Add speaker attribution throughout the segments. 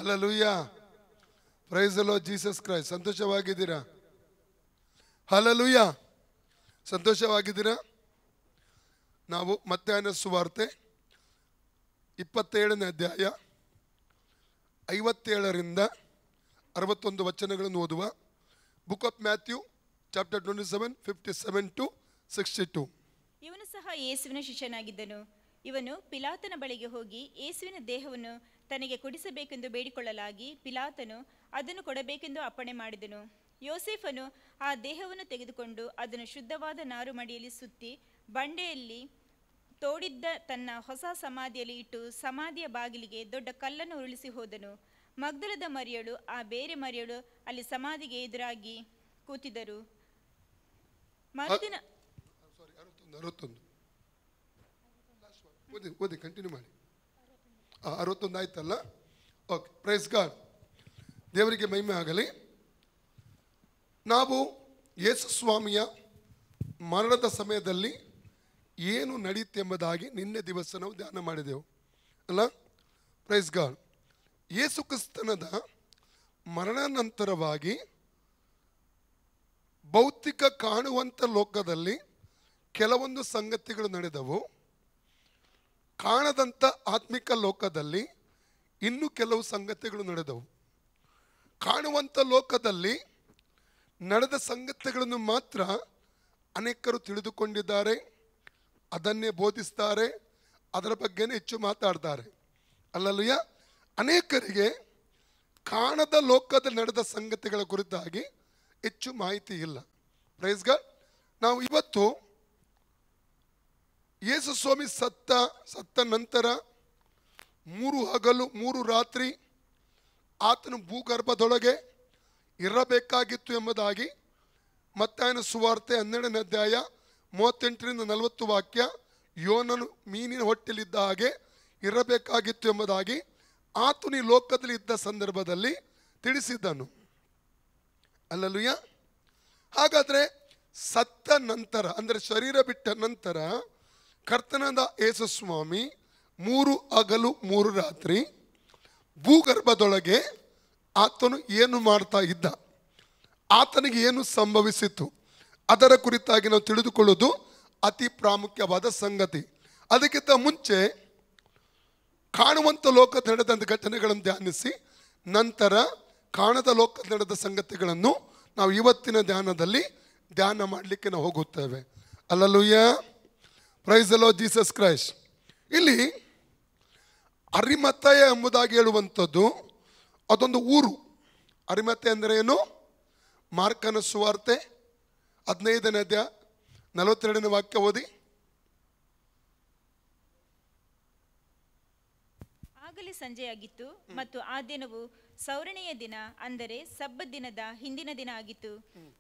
Speaker 1: Hallelujah. Praise the Lord Jesus Christ. ಸಂತೋಷವಾಗಿದ್ದೀರಾ? Hallelujah. ಸಂತೋಷವಾಗಿದ್ದೀರಾ? ನಾವು ಮತ್ತಾಯನ ಸುವಾರ್ತೆ 27ನೇ ಅಧ್ಯಾಯ 57ರಿಂದ 61 ವಚನಗಳನ್ನು ಓದುವ. Book of Matthew chapter 27 57 to 62.
Speaker 2: ಇವನು ಸಹ ಯೇಸುವಿನ ಶಿಷ್ಯನಾಗಿದ್ದನು. ಇವನು ಪಿಲಾತನ ಬಳಿಗೆ ಹೋಗಿ ಯೇಸುವಿನ ದೇಹವನ್ನು ತನಗೆ ಕೊಡಿಸಬೇಕೆಂದು ಬೇಡಿಕೊಳ್ಳಲಾಗಿ ಪಿಲಾತನು ಅದನ್ನು ಕೊಡಬೇಕೆಂದು ಅಪ್ಪಣೆ ಮಾಡಿದನು. ಯೋಸೇಫನು ಆ ದೇಹವನ್ನು ತೆಗೆದುಕೊಂಡು ಅದನ್ನು ಶುದ್ಧವಾದ ನಾರುಮಡಿಯಲ್ಲಿ ಸುತ್ತಿ ಬಂಡೆಯಲ್ಲಿ ತೋಡಿದ್ದ ತನ್ನ ಹೊಸ ಸಮಾಧಿಯಲ್ಲಿ ಇಟ್ಟು ಸಮಾಧಿಯ ಬಾಗಿಲಿಗೆ ದೊಡ್ಡ ಕಲ್ಲನ್ನು ಉರುಳಿಸಿ ಹೋದನು. ಮಗ್ದಲದ ಮರಿಯಳು ಆ ಬೇರೆ ಮರಿಯಳು ಅಲ್ಲಿ ಸಮಾಧಿಗೆ ಎದುರಾಗಿ ಕೂತಿದ್ದರು. ಮರುದಿನ
Speaker 1: 61 ಆಯ್ತಲ್ಲ? Okay, praise god. ದೇವರಿಗೆ ಮಹಿಮೆ ಆಗಲಿ. ನಾವು ಯೇಸು ಸ್ವಾಮಿಯ ಮರಣದ ಸಮಯದಲ್ಲಿ ಏನು ನಡೆಯುತ್ತೆಂಬುದಾಗಿ ನಿನ್ನೆ ದಿವಸ ನಾವು ಧ್ಯಾನ ಮಾಡಿದೆವು ಅಲ್ಲ? Price God. ಯೇಸು ಕ್ರಿಸ್ತನದ ಮರಣ ನಂತರವಾಗಿ ಭೌತಿಕ ಕಾಣುವಂಥ ಲೋಕದಲ್ಲಿ ಕೆಲವೊಂದು ಸಂಗತಿಗಳು ನಡೆದವು. ಕಾಣದಂಥ ಆತ್ಮಿಕ ಲೋಕದಲ್ಲಿ ಇನ್ನೂ ಕೆಲವು ಸಂಗತಿಗಳು ನಡೆದವು. ಕಾಣುವಂಥ ಲೋಕದಲ್ಲಿ ನಡೆದ ಸಂಗತಿಗಳನ್ನು ಮಾತ್ರ ಅನೇಕರು ತಿಳಿದುಕೊಂಡಿದ್ದಾರೆ, ಅದನ್ನೇ ಬೋಧಿಸ್ತಾರೆ, ಅದರ ಬಗ್ಗೆನೇ ಹೆಚ್ಚು ಮಾತಾಡ್ತಾರೆ. ಅಲ್ಲಲ್ಲೂಯ. ಅನೇಕರಿಗೆ ಕಾಣದ ಲೋಕದಲ್ಲಿ ನಡೆದ ಸಂಗತಿಗಳ ಕುರಿತಾಗಿ ಹೆಚ್ಚು ಮಾಹಿತಿ ಇಲ್ಲ. Praise God. ನಾವು ಇವತ್ತು ಯೇಸು ಸ್ವಾಮಿ ಸತ್ತ ನಂತರ 3 ಹಗಲು 3 ರಾತ್ರಿ ಆತನು ಭೂಗರ್ಭದೊಳಗೆ ಇರಬೇಕಾಗಿತ್ತು ಎಂಬುದಾಗಿ ಮತ್ತಾಯನ ಸುವಾರ್ತೆ 12ನೇ ಅಧ್ಯಾಯ 38ರಿಂದ 40 ವಾಕ್ಯ, ಯೋನನು ಮೀನಿನ ಹೊಟ್ಟೆಲಿದ್ದ ಹಾಗೆ ಇರಬೇಕಾಗಿತ್ತು ಎಂಬುದಾಗಿ ಆತನು ಈ ಲೋಕದಲ್ಲಿ ಇದ್ದ ಸಂದರ್ಭದಲ್ಲಿ ತಿಳಿಸಿದ್ದನು. ಅಲ್ಲಲ್ಲೂಯ. ಹಾಗಾದರೆ ಸತ್ತ ನಂತರ ಅಂದರೆ ಶರೀರ ಬಿಟ್ಟ ನಂತರ ಕರ್ತನಾದ ಯೇಸು ಸ್ವಾಮಿ 3 ಹಗಲು 3 ರಾತ್ರಿ ಭೂಗರ್ಭದೊಳಗೆ ಆತನು ಏನು ಮಾಡ್ತಾ ಇದ್ದ, ಆತನಿಗೆ ಏನು ಸಂಭವಿಸಿತು, ಅದರ ಕುರಿತಾಗಿ ನಾವು ತಿಳಿದುಕೊಳ್ಳೋದು ಅತಿ ಪ್ರಾಮುಖ್ಯವಾದ ಸಂಗತಿ. ಅದಕ್ಕಿಂತ ಮುಂಚೆ ಕಾಣುವಂಥ ಲೋಕದ ನಡೆದ ಘಟನೆಗಳನ್ನು ಧ್ಯಾನಿಸಿ ನಂತರ ಕಾಣದ ಲೋಕದ ನಡೆದ ಸಂಗತಿಗಳನ್ನು ನಾವು ಇವತ್ತಿನ ಧ್ಯಾನದಲ್ಲಿ ಧ್ಯಾನ ಮಾಡಲಿಕ್ಕೆ ನಾವು ಹೋಗುತ್ತೇವೆ. Alleluia. Praise the Lord Jesus Christ. ಇಲ್ಲಿ ಅರಿಮಥಯ ಎಂಬುದಾಗಿ ಹೇಳುವಂಥದ್ದು ಅದೊಂದು ಊರು. ಅರಿಮಥೆ ಅಂದರೆ ಏನು? ಮಾರ್ಕನ ಸುವಾರ್ತೆ 15ನೇ ಅಧ್ಯಾಯ 42ನೇ ವಾಕ್ಯ ಓದಿ.
Speaker 2: ಆಗಲೇ ಸಂಜೆಯಾಗಿತ್ತು ಮತ್ತು ಆ ದಿನವು ಸೌರಣೆಯ ದಿನ, ಅಂದರೆ ಸಬ್ಬತ್ ದಿನದ ಹಿಂದಿನ ದಿನ ಆಗಿತ್ತು.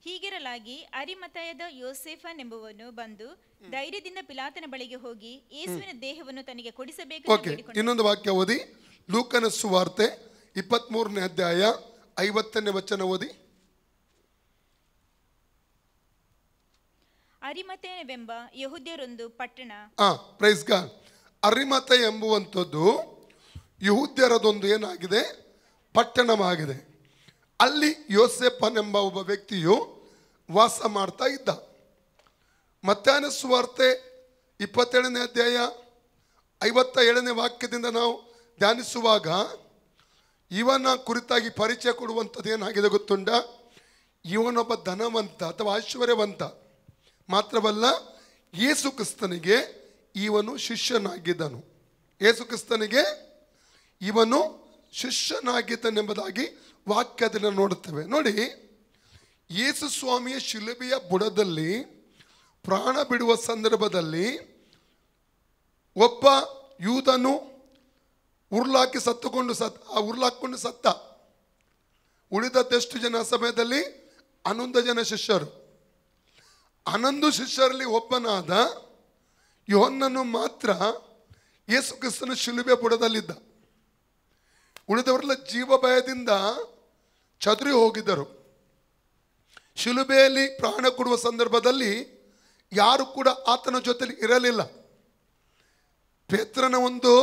Speaker 2: ಹೀಗಿರಲಾಗಿ ಅರಿಮಥಯದ ಯೋಸೇಫನೆಂಬುವನು ಬಂದು ಧೈರ್ಯದಿಂದ ಪಿಲಾತನ ಬಳಿಗೆ ಹೋಗಿ ಯೇಸುವಿನ ದೇಹವನ್ನು ತನಗೆ ಕೊಡಿಸಬೇಕು.
Speaker 1: ಇನ್ನೊಂದು ವಾಕ್ಯ ಓದಿ. ಲೂಕನ ಸುವಾರ್ತೆ 23ನೇ ಅಧ್ಯಾಯ 50ನೇ ವಚನ ಓದಿ.
Speaker 2: ಅರಿಮಥೆಯವೆಂಬ ಯೆಹೂದ್ಯರೊಂದು ಪಟ್ಟಣ.
Speaker 1: Praise God. ಅರಿಮಥೆ ಎಂಬುವಂಥದ್ದು ಯೆಹೂದ್ಯರದೊಂದು ಏನಾಗಿದೆ? ಪಟ್ಟಣವಾಗಿದೆ. ಅಲ್ಲಿ ಯೋಸೇಫನೆಂಬ ಒಬ್ಬ ವ್ಯಕ್ತಿಯು ವಾಸ ಮಾಡ್ತಾ ಇದ್ದ. ಮತ್ತಾಯನ ಸುವಾರ್ತೆ 27ನೇ ಅಧ್ಯಾಯ 57ನೇ ವಾಕ್ಯದಿಂದ ನಾವು ಧ್ಯಾನಿಸುವಾಗ ಇವನ ಕುರಿತಾಗಿ ಪರಿಚಯ ಕೊಡುವಂಥದ್ದು ಏನಾಗಿದೆ ಗೊತ್ತುಂಟ? ಇವನೊಬ್ಬ ಧನವಂತ ಅಥವಾ ಐಶ್ವರ್ಯವಂತ. ಮಾತ್ರವಲ್ಲ, ಯೇಸು ಕ್ರಿಸ್ತನಿಗೆ ಇವನು ಶಿಷ್ಯನಾಗಿದ್ದನು. ಯೇಸು ಕ್ರಿಸ್ತನಿಗೆ ಇವನು ಶಿಷ್ಯನಾಗಿದ್ದನೆಂಬುದಾಗಿ ವಾಕ್ಯದಲ್ಲಿ ನೋಡುತ್ತೇವೆ. ನೋಡಿ, ಯೇಸು ಸ್ವಾಮಿಯ ಶಿಲುಬೆಯ ಬುಡದಲ್ಲಿ ಪ್ರಾಣ ಬಿಡುವ ಸಂದರ್ಭದಲ್ಲಿ ಒಬ್ಬ ಯೂದನು ಉರುಳಾಕೊಂಡು ಸತ್ತ. ಉಳಿದದ್ದೆಷ್ಟು ಜನ ಸಮಯದಲ್ಲಿ? 11 ಜನ ಶಿಷ್ಯರು. 11 ಶಿಷ್ಯರಲ್ಲಿ ಒಬ್ಬನಾದ ಯೋಹನ್ನನು ಮಾತ್ರ ಯೇಸು ಕ್ರಿಸ್ತನ ಶಿಲುಬೆ ಬುಡದಲ್ಲಿದ್ದ. ಉಳಿದವರೆಲ್ಲ ಜೀವ ಭಯದಿಂದ ಚದುರಿ ಹೋಗಿದ್ದರು. ಶಿಲುಬೆಯಲ್ಲಿ ಪ್ರಾಣ ಕೊಡುವ ಸಂದರ್ಭದಲ್ಲಿ ಯಾರು ಕೂಡ ಆತನ ಜೊತೆಲಿ ಇರಲಿಲ್ಲ. ಪೇತ್ರನ ಒಂದು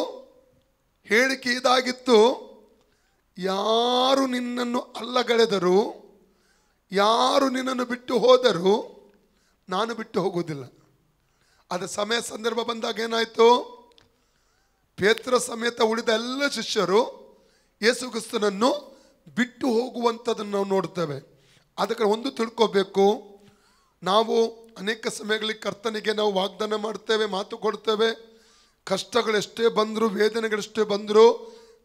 Speaker 1: ಹೇಳಿಕೆ ಇದಾಗಿತ್ತು, ಯಾರು ನಿನ್ನನ್ನು ಅಲ್ಲಗಳೆದರೂ, ಯಾರು ನಿನ್ನನ್ನು ಬಿಟ್ಟು ಹೋದರೂ ನಾನು ಬಿಟ್ಟು ಹೋಗುವುದಿಲ್ಲ. ಅದು ಸಮಯ ಸಂದರ್ಭ ಬಂದಾಗ ಏನಾಯಿತು? ಪೇತ್ರ ಸಮೇತ ಉಳಿದ ಎಲ್ಲ ಶಿಷ್ಯರು ಯೇಸು ಕ್ರಿಸ್ತನನ್ನು ಬಿಟ್ಟು ಹೋಗುವಂಥದ್ದನ್ನು ನಾವು ನೋಡ್ತೇವೆ. ಅದಕ್ಕೆ ಒಂದು ತಿಳ್ಕೋಬೇಕು, ನಾವು ಅನೇಕ ಸಮಯಗಳಲ್ಲಿ ಕರ್ತನಿಗೆ ನಾವು ವಾಗ್ದಾನ ಮಾಡ್ತೇವೆ, ಮಾತು ಕೊಡ್ತೇವೆ. ಕಷ್ಟಗಳೆಷ್ಟೇ ಬಂದರೂ, ವೇದನೆಗಳೆಷ್ಟೇ ಬಂದರೂ,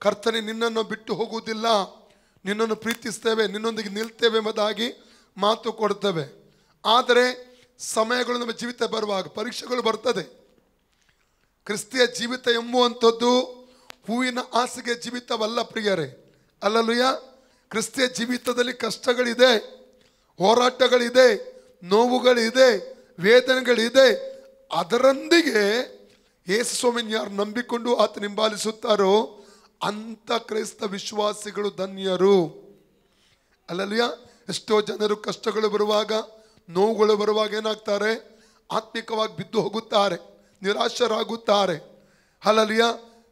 Speaker 1: ಕರ್ತನೆ ನಿನ್ನನ್ನು ಬಿಟ್ಟು ಹೋಗುವುದಿಲ್ಲ, ನಿನ್ನನ್ನು ಪ್ರೀತಿಸ್ತೇವೆ, ನಿನ್ನೊಂದಿಗೆ ನಿಲ್ತೇವೆ ಎಂಬುದಾಗಿ ಮಾತು ಕೊಡ್ತೇವೆ. ಆದರೆ ಸಮಯಗಳು ನಮ್ಮ ಜೀವಿತ ಬರುವಾಗ ಪರೀಕ್ಷೆಗಳು ಬರ್ತದೆ. ಕ್ರಿಸ್ತಿಯ ಜೀವಿತ ಎಂಬುವಂಥದ್ದು ಹೂವಿನ ಹಾಸಿಗೆ ಜೀವಿತವಲ್ಲ ಪ್ರಿಯರೇ. ಅಲ್ಲಲುಯ್ಯ. ಕ್ರಿಸ್ತಿಯ ಜೀವಿತದಲ್ಲಿ ಕಷ್ಟಗಳಿದೆ, ಹೋರಾಟಗಳಿದೆ, ನೋವುಗಳಿದೆ, ವೇದನೆಗಳಿದೆ. ಅದರೊಂದಿಗೆ ಯೇಸು ಸ್ವಾಮಿಯನ್ನು ಯಾರು ನಂಬಿಕೊಂಡು ಆತ ಹಿಂಬಾಲಿಸುತ್ತಾರೋ ಅಂಥ ಕ್ರೈಸ್ತ ವಿಶ್ವಾಸಿಗಳು ಧನ್ಯರು. ಅಲ್ಲಲ್ಯ. ಎಷ್ಟೋ ಜನರು ಕಷ್ಟಗಳು ಬರುವಾಗ, ನೋವುಗಳು ಬರುವಾಗ ಏನಾಗ್ತಾರೆ? ಆತ್ಮಿಕವಾಗಿ ಬಿದ್ದು ಹೋಗುತ್ತಾರೆ, ನಿರಾಶರಾಗುತ್ತಾರೆ. ಅಲ್ಲಲ್ಯ.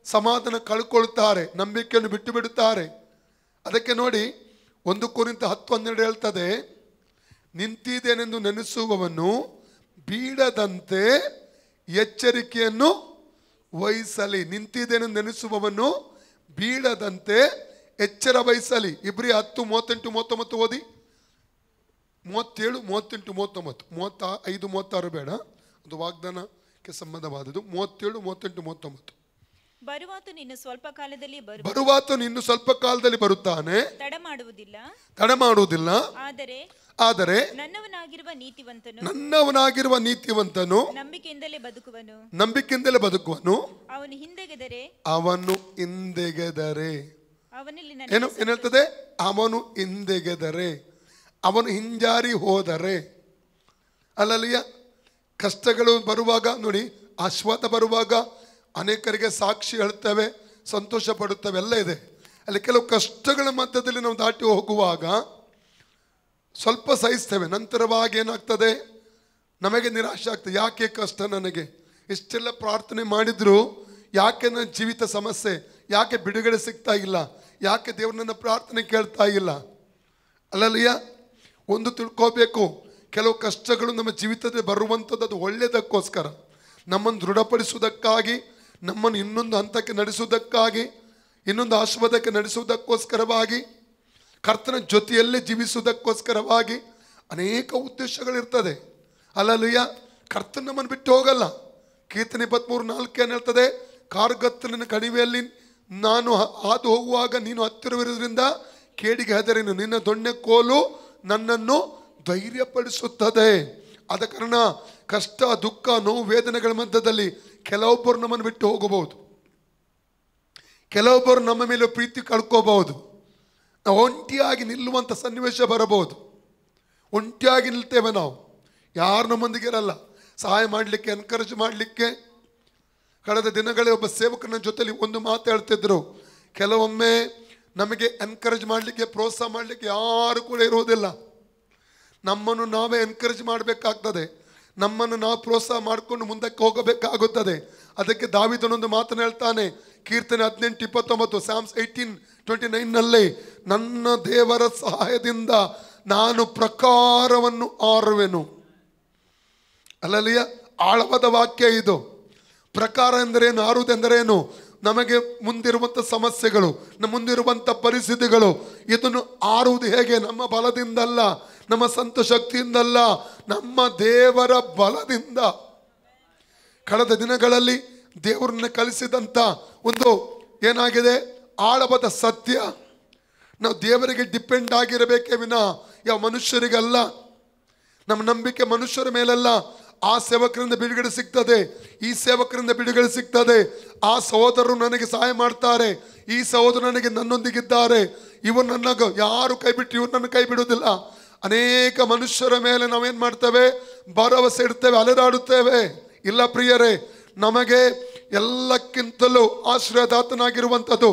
Speaker 1: ಸಮಾಧಾನ ಕಳ್ಕೊಳ್ತಾರೆ, ನಂಬಿಕೆಯನ್ನು ಬಿಟ್ಟು ಬಿಡುತ್ತಾರೆ. ಅದಕ್ಕೆ ನೋಡಿ 1 ಕೊರಿಂಥ 10:12 ಹೇಳ್ತದೆ, ನಿಂತಿದ್ದೇನೆಂದು ನೆನೆಸುವವನು ಬೀಳದಂತೆ ಎಚ್ಚರಿಕೆಯನ್ನು ವಹಿಸಲಿ. ನಿಂತಿದ್ದೇನೆಂದು ನೆನೆಸುವವನು ಬೀಳದಂತೆ ಎಚ್ಚರ ವಹಿಸಲಿ. ಇಬ್ರಿ 10:38-39 ಓದಿ. 37, 38, 39, 35, 36 ಬೇಡ, ಅದು ವಾಗ್ದಾನಕ್ಕೆ ಸಂಬಂಧವಾದದ್ದು. 37, 38, 39.
Speaker 2: ಬರುವಾತನು ಇನ್ನು ಸ್ವಲ್ಪ ಕಾಲದಲ್ಲಿ ಬರುತ್ತಾನೆ, ತಡ ಮಾಡುವುದಿಲ್ಲ. ಆದರೆ ನನ್ನವನಾಗಿರುವ ನೀತಿವಂತನು ನಂಬಿಕೆಯಿಂದಲೇ ಬದುಕುವನು. ಅವನು ಹಿಂದೆಗೆದರೆ ಏನು ಹೇಳ್ತದೆ? ಅವನು ಹಿಂದೆಗೆದರೆ, ಅವನು ಹಿಂಜಾರಿ ಹೋದರೆ. ಅಲ್ಲಲ್ಲಿಯ. ಕಷ್ಟಗಳು ಬರುವಾಗ ನೋಡಿ, ಆಶ್ವಾದ ಬರುವಾಗ ಅನೇಕರಿಗೆ ಸಾಕ್ಷಿ ಹೇಳ್ತೇವೆ, ಸಂತೋಷ ಪಡುತ್ತೇವೆ, ಎಲ್ಲ ಇದೆ. ಅಲ್ಲಿ ಕೆಲವು ಕಷ್ಟಗಳ ಮಧ್ಯದಲ್ಲಿ ನಾವು ದಾಟಿ ಹೋಗುವಾಗ ಸ್ವಲ್ಪ ಸಹಿಸ್ತೇವೆ. ನಂತರವಾಗಿ ಏನಾಗ್ತದೆ? ನಮಗೆ ನಿರಾಶೆ ಆಗ್ತದೆ. ಯಾಕೆ ಕಷ್ಟ ನನಗೆ? ಇಷ್ಟೆಲ್ಲ ಪ್ರಾರ್ಥನೆ ಮಾಡಿದ್ರು ಯಾಕೆ ನನ್ನ ಜೀವಿತ ಸಮಸ್ಯೆ? ಯಾಕೆ ಬಿಡುಗಡೆ ಸಿಗ್ತಾ ಇಲ್ಲ? ಯಾಕೆ ದೇವರು ನನ್ನ ಪ್ರಾರ್ಥನೆ ಕೇಳ್ತಾ ಇಲ್ಲ? ಅಲ್ಲಲ್ಲಿಯ. ಒಂದು ತಿಳ್ಕೋಬೇಕು, ಕೆಲವು ಕಷ್ಟಗಳು ನಮ್ಮ ಜೀವಿತದಲ್ಲಿ ಬರುವಂಥದ್ದು ಅದು ಒಳ್ಳೆಯದಕ್ಕೋಸ್ಕರ, ನಮ್ಮನ್ನು ದೃಢಪಡಿಸುವುದಕ್ಕಾಗಿ, ನಮ್ಮನ್ನು ಇನ್ನೊಂದು ಹಂತಕ್ಕೆ ನಡೆಸುವುದಕ್ಕಾಗಿ, ಇನ್ನೊಂದು ಆಶೀರ್ವಾದಕ್ಕೆ ನಡೆಸುವುದಕ್ಕೋಸ್ಕರವಾಗಿ, ಕರ್ತನ ಜೊತೆಯಲ್ಲೇ ಜೀವಿಸುವುದಕ್ಕೋಸ್ಕರವಾಗಿ ಅನೇಕ ಉದ್ದೇಶಗಳಿರ್ತದೆ. ಅಲ್ಲಲ್ಲಿಯ. ಕರ್ತನ ನಮ್ಮನ್ನು ಬಿಟ್ಟು ಹೋಗಲ್ಲ. ಕೀರ್ತನೆ 23:4 ಏನು ಹೇಳ್ತದೆ? ಕಾರ್ಗತ್ತಲಿನ ಕಣಿವೆಯಲ್ಲಿ ನಾನು ಹಾದು ಹೋಗುವಾಗ ನೀನು ಹತ್ತಿರವಿರುವುದರಿಂದ ಕೇಡಿಗೆ ಹೆದರೇನು, ನಿನ್ನ ದೊಣ್ಣೆ ಕೋಲು ನನ್ನನ್ನು ಧೈರ್ಯಪಡಿಸುತ್ತದೆ. ಆದ ಕಾರಣ ಕಷ್ಟ, ದುಃಖ, ನೋವು, ವೇದನೆಗಳ ಮಧ್ಯದಲ್ಲಿ ಕೆಲವೊಬ್ಬರು ನಮ್ಮನ್ನು ಬಿಟ್ಟು ಹೋಗಬಹುದು, ಕೆಲವೊಬ್ಬರು ನಮ್ಮ ಮೇಲೆ ಪ್ರೀತಿ ಕಳ್ಕೋಬಹುದು. ನಾವು ಒಂಟಿಯಾಗಿ ನಿಲ್ಲುವಂಥ ಸನ್ನಿವೇಶ ಬರಬಹುದು. ಒಂಟಿಯಾಗಿ ನಿಲ್ತೇವೆ ನಾವು, ಯಾರು ನಮ್ಮೊಂದಿಗೆ ಇರಲ್ಲ ಸಹಾಯ ಮಾಡಲಿಕ್ಕೆ, ಎನ್ಕರೇಜ್ ಮಾಡಲಿಕ್ಕೆ. ಕಳೆದ ದಿನಗಳೇ ಒಬ್ಬ ಸೇವಕನ ಜೊತೆಲಿ ಒಂದು ಮಾತು ಹೇಳ್ತಿದ್ರು, ಕೆಲವೊಮ್ಮೆ ನಮಗೆ ಎನ್ಕರೇಜ್ ಮಾಡಲಿಕ್ಕೆ, ಪ್ರೋತ್ಸಾಹ ಮಾಡಲಿಕ್ಕೆ ಯಾರು ಕೂಡ ಇರುವುದಿಲ್ಲ. ನಮ್ಮನ್ನು ನಾವೇ ಎನ್ಕರೇಜ್ ಮಾಡಬೇಕಾಗ್ತದೆ, ನಮ್ಮನ್ನು ನಾವು ಪ್ರೋತ್ಸಾಹ ಮಾಡಿಕೊಂಡು ಮುಂದಕ್ಕೆ ಹೋಗಬೇಕಾಗುತ್ತದೆ. ಅದಕ್ಕೆ ದಾವೀದನೊಂದು ಮಾತನ್ನು ಹೇಳ್ತಾನೆ, ಕೀರ್ತನೆ 18:29, Psalms 18:29 ನನ್ನ ದೇವರ ಸಹಾಯದಿಂದ ನಾನು ಪ್ರಕಾರವನ್ನು ಆರುವೆನು. ಅಲ್ಲಲ್ಲಿಯ. ಆಳವಾದ ವಾಕ್ಯ ಇದು. ಪ್ರಕಾರ ಎಂದರೇನು? ಆರುವುದೆಂದರೇನು? ನಮಗೆ ಮುಂದಿರುವಂಥ ಸಮಸ್ಯೆಗಳು, ನಮ್ಮ ಮುಂದಿರುವಂಥ ಪರಿಸ್ಥಿತಿಗಳು, ಇದನ್ನು ಆರುವುದು ಹೇಗೆ? ನಮ್ಮ ಬಲದಿಂದಲ್ಲ, ನಮ್ಮ ಸ್ವಂತ ಶಕ್ತಿಯಿಂದಲ್ಲ, ನಮ್ಮ ದೇವರ ಬಲದಿಂದ. ಕಳೆದ ದಿನಗಳಲ್ಲಿ ದೇವರನ್ನ ಕಲಿಸಿದಂಥ ಒಂದು ಏನಾಗಿದೆ? ಆಳವಾದ ಸತ್ಯ. ನಾವು ದೇವರಿಗೆ ಡಿಪೆಂಡ್ ಆಗಿರಬೇಕೇ ವಿನಃ ಯಾವ ಮನುಷ್ಯರಿಗಲ್ಲ. ನಮ್ಮ ನಂಬಿಕೆ ಮನುಷ್ಯರ ಮೇಲಲ್ಲ. ಆ ಸೇವಕರಿಂದ ಬಿಡುಗಡೆ ಸಿಗ್ತದೆ, ಈ ಸೇವಕರಿಂದ ಬಿಡುಗಡೆ ಸಿಗ್ತದೆ. ಆ ಸಹೋದರರು ನನಗೆ ಸಹಾಯ ಮಾಡ್ತಾರೆ, ಈ ಸಹೋದರರು ನನಗೆ ನನ್ನೊಂದಿಗಿದ್ದಾರೆ, ಇವರು ನನಗೆ ಯಾರು ಕೈ ಬಿಟ್ಟು ಇವ್ರು ನನ್ನ ಕೈ ಬಿಡುವುದಿಲ್ಲ. ಅನೇಕ ಮನುಷ್ಯರ ಮೇಲೆ ನಾವೇನು ಮಾಡ್ತೇವೆ? ಭರವಸೆ ಇಡ್ತೇವೆ, ಅಲೆದಾಡುತ್ತೇವೆ. ಇಲ್ಲ ಪ್ರಿಯರೇ, ನಮಗೆ ಎಲ್ಲಕ್ಕಿಂತಲೂ ಆಶ್ರಯದಾತನಾಗಿರುವಂಥದ್ದು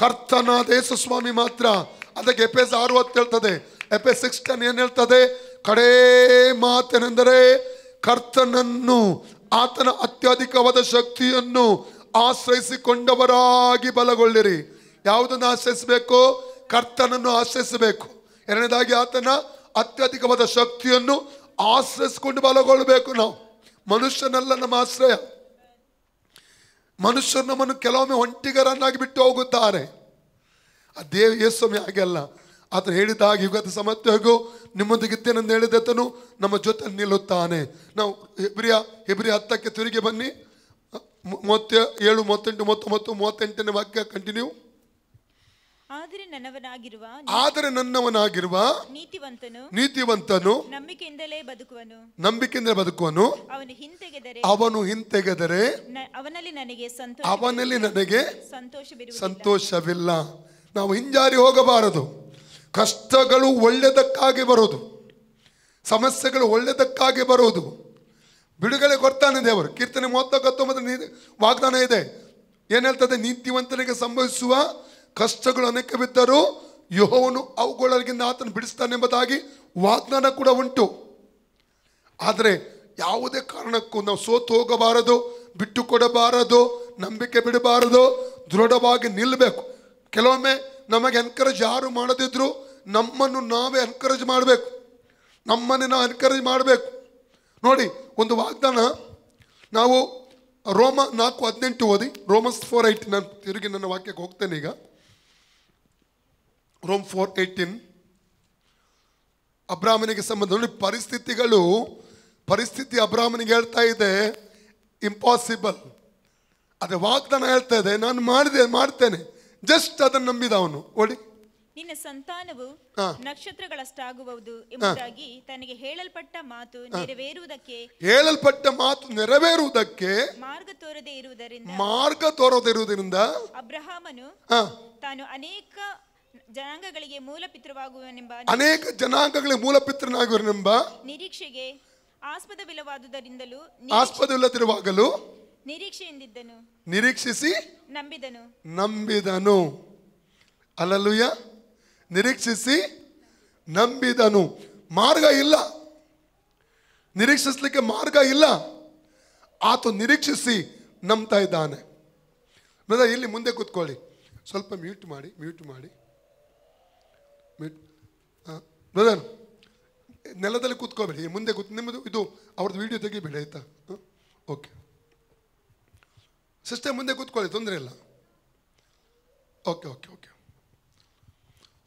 Speaker 2: ಕರ್ತನಾದ ಯೇಸು ಸ್ವಾಮಿ ಮಾತ್ರ. ಅದಕ್ಕೆ ಎಫೆಸ 6:10 ಹೇಳ್ತದೆ, ಎಫೆಸ 6:10 ಏನು ಹೇಳ್ತದೆ? ಕಡೇ ಮಾತೇನೆಂದರೆ ಕರ್ತನನ್ನು, ಆತನ ಅತ್ಯಧಿಕವಾದ ಶಕ್ತಿಯನ್ನು ಆಶ್ರಯಿಸಿಕೊಂಡವರಾಗಿ ಬಲಗೊಳ್ಳಿರಿ.
Speaker 1: ಯಾವುದನ್ನು ಆಶ್ರಯಿಸಬೇಕು? ಕರ್ತನನ್ನು ಆಶ್ರಯಿಸಬೇಕು. ಎರಡನೇದಾಗಿ ಆತನ ಅತ್ಯಧಿಕವಾದ ಶಕ್ತಿಯನ್ನು ಆಶ್ರಯಿಸಿಕೊಂಡು ಬಲಗೊಳ್ಳಬೇಕು. ನಾವು ಮನುಷ್ಯನಲ್ಲ ನಮ್ಮ ಆಶ್ರಯ. ಮನುಷ್ಯರು ನಮ್ಮನ್ನು ಕೆಲವೊಮ್ಮೆ ಒಂಟಿಗರನ್ನಾಗಿ ಬಿಟ್ಟು ಹೋಗುತ್ತಾರೆ. ಆ ಯೇಸುಸ್ವಾಮಿ ಹಾಗೆ ಅಲ್ಲ. ಆತ ಹೇಳಿದ ಹಾಗೆ ಯುಗದ ಸಮತ್ವಗೂ ನಿಮ್ಮೊಂದಿಗಿದ್ದೇನೆಂದು ಹೇಳಿದತನು ನಮ್ಮ ಜೊತೆ ನಿಲ್ಲುತ್ತಾನೆ. ನಾವು ಹೆಬ್ರಿಯ 10ಕ್ಕೆ ತಿರುಗಿ ಬನ್ನಿ. 37, 38, 38ನೇ ವಾಕ್ಯ ಕಂಟಿನ್ಯೂ.
Speaker 2: ಆದರೆ
Speaker 1: ನನ್ನವನಾಗಿರುವ ನೀತಿವಂತನು ನಂಬಿಕೆಯಿಂದಲೇ ಬದುಕುವನು. ಅವನು ಹಿಂತೆಗೆದರೆ ಅವನಲ್ಲಿ ನನಗೆ ಸಂತೋಷವಿಲ್ಲ. ನಾವು ಹಿಂಜಾರಿ ಹೋಗಬಾರದು. ಕಷ್ಟಗಳು ಒಳ್ಳೆಯದಕ್ಕಾಗಿ ಬರುವುದು, ಸಮಸ್ಯೆಗಳು ಒಳ್ಳೆಯದಕ್ಕಾಗಿ ಬರುವುದು. ಬಿಡುಗಡೆ ಕೊಡ್ತಾನೆ ದೇವರು. ಕೀರ್ತನೆ 39 ವಾಗ್ದಾನ ಇದೆ. ಏನು ಹೇಳ್ತದೆ? ನೀತಿವಂತನಿಗೆ ಸಂಭವಿಸುವ ಕಷ್ಟಗಳು ಅನೇಕ ಬಿದ್ದರೂ ಯೆಹೋವನು ಅವುಗಳಿಂದ ಆತನು ಬಿಡಿಸ್ತಾನೆಂಬುದಾಗಿ ವಾಗ್ದಾನ ಕೂಡ ಉಂಟು. ಆದರೆ ಯಾವುದೇ ಕಾರಣಕ್ಕೂ ನಾವು ಸೋತು ಹೋಗಬಾರದು, ಬಿಟ್ಟು ಕೊಡಬಾರದು, ನಂಬಿಕೆ ಬಿಡಬಾರದು, ದೃಢವಾಗಿ ನಿಲ್ಲಬೇಕು. ಕೆಲವೊಮ್ಮೆ ನಮಗೆ ಎನ್ಕರೇಜ್ ಯಾರು ಮಾಡದಿದ್ರು ನಮ್ಮನ್ನು ನಾವೇ ಎನ್ಕರೇಜ್ ಮಾಡಬೇಕು. ನಮ್ಮನ್ನೇ ನಾವು ಎನ್ಕರೇಜ್ ಮಾಡಬೇಕು. ನೋಡಿ, ಒಂದು ವಾಗ್ದಾನ ನಾವು ರೋಮ 4:18 ಓದಿ. ರೋಮನ್ಸ್ 4:18. ನಾನು ತಿರುಗಿ ನನ್ನ ವಾಕ್ಯಕ್ಕೆ ಹೋಗ್ತೇನೆ ಈಗ. ರೋಮ್ 4:18. ಅಬ್ರಾಹ್ಮನಿಗೆ ಸಂಬಂಧ ನೋಡಿ, ಪರಿಸ್ಥಿತಿ ಅಬ್ರಾಹ್ಮನಿಗೆ ಹೇಳ್ತಾ ಇದೆ ಇಂಪಾಸಿಬಲ್. ಅದೇ ವಾಗ್ದಾನ ಹೇಳ್ತಾ ಇದೆ ನಾನು ಮಾಡ್ತೇನೆ. ಜಸ್ಟ್ ಅದನ್ನು ನಂಬಿದ ಅವನು. ಓಡಿ,
Speaker 2: ನಿನ್ನ ಸಂತಾನವು ನಕ್ಷತ್ರಗಳಷ್ಟಾಗುವುದು ಎಂಬುದಾಗಿ ತನಗೆ ಹೇಳಲ್ಪಟ್ಟ ಮಾತು ನೆರವೇರುವುದಕ್ಕೆ ಮಾರ್ಗ ತೋರದೆ ಇರುವುದರಿಂದ
Speaker 1: ಅಬ್ರಹಾಮನು
Speaker 2: ತಾನು ಅನೇಕ ಜನಾಂಗಗಳಿಗೆ
Speaker 1: ಮೂಲಪಿತನಾಗುವನೆಂಬ
Speaker 2: ನಿರೀಕ್ಷೆಗೆ
Speaker 1: ಆಸ್ಪದವಿಲ್ಲದಿರುವಾಗಲೂ ನಿರೀಕ್ಷಿಸಿ ನಂಬಿದನು. ಹಲ್ಲೆಲೂಯಾ. ನಿರೀಕ್ಷಿಸಿ ನಂಬಿದನು. ಮಾರ್ಗ ಇಲ್ಲ, ನಿರೀಕ್ಷಿಸಲಿಕ್ಕೆ ಮಾರ್ಗ ಇಲ್ಲ. ಆತ ನಿರೀಕ್ಷಿಸಿ ನಂಬ್ತಾ ಇದ್ದಾನೆ. ಬ್ರದರ್, ಇಲ್ಲಿ ಮುಂದೆ ಕೂತ್ಕೊಳ್ಳಿ. ಸ್ವಲ್ಪ ಮ್ಯೂಟ್ ಮಾಡಿ. ಬ್ರದರ್, ನೆಲದಲ್ಲಿ ಕೂತ್ಕೋಬೇಡಿ, ಮುಂದೆ ನಿಮ್ಮದು ಇದು ಅವ್ರದ್ದು ವಿಡಿಯೋ ತೆಗಿಬೇಡಿ, ಆಯ್ತಾ? ಓಕೆ ಸಿಸ್ಟರ್, ಮುಂದೆ ಕೂತ್ಕೊಳ್ಳಿ, ತೊಂದರೆ ಇಲ್ಲ. ಓಕೆ.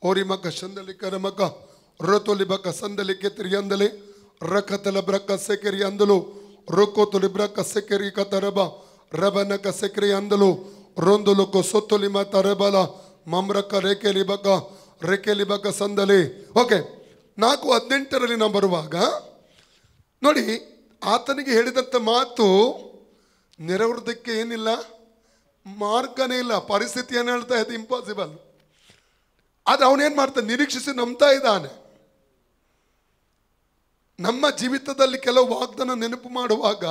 Speaker 1: ಓರಿ ಮಕ್ಕ ಸಂದಲಿ ಕರ ಮಕ್ಕ ರೊತೊಲಿ ಬಕ್ಕ ಸಂದಲಿ ಕೆತ್ತರಿ ಅಂದಲೆ ರಕತಲ ಬ್ರಕ್ಕ ಸೆಕೆರಿ ಅಂದಲು ರೊಕೋತೊಲಿ ಬ್ರಕ್ಕ ಸೆಕೆರಿ ಕತರಬ ರಬನ ಕಸೆಕೆರಿ ಅಂದಲು ರೊಂದೊಲುಕೊ ಸೊತ್ತೊಲಿ ಮತ ರಬಲ ಮಮ್ರಕ್ಕ ರೇಕೆಲಿ ಬಕ್ಕ ಸಂದಲಿ. ಓಕೆ, 4:18 ನಾವು ಬರುವಾಗ ನೋಡಿ, ಆತನಿಗೆ ಹೇಳಿದಂಥ ಮಾತು ನೆರವೇರೋದಕ್ಕೆ ಏನಿಲ್ಲ, ಮಾರ್ಗನೇ ಇಲ್ಲ. ಪರಿಸ್ಥಿತಿ ಏನು ಹೇಳ್ತಾ ಇದೆ? ಇಂಪಾಸಿಬಲ್. ಆದರೆ ಅವನೇನು ಮಾಡ್ತಾನೆ? ನಿರೀಕ್ಷಿಸಿ ನಂಬ್ತಾ ಇದ್ದಾನೆ. ನಮ್ಮ ಜೀವಿತದಲ್ಲಿ ಕೆಲವು ವಾಗ್ದಾನ ನೆನಪು ಮಾಡುವಾಗ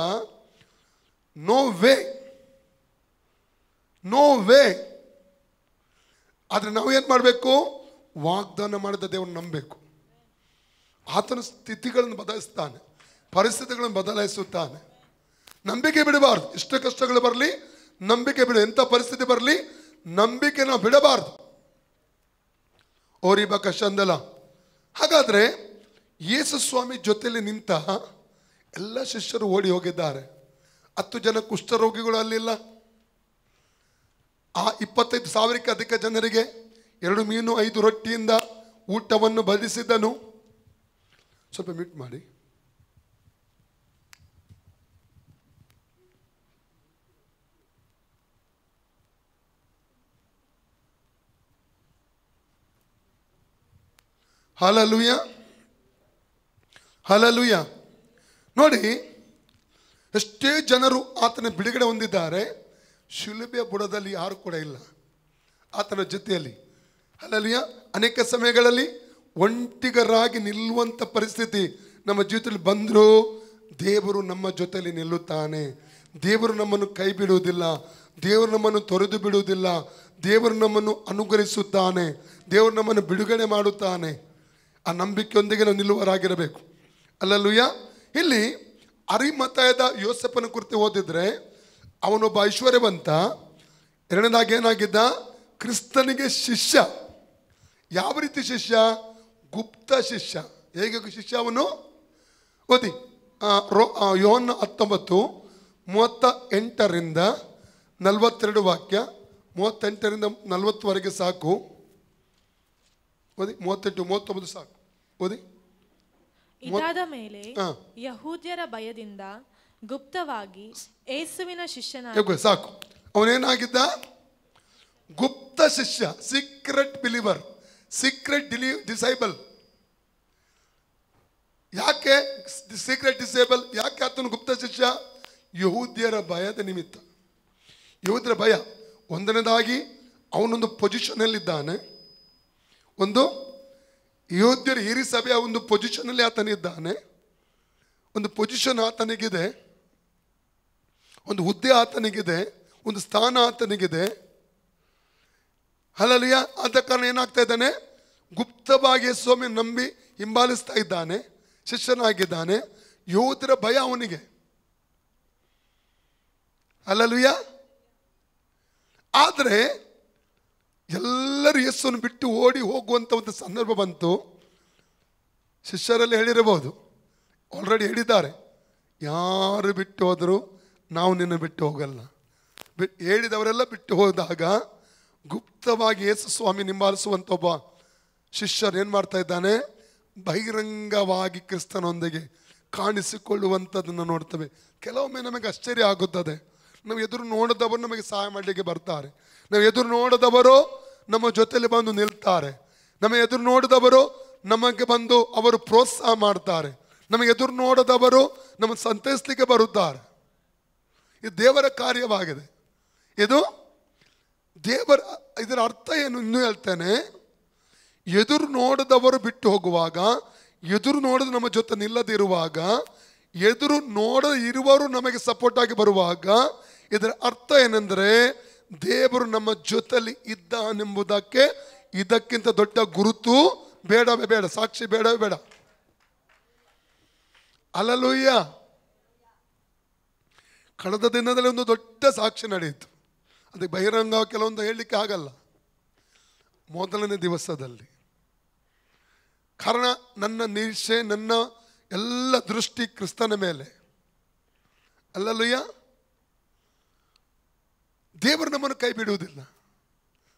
Speaker 1: ನೋ ವೇ. ಆದರೆ ನಾವು ಏನು ಮಾಡಬೇಕು? ವಾಗ್ದಾನ ಮಾಡಿದ ದೇವರನ್ನು ನಂಬಬೇಕು. ಆತನ ಸ್ಥಿತಿಗಳನ್ನು ಬದಲಿಸ್ತಾನೆ, ಪರಿಸ್ಥಿತಿಗಳನ್ನು ಬದಲಾಯಿಸುತ್ತಾನೆ. ನಂಬಿಕೆ ಬಿಡಬಾರ್ದು. ಎಷ್ಟು ಕಷ್ಟಗಳು ಬರಲಿ ನಂಬಿಕೆ ಬಿಡು. ಎಂಥ ಪರಿಸ್ಥಿತಿ ಬರಲಿ ನಂಬಿಕೆ ನಾವು ಬಿಡಬಾರ್ದು. ಓರಿ ಬಕ ಶಂದಲ. ಹಾಗಾದರೆ ಯೇಸು ಸ್ವಾಮಿ ಜೊತೆಯಲ್ಲಿ ನಿಂತ ಎಲ್ಲ ಶಿಷ್ಯರು ಓಡಿ ಹೋಗಿದ್ದಾರೆ. 10 ಜನ ಕುಷ್ಠರೋಗಿಗಳು ಅಲ್ಲಿಲ್ಲ. ಆ 25,000ಕ್ಕೆ ಅಧಿಕ ಜನರಿಗೆ 2 ಮೀನು 5 ರೊಟ್ಟಿಯಿಂದ ಊಟವನ್ನು ಬಡಿಸಿದನು. ಸ್ವಲ್ಪ ಮ್ಯೂಟ್ ಮಾಡಿ. ಹಲ್ಲೆಲೂಯಾ. ನೋಡಿ, ಎಷ್ಟೇ ಜನರು ಆತನ ಬಿಡುಗಡೆ ಹೊಂದಿದ್ದಾರೆ, ಶಿಲುಬೆಯ ಬುಡದಲ್ಲಿ ಯಾರು ಕೂಡ ಇಲ್ಲ ಆತನ ಜೊತೆಯಲ್ಲಿ. ಹಲ್ಲೆಲೂಯಾ. ಅನೇಕ ಸಮಯಗಳಲ್ಲಿ ಒಂಟಿಗರಾಗಿ ನಿಲ್ಲುವಂಥ ಪರಿಸ್ಥಿತಿ ನಮ್ಮ ಜೀವಿತದಲ್ಲಿ ಬಂದರೂ ದೇವರು ನಮ್ಮ ಜೊತೆಯಲ್ಲಿ ನಿಲ್ಲುತ್ತಾನೆ. ದೇವರು ನಮ್ಮನ್ನು ಕೈ ಬಿಡುವುದಿಲ್ಲ, ದೇವರು ನಮ್ಮನ್ನು ತೊರೆದು ಬಿಡುವುದಿಲ್ಲ. ದೇವರು ನಮ್ಮನ್ನು ಅನುಗ್ರಹಿಸುತ್ತಾನೆ, ದೇವರು ನಮ್ಮನ್ನು ಬಿಡುಗಡೆ ಮಾಡುತ್ತಾನೆ. ಆ ನಂಬಿಕೆಯೊಂದಿಗೆ ನಾವು ನಿಲ್ಲುವರಾಗಿರಬೇಕು. ಹಲ್ಲೆಲೂಯಾ. ಇಲ್ಲಿ ಅರಿಮಥಾಯದ ಯೋಸೇಫನ ಕುರಿತು ಓದಿದ್ರೆ ಅವನೊಬ್ಬ ಐಶ್ವರ್ಯವಂತ. ಎರಡನೇದಾಗಿ ಏನಾಗಿದ್ದ? ಕ್ರಿಸ್ತನಿಗೆ ಶಿಷ್ಯ. ಯಾವ ರೀತಿ ಶಿಷ್ಯ? ಗುಪ್ತ ಶಿಷ್ಯ. ಹೇಗೆ ಶಿಷ್ಯ ಅವನು? ಓದಿ ಯೋಹನ್ನ 19:38-42 ವಾಕ್ಯ. 38-40 ಸಾಕು. ಓದಿ. 38-39 ಸಾಕು. ಓದಿ.
Speaker 3: ಇದಾದ ಮೇಲೆ ಯಹೂದ್ಯರ ಭಯದಿಂದ ಗುಪ್ತವಾಗಿ ಯೇಸುವಿನ ಶಿಷ್ಯನಾಗಿ.
Speaker 1: ಸಾಕು. ಅವನೇನಾಗಿದ್ದ? ಗುಪ್ತ ಶಿಷ್ಯ, ಸೀಕ್ರೆಟ್ ಬಿಲೀವರ್, ಸೀಕ್ರೆಟ್ ಡಿಸೈಬಲ್. ಯಾಕೆ ಸೀಕ್ರೆಟ್ ಡಿಸೇಬಲ್? ಯಾಕೆ ಆತನು ಗುಪ್ತ ಶಿಷ್ಯ? ಯಹೂದ್ಯರ ಭಯದ ನಿಮಿತ್ತ. ಯಹೂದ್ಯರ ಭಯ. ಒಂದನೇದಾಗಿ ಅವನೊಂದು ಪೊಸಿಷನಲ್ಲಿದ್ದಾನೆ. ಒಂದು ಯಹೂದ್ಯರ ಹಿರಿ ಸಭೆಯ ಒಂದು ಪೊಸಿಷನಲ್ಲಿ ಆತನಿದ್ದಾನೆ. ಒಂದು ಪೊಸಿಷನ್ ಆತನಿಗಿದೆ, ಒಂದು ಹುದ್ದೆ ಆತನಿಗಿದೆ, ಒಂದು ಸ್ಥಾನ ಆತನಿಗಿದೆ. ಹಲಲಿಯ. ಆದ ಕಾರಣ ಏನಾಗ್ತಾ ಇದ್ದಾನೆ? ಗುಪ್ತವಾಗಿ ಸ್ವಾಮಿ ನಂಬಿ ಹಿಂಬಾಲಿಸ್ತಾ ಇದ್ದಾನೆ, ಶಿಷ್ಯನಾಗಿದ್ದಾನೆ. ಯಹೂದ್ಯರ ಭಯ ಅವನಿಗೆ. ಹಲಲುಯ. ಆದರೆ ಎಲ್ಲರೂ ಯೇಸುವನ್ನು ಬಿಟ್ಟು ಓಡಿ ಹೋಗುವಂಥ ಒಂದು ಸಂದರ್ಭ ಬಂತು. ಶಿಷ್ಯರಲ್ಲಿ ಹೇಳಿರಬಹುದು, ಆಲ್ರೆಡಿ ಹೇಳಿದ್ದಾರೆ, ಯಾರು ಬಿಟ್ಟು ಹೋದರೂ ನಾವು ನಿನ್ನ ಬಿಟ್ಟು ಹೋಗಲ್ಲ. ಹೇಳಿದವರೆಲ್ಲ ಬಿಟ್ಟು ಹೋದಾಗ ಗುಪ್ತವಾಗಿ ಯೇಸು ಸ್ವಾಮಿ ಹಿಂಬಾಲಿಸುವಂಥ ಒಬ್ಬ ಶಿಷ್ಯರು ಏನು ಮಾಡ್ತಾ ಇದ್ದಾನೆ? ಬಹಿರಂಗವಾಗಿ ಕ್ರಿಸ್ತನೊಂದಿಗೆ ಕಾಣಿಸಿಕೊಳ್ಳುವಂಥದ್ದನ್ನು ನೋಡ್ತೇವೆ. ಕೆಲವೊಮ್ಮೆ ನಮಗೆ ಆಶ್ಚರ್ಯ ಆಗುತ್ತದೆ. ನಾವು ಎದುರು ನೋಡದವರು ನಮಗೆ ಸಹಾಯ ಮಾಡಲಿಕ್ಕೆ ಬರ್ತಾರೆ. ನಾವು ಎದುರು ನೋಡದವರು ನಮ್ಮ ಜೊತೆಯಲ್ಲಿ ಬಂದು ನಿಲ್ತಾರೆ. ನಮ್ಮ ಎದುರು ನೋಡಿದವರು ನಮಗೆ ಬಂದು ಅವರು ಪ್ರೋತ್ಸಾಹ ಮಾಡ್ತಾರೆ. ನಮಗೆ ಎದುರು ನೋಡದವರು ನಮ್ಮ ಸಂತೈಸಲಿಕ್ಕೆ ಬರುತ್ತಾರೆ. ಇದು ದೇವರ ಕಾರ್ಯವಾಗಿದೆ. ಇದು ದೇವರ. ಇದರ ಅರ್ಥ ಏನು ಇನ್ನೂ ಹೇಳ್ತೇನೆ. ಎದುರು ನೋಡದವರು ಬಿಟ್ಟು ಹೋಗುವಾಗ, ಎದುರು ನೋಡೋದು ನಮ್ಮ ಜೊತೆ ನಿಲ್ಲದಿರುವಾಗ, ಎದುರು ನೋಡ ಇರುವವರು ನಮಗೆ ಸಪೋರ್ಟ್ ಆಗಿ ಬರುವಾಗ, ಇದರ ಅರ್ಥ ಏನೆಂದರೆ ದೇವರು ನಮ್ಮ ಜೊತೆಲಿ ಇದ್ದಾನೆಂಬುದಕ್ಕೆ ಇದಕ್ಕಿಂತ ದೊಡ್ಡ ಗುರುತು ಬೇಡವೇ ಬೇಡ, ಸಾಕ್ಷಿ ಬೇಡವೇ ಬೇಡ. ಹಲ್ಲೆಲೂಯಾ. ಕಳೆದ ದಿನದಲ್ಲಿ ಒಂದು ದೊಡ್ಡ ಸಾಕ್ಷಿ ನಡೆಯಿತು. ಅದಕ್ಕೆ ಬಹಿರಂಗ ಕೆಲವೊಂದು ಹೇಳಲಿಕ್ಕೆ ಆಗಲ್ಲ. ಮೊದಲನೇ ದಿವಸದಲ್ಲಿ ಕಾರಣ ನನ್ನ ನಿರೀಕ್ಷೆ, ನನ್ನ ಎಲ್ಲ ದೃಷ್ಟಿ ಕ್ರಿಸ್ತನ ಮೇಲೆ. ಹಲ್ಲೆಲೂಯಾ. ದೇವರು ನಮ್ಮನ್ನು ಕೈ ಬಿಡುವುದಿಲ್ಲ.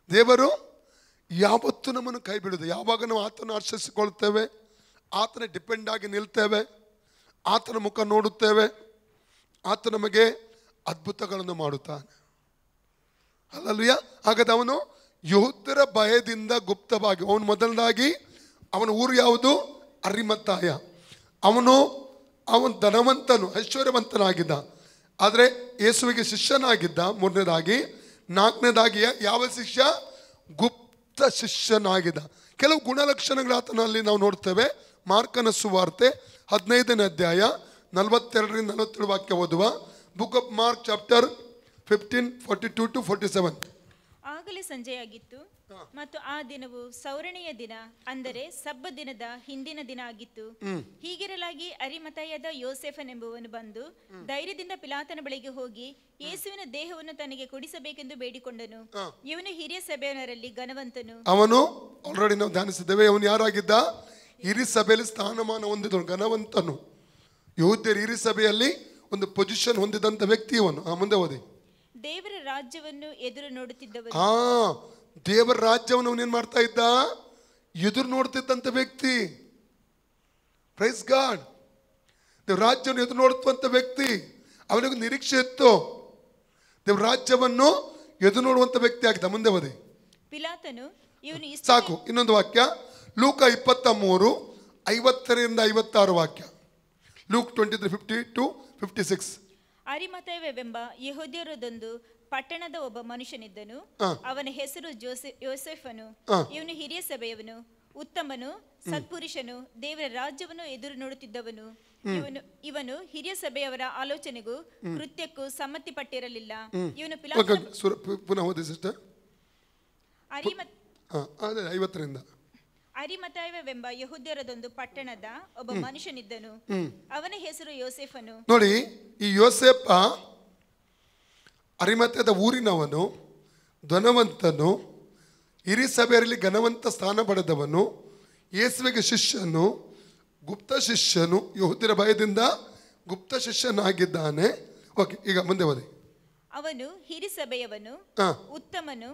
Speaker 1: ದೇವರು ಯಾವತ್ತೂ ನಮ್ಮನ್ನು ಕೈ ಬಿಡುವುದು. ಯಾವಾಗ ನಾವು ಆತನ ಆಶ್ರಯಿಸಿಕೊಳ್ತೇವೆ, ಆತನ ಡಿಪೆಂಡ್ ಆಗಿ ನಿಲ್ತೇವೆ, ಆತನ ಮುಖ ನೋಡುತ್ತೇವೆ, ಆತ ನಮಗೆ ಅದ್ಭುತಗಳನ್ನು ಮಾಡುತ್ತಾನೆ. ಹಲ್ಲೆಲೂಯಾ. ಹಾಗಾದ್ರೆ ಅವನು ಯಹೂದ್ಯರ ಭಯದಿಂದ ಗುಪ್ತವಾಗಿ, ಅವನು ಮೊದಲದಾಗಿ ಅವನ ಊರು ಯಾವುದು? ಅರಿಮತ್ತಾಯ. ಅವನು ಧನವಂತನು, ಐಶ್ವರ್ಯವಂತನಾಗಿದ್ದ. ಆದರೆ ಯೇಸುವಿಗೆ ಶಿಷ್ಯನಾಗಿದ್ದ. ಮೂರನೇದಾಗಿ. ನಾಲ್ಕನೇದಾಗಿ ಯಾವ ಶಿಷ್ಯ? ಗುಪ್ತ ಶಿಷ್ಯನಾಗಿದ್ದ. ಕೆಲವು ಗುಣಲಕ್ಷಣಗಳ ಆತನಲ್ಲಿ ನಾವು ನೋಡ್ತೇವೆ. ಮಾರ್ಕನ ಸುವಾರ್ತೆ 15ನೇ ಅಧ್ಯಾಯ 42-47 ವಾಕ್ಯ ಓದುವ. Book of mark chapter 15:42-47.
Speaker 2: ಆಗಲೇ ಸಂಜೆಯಾಗಿತ್ತು ಮತ್ತು ಆ ದಿನವು ಸೌರಣೆಯ ದಿನ, ಅಂದರೆ ಸಬ್ಬ ದಿನದ ಹಿಂದಿನ ದಿನ ಆಗಿತ್ತು. ಹೀಗಿರಲಾಗಿ ಅರಿಮಥಾಯದ ಯೋಸೇಫನೆಂಬುವನು ಬಂದು ಧೈರ್ಯದಿಂದ ಪಿಲಾತನ ಬಳಿಗೆ ಹೋಗಿ ಯೇಸುವಿನ ದೇಹವನ್ನು ತನಗೆ ಕೊಡಿಸಬೇಕೆಂದು ಬೇಡಿಕೊಂಡನು. ಇವನು ಹಿರಿಯ ಸಭೆಯವರಲ್ಲಿ ಘನವಂತನು.
Speaker 1: ಅವನು ಆಲ್ರೆಡಿ ನಾವು ಧ್ಯಾನಿಸಿದ್ದೇವೆ. ಅವನು ಯಾರಾಗಿದ್ದ? ಹಿರಿ ಸಭೆಯಲ್ಲಿ ಸ್ಥಾನಮಾನ ಹೊಂದಿದವನು, ಘನವಂತನು. ಯಹೂದ್ಯರ ಹಿರಿ ಸಭೆಯಲ್ಲಿ ಒಂದು ಪೊಸಿಷನ್ ಹೊಂದಿದಂತ ವ್ಯಕ್ತಿ ಇವನು. ಮುಂದೆ ಓದಿ.
Speaker 2: ದೇವರ ರಾಜ್ಯವನ್ನು ಎದುರು ನೋಡುತ್ತಿದ್ದವನು.
Speaker 1: ದೇವರ ರಾಜ್ಯವನ್ನು ಅವನೇನ್ ಮಾಡ್ತಾ ಇದ್ದ? ಎದುರು ನೋಡ್ತಿದ್ದಂತ ವ್ಯಕ್ತಿ. Praise God. ದೇವ್ರ ರಾಜ್ಯವನ್ನು ಎದುರು ನೋಡುವಂತ ವ್ಯಕ್ತಿ. ಅವನಿಗೆ ನಿರೀಕ್ಷೆ ಇತ್ತು. ದೇವ್ರ ರಾಜ್ಯವನ್ನು ಎದುರು ನೋಡುವಂತ ವ್ಯಕ್ತಿ ಆಗಿದ್ದ. ಮುಂದೆ ಓದಿ.
Speaker 2: ಪಿಲಾತನು ಇವನು
Speaker 1: ಸಾಕು. ಇನ್ನೊಂದು ವಾಕ್ಯ, ಲೂಕ 23:50-56 ವಾಕ್ಯ. ಲೂಕ್ 23:50-56.
Speaker 2: ಅರಿಮಥಾಯವೆಂಬ ಯೆಹೂದ್ಯರದೊಂದು ಪಟ್ಟಣದ ಒಬ್ಬ ಮನುಷ್ಯನಿದ್ದನು. ಅವನ ಹೆಸರು ಯೋಸೇಫನು. ಇವನು ಹಿರಿಯ ಸಭೆಯವನು, ಉತ್ತಮನು, ಸತ್ಪುರುಷನು, ದೇವರ ರಾಜ್ಯವನ್ನು ಎದುರು ನೋಡುತ್ತಿದ್ದವನು. ಇವನು ಹಿರಿಯ ಸಭೆಯವರ ಆಲೋಚನೆಗೂ ಕೃತ್ಯಕ್ಕೂ ಸಮ್ಮತಿ ಪಟ್ಟಿರಲಿಲ್ಲ. ಇವನು
Speaker 1: ಪುನಃ ಓದಿ ಸಿಸ್ಟರ್.
Speaker 2: ಅರಿಮಥಾಯವೆಂಬ ಯೆಹೂದ್ಯರದೊಂದು ಪಟ್ಟಣದ ಒಬ್ಬ ಮನುಷ್ಯನಿದ್ದನು. ಅವನ ಹೆಸರು ಯೋಸೇಫನು.
Speaker 1: ನೋಡಿ, ಈ ಯೋಸೇಫ ಅರಿಮಥ್ಯದ ಊರಿನವನು, ಧನವಂತನು, ಹಿರಿ ಸಭೆಯಲ್ಲಿ ಘನವಂತ ಸ್ಥಾನ ಪಡೆದವನು, ಯೇಸುವಿಗೆ ಶಿಷ್ಯನು, ಗುಪ್ತ ಶಿಷ್ಯನು, ಯಹೂದ್ಯರ ಭಯದಿಂದ ಗುಪ್ತ ಶಿಷ್ಯನಾಗಿದ್ದಾನೆ. ಓಕೆ, ಈಗ ಮುಂದೆ ಓದಿ.
Speaker 2: ಅವನು ಹಿರಿ ಸಭೆಯವನು,
Speaker 1: ಉತ್ತಮನು,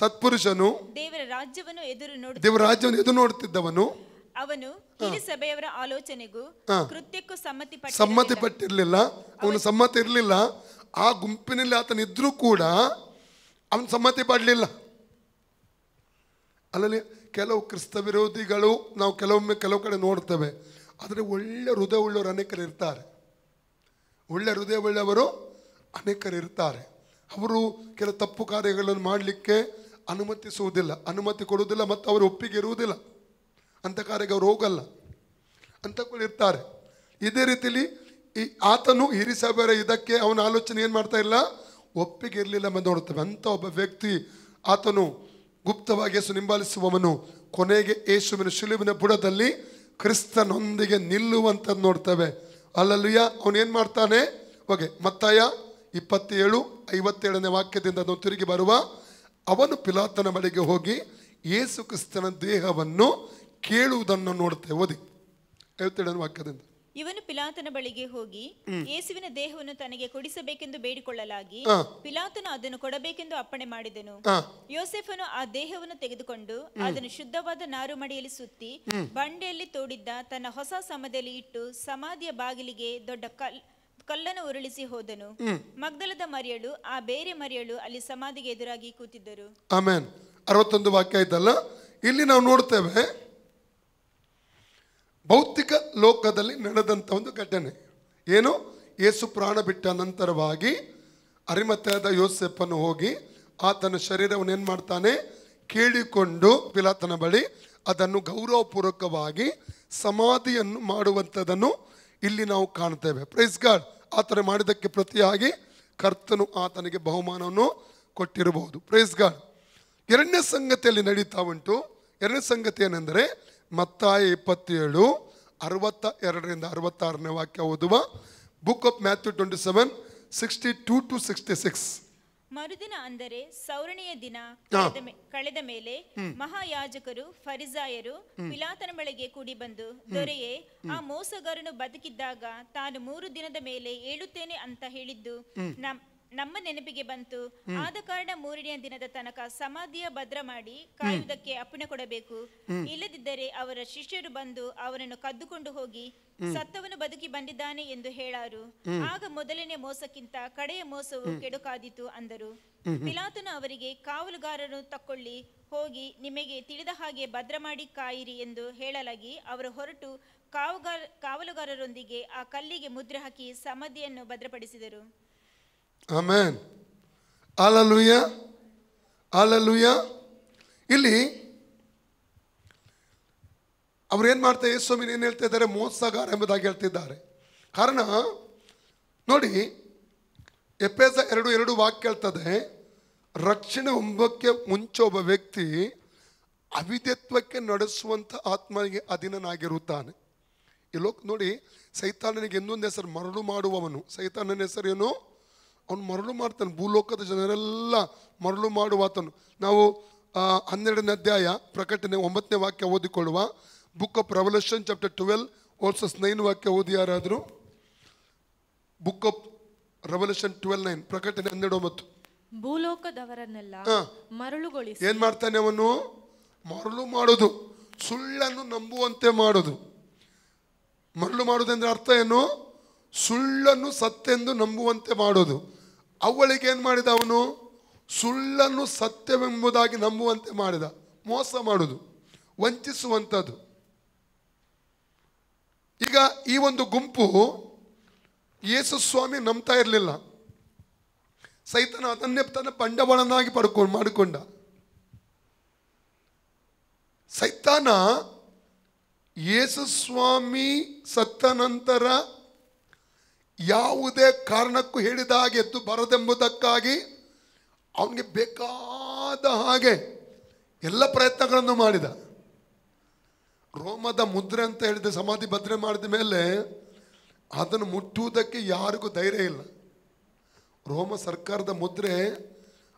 Speaker 1: ಸತ್ಪುರುಷನು,
Speaker 2: ದೇವರ ರಾಜ್ಯವನ್ನು
Speaker 1: ಎದುರು ನೋಡುತ್ತಿದ್ದವನು.
Speaker 2: ಅವನು ಹಿರಿ ಸಭೆಯವರ ಆಲೋಚನೆಗೂ ಕೃತ್ಯಕ್ಕೂ
Speaker 1: ಸಮ್ಮತಿ ಪಟ್ಟಿರಲಿಲ್ಲ. ಅವನು ಸಮ್ಮತಿ ಇರಲಿಲ್ಲ. ಆ ಗುಂಪಿನಲ್ಲಿ ಆತನಿದ್ರೂ ಕೂಡ ಅವನು ಸಮ್ಮತಿ ಪಡಲಿಲ್ಲ. ಅಲ್ಲಲ್ಲಿ ಕೆಲವು ಕ್ರಿಸ್ತ ವಿರೋಧಿಗಳು ನಾವು ಕೆಲವು ಕಡೆ ನೋಡ್ತೇವೆ. ಆದರೆ ಒಳ್ಳೆ ಹೃದಯವುಳ್ಳವರು ಅನೇಕರು ಇರ್ತಾರೆ. ಒಳ್ಳೆ ಹೃದಯವುಳ್ಳವರು ಅನೇಕರು ಇರ್ತಾರೆ. ಅವರು ಕೆಲವು ತಪ್ಪು ಕಾರ್ಯಗಳನ್ನು ಮಾಡಲಿಕ್ಕೆ ಅನುಮತಿ ಕೊಡುವುದಿಲ್ಲ ಮತ್ತು ಅವರು ಒಪ್ಪಿಗೆ ಇರುವುದಿಲ್ಲ. ಅಂಥ ಕಾರ್ಯಕ್ಕೆ ಅವ್ರು ಹೋಗಲ್ಲ. ಅಂಥಗಳು ಇರ್ತಾರೆ. ಇದೇ ರೀತಿಲಿ ಆತನು ಹಿರಿ ಸಭೆಯ ಇದಕ್ಕೆ ಅವನ ಆಲೋಚನೆ ಏನು ಮಾಡ್ತಾ ಇಲ್ಲ, ಒಪ್ಪಿಗೆ ಇರಲಿಲ್ಲ ಎಂದು ನೋಡ್ತೇವೆ. ಅಂಥ ಒಬ್ಬ ವ್ಯಕ್ತಿ ಆತನು ಗುಪ್ತವಾಗಿ ಯೇಸು ಹಿಂಬಾಲಿಸುವವನು ಕೊನೆಗೆ ಯೇಸುವಿನ ಶಿಲುವಿನ ಬುಡದಲ್ಲಿ ಕ್ರಿಸ್ತನೊಂದಿಗೆ ನಿಲ್ಲುವಂಥದ್ದು ನೋಡ್ತೇವೆ. ಅಲ್ಲಲ್ಲಿಯ ಅವನು ಏನು ಮಾಡ್ತಾನೆ? ಓಕೆ, ಮತ್ತಾಯ 27:57 ವಾಕ್ಯದಿಂದ ಅದನ್ನು ತಿರುಗಿ ಬರುವ, ಅವನು ಪಿಲಾತನ ಬಳಿಗೆ ಹೋಗಿ ಯೇಸು ಕ್ರಿಸ್ತನ ದೇಹವನ್ನು ಕೇಳುವುದನ್ನು ನೋಡ್ತೇವೆ. ಓದಿ 57 ವಾಕ್ಯದಿಂದ.
Speaker 2: ಇವನು ಪಿಲಾತನ ಬಳಿಗೆ ಹೋಗಿ ಯೇಸುವಿನ ದೇಹವನ್ನು ತನಗೆ ಕೊಡಿಸಬೇಕೆಂದು ಬೇಡಿಕೊಳ್ಳಲಾಗಿ ಪಿಲಾತನು ಅದನ್ನು ಕೊಡಬೇಕೆಂದು ಅಪ್ಪಣೆ ಮಾಡಿದನು. ಯೋಸೆಫನು ಆ ದೇಹವನ್ನು ತೆಗೆದುಕೊಂಡು ಅದನ್ನು ಶುದ್ಧವಾದ ನಾರುಮಡಿಯಲ್ಲಿ ಸುತ್ತಿ ಬಂಡೆಯಲ್ಲಿ ತೋಡಿದ್ದ ತನ್ನ ಹೊಸ ಸಮಾಧಿಯಲ್ಲಿ ಇಟ್ಟು ಸಮಾಧಿಯ ಬಾಗಿಲಿಗೆ ದೊಡ್ಡ ಕಲ್ಲನ್ನು ಉರುಳಿಸಿ ಹೋದನು. ಮಗ್ದಲದ ಮರಿಯಳು ಆ ಬೇರೆ ಮರಿಯಳು ಅಲ್ಲಿ ಸಮಾಧಿಗೆ ಎದುರಾಗಿ ಕೂತಿದ್ದರು.
Speaker 1: ಆಮೆನ್. 61 ವಾಕ್ಯ ಆಯ್ತಲ್ಲ. ಇಲ್ಲಿ ನಾವು ನೋಡ್ತೇವೆ ಭೌತಿಕ ಲೋಕದಲ್ಲಿ ನಡೆದಂಥ ಒಂದು ಘಟನೆ ಏನು? ಯೇಸು ಪ್ರಾಣ ಬಿಟ್ಟ ನಂತರವಾಗಿ ಅರಿಮಥೆಯದ ಯೋಸೆಫನು ಹೋಗಿ ಆತನ ಶರೀರವನ್ನು ಏನು ಮಾಡ್ತಾನೆ? ಕೇಳಿಕೊಂಡು ಪಿಲಾತನ ಬಳಿ ಅದನ್ನು ಗೌರವಪೂರ್ವಕವಾಗಿ ಸಮಾಧಿಯನ್ನು ಮಾಡುವಂಥದ್ದನ್ನು ಇಲ್ಲಿ ನಾವು ಕಾಣ್ತೇವೆ. Praise God. ಆತನ ಮಾಡಿದ್ದಕ್ಕೆ ಪ್ರತಿಯಾಗಿ ಕರ್ತನು ಆತನಿಗೆ ಬಹುಮಾನವನ್ನು ಕೊಟ್ಟಿರಬಹುದು. Praise God. ಎರಡನೇ ಸಂಗತಿಯಲ್ಲಿ ನಡೀತಾ ಉಂಟು. ಎರಡನೇ ಸಂಗತಿ ಏನೆಂದರೆ ಮತ್ತಾಯ 27:62-66 ವಾಕ್ಯ ಓದುವ. Book of Matthew 27:62-66.
Speaker 2: ಮರುದಿನ ಅಂದರೆ ಸೌರಣೆಯ ದಿನ ಕಳೆದ ಮೇಲೆ ಮಹಾಯಾಜಕರು ಫರಿಸಾಯರು ಪಿಲಾತನ ಬಳಿಗೆ ಕೂಡಿ ಬಂದು, ದೊರೆಯೇ, ಆ ಮೋಸಗಾರನು ಬದುಕಿದ್ದಾಗ ತಾನು 3 ದಿನದ ಮೇಲೆ ಏಳುತ್ತೇನೆ ಅಂತ ಹೇಳಿದ್ದು ನಮ್ಮ ನೆನಪಿಗೆ ಬಂತು. ಆದ ಕಾರಣ 3ನೇ ದಿನದ ತನಕ ಸಮಾಧಿಯ ಭದ್ರ ಮಾಡಿ ಕಾಯುವುದಕ್ಕೆ ಅಪ್ಪಣೆ ಕೊಡಬೇಕು. ಇಲ್ಲದಿದ್ದರೆ ಅವರ ಶಿಷ್ಯರು ಬಂದು ಅವನನ್ನು ಕದ್ದುಕೊಂಡು ಹೋಗಿ ಸತ್ತವನು ಬದುಕಿ ಬಂದಿದ್ದಾನೆ ಎಂದು ಹೇಳಾರು. ಆಗ ಮೊದಲನೇ ಮೋಸಕ್ಕಿಂತ ಕಡೆಯ ಮೋಸವು ಕೆಡುಕಾದೀತು ಅಂದರು. ಪಿಲಾತನು ಅವರಿಗೆ, ಕಾವಲುಗಾರರನ್ನು ತಕ್ಕೊಳ್ಳಿ, ಹೋಗಿ ನಿಮಗೆ ತಿಳಿದ ಹಾಗೆ ಭದ್ರ ಮಾಡಿ ಕಾಯಿರಿ ಎಂದು ಹೇಳಲಾಗಿ ಅವರು ಹೊರಟು ಕಾವಲುಗಾರರೊಂದಿಗೆ ಆ ಕಲ್ಲಿಗೆ ಮುದ್ರೆ ಹಾಕಿ ಸಮಾಧಿಯನ್ನು ಭದ್ರಪಡಿಸಿದರು.
Speaker 1: ಆಮೆನ್. Hallelujah, hallelujah. ಇಲ್ಲಿ ಅವ್ರು ಏನು ಮಾಡ್ತಾರೆ? ಯೇಸುವಿನ ಏನು ಹೇಳ್ತಾ ಇದ್ದಾರೆ? ಮೋಸಗಾರ ಎಂಬುದಾಗಿ ಹೇಳ್ತಿದ್ದಾರೆ. ಕಾರಣ ನೋಡಿ, ಎಫೆಸ 2:2 ವಾಕ್ಯ ಹೇಳ್ತದೆ, ರಕ್ಷಣೆ ಹೊಂದಕ್ಕೆ ಮುಂಚೆ ಒಬ್ಬ ವ್ಯಕ್ತಿ ಅವಿಧೇಯತ್ವಕ್ಕೆ ನಡೆಸುವಂಥ ಆತ್ಮನಿಗೆ ಅಧೀನನಾಗಿರುತ್ತಾನೆ. ಈ ಲೋಕ ನೋಡಿ, ಸೈತಾನನಿಗೆ ಇನ್ನೊಂದು ಹೆಸರು ಮರಳು ಮಾಡುವವನು. ಸೈತಾನನ ಹೆಸರೇನು? ಅವನು ಮರಳು ಮಾಡ್ತಾನೆ. ಭೂಲೋಕದ ಜನರೆಲ್ಲ ಮರಳು ಮಾಡುವಾತನು. ನಾವು 12ನೇ ಅಧ್ಯಾಯ ಪ್ರಕಟಣೆ 9ನೇ ವಾಕ್ಯ ಓದಿಕೊಳ್ಳುವ. ಬುಕ್ ಆಫ್ ರೆವಲ್ಯೂಷನ್ ಚಾಪ್ಟರ್ 12:9 ವಾಕ್ಯ ಓದಿ ಯಾರಾದರೂ. ಬುಕ್ ಆಫ್ ರೆವಲ್ಯೂಷನ್ 12:9, ಪ್ರಕಟಣೆ 12:9.
Speaker 3: ಭೂಲೋಕದವರನ್ನೆಲ್ಲ ಮರಳುಗೊಳಿಸಿ
Speaker 1: ಏನ್ ಮಾಡ್ತಾನೆ ಅವನು? ಮರಳು ಮಾಡೋದು, ಸುಳ್ಳನ್ನು ನಂಬುವಂತೆ ಮಾಡೋದು. ಮರಳು ಮಾಡೋದಂದ್ರೆ ಅರ್ಥ ಏನು? ಸುಳ್ಳನ್ನು ಸತ್ಯೆಂದು ನಂಬುವಂತೆ ಮಾಡೋದು. ಅವಳಿಗೆ ಏನು ಮಾಡಿದ ಅವನು? ಸುಳ್ಳನ್ನು ಸತ್ಯವೆಂಬುದಾಗಿ ನಂಬುವಂತೆ ಮಾಡಿದ. ಮೋಸ ಮಾಡೋದು, ವಂಚಿಸುವಂಥದ್ದು. ಈಗ ಈ ಒಂದು ಗುಂಪು ಯೇಸು ಸ್ವಾಮಿ ನಂಬ್ತಾ ಇರಲಿಲ್ಲ. ಸೈತಾನ ಅದನ್ನೇ ತನ್ನ ಬಂಡವಾಳನಾಗಿ ಮಾಡಿಕೊಂಡ. ಸೈತಾನ ಯೇಸು ಸ್ವಾಮಿ ಸತ್ತ ನಂತರ ಯಾವುದೇ ಕಾರಣಕ್ಕೂ ಹೇಳಿದ ಹಾಗೆ ಎದ್ದು ಬರದೆಂಬುದಕ್ಕಾಗಿ ಅವನಿಗೆ ಬೇಕಾದ ಹಾಗೆ ಎಲ್ಲ ಪ್ರಯತ್ನಗಳನ್ನು ಮಾಡಿದ. ರೋಮದ ಮುದ್ರೆ ಅಂತ ಹೇಳಿದ ಸಮಾಧಿ ಭದ್ರೆ ಮಾಡಿದ ಮೇಲೆ ಅದನ್ನು ಮುಟ್ಟುವುದಕ್ಕೆ ಯಾರಿಗೂ ಧೈರ್ಯ ಇಲ್ಲ. ರೋಮ ಸರ್ಕಾರದ ಮುದ್ರೆ